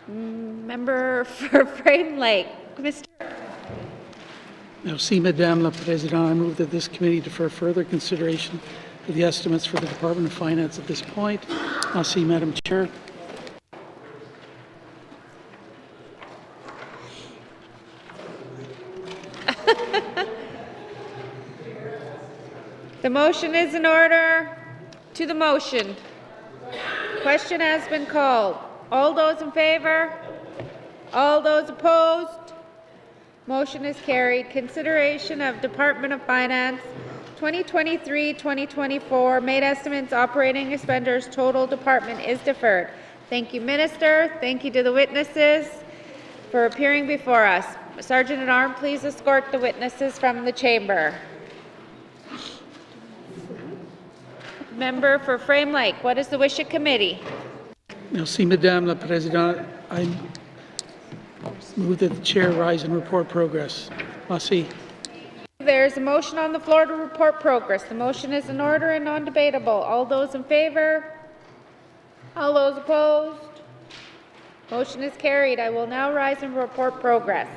Member for Frame Lake, Mr. Merci, Madame la Présidente. I move that this committee defer further consideration of the estimates for the Department of Finance at this point. Merci, Madam Chair. The motion is in order. To the motion. Question has been called. All those in favor? All those opposed? Motion is carried. Consideration of Department of Finance 2023-2024 made estimates operating expenditures total department is deferred. Thank you, Minister. Thank you to the witnesses for appearing before us. Sergeant at Arms, please escort the witnesses from the chamber. Member for Frame Lake, what is the wish of committee? Merci, Madame la Présidente. I move that the chair rise and report progress. Merci. There is a motion on the floor to report progress. The motion is in order and non-debatable. All those in favor? All those opposed? Motion is carried. I will now rise and report progress.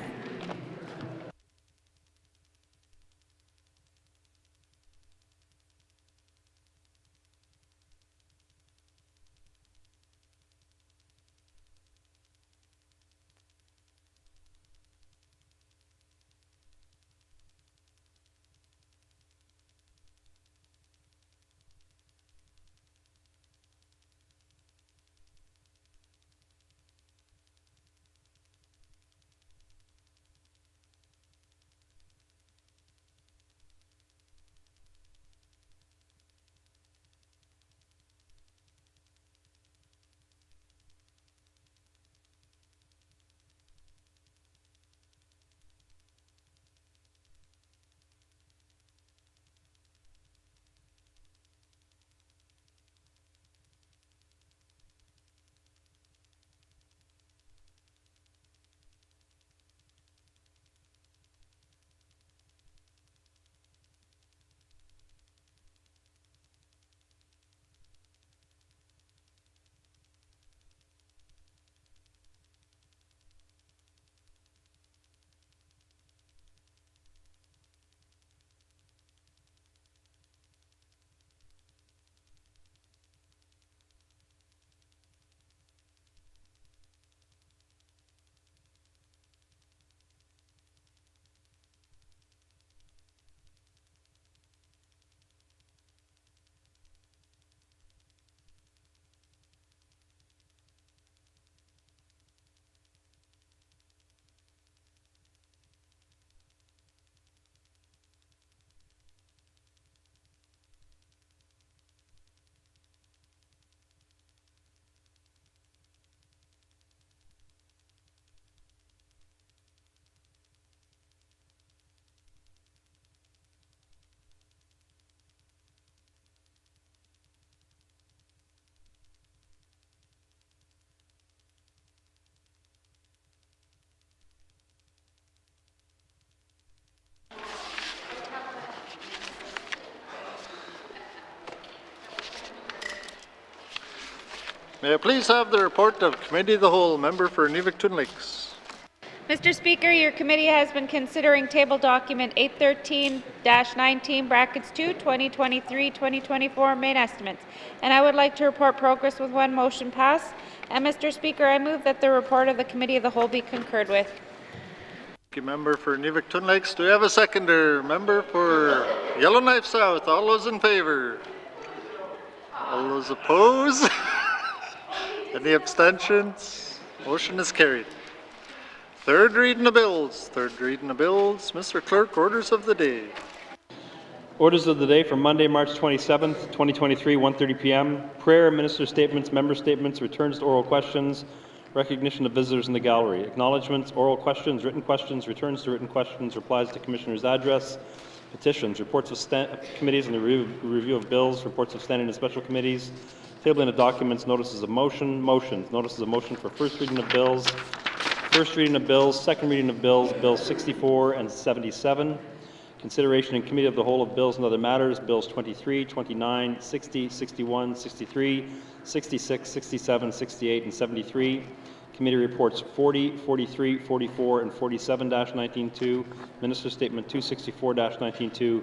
May I please have the report of Committee of the Whole, Member for N.W.T. Lakes. Mr. Speaker, your committee has been considering table document 813-19 brackets 2 2023-2024 main estimates, and I would like to report progress with one motion pass. And Mr. Speaker, I move that the report of the Committee of the Whole be concurred with. Thank you, Member for N.W.T. Lakes. Do we have a seconder? Member for Yellowknife South. All those in favor? All those opposed? Any abstentions? Motion is carried. Third reading of bills. Third reading of bills. Mr. Clerk, orders of the day. Orders of the day for Monday, March 27th, 2023, 1:30 p.m. Prayer, minister statements, member statements, returns to oral questions, recognition of visitors in the gallery, acknowledgements, oral questions, returns to written questions, replies to commissioner's address, petitions, reports of committees and the review of bills, reports of standing and special committees, tabling of documents, notices of motion, motions, notices of motion for first reading of bills, second reading of bills, bills 64 and 77, consideration in committee of the whole of bills and other matters, bills 23, 29, 60, 61, 63, 66, 67, 68, and 73, committee reports 40, 43, 44, and 47-19-2, minister statement 264-19-2,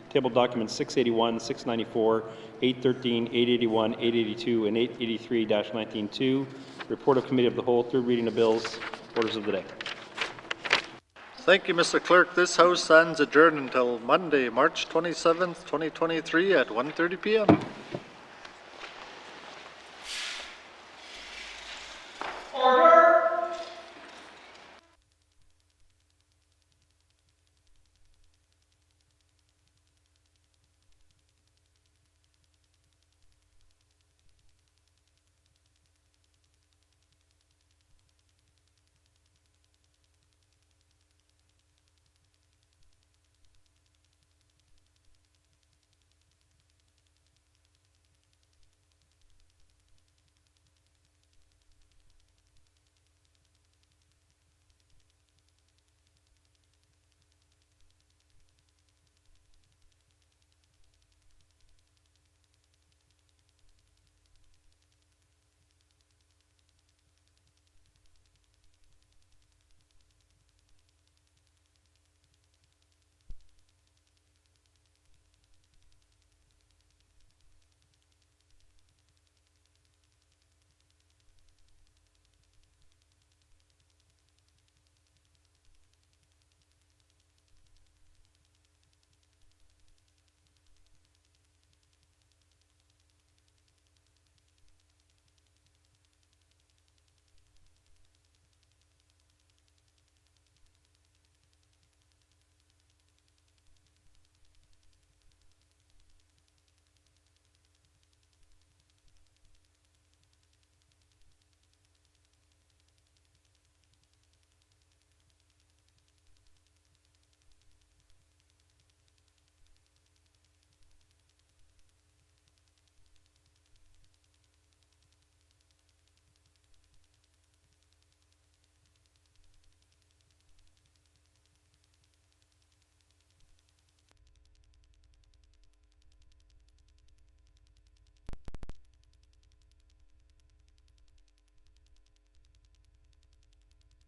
table documents 681, 694, 813, 881, 882, and 883-19-2, report of committee of the whole, third reading of bills, orders of the day. Thank you, Mr. Clerk. This House stands adjourned until Monday, March 27th, 2023 at 1:30 p.m.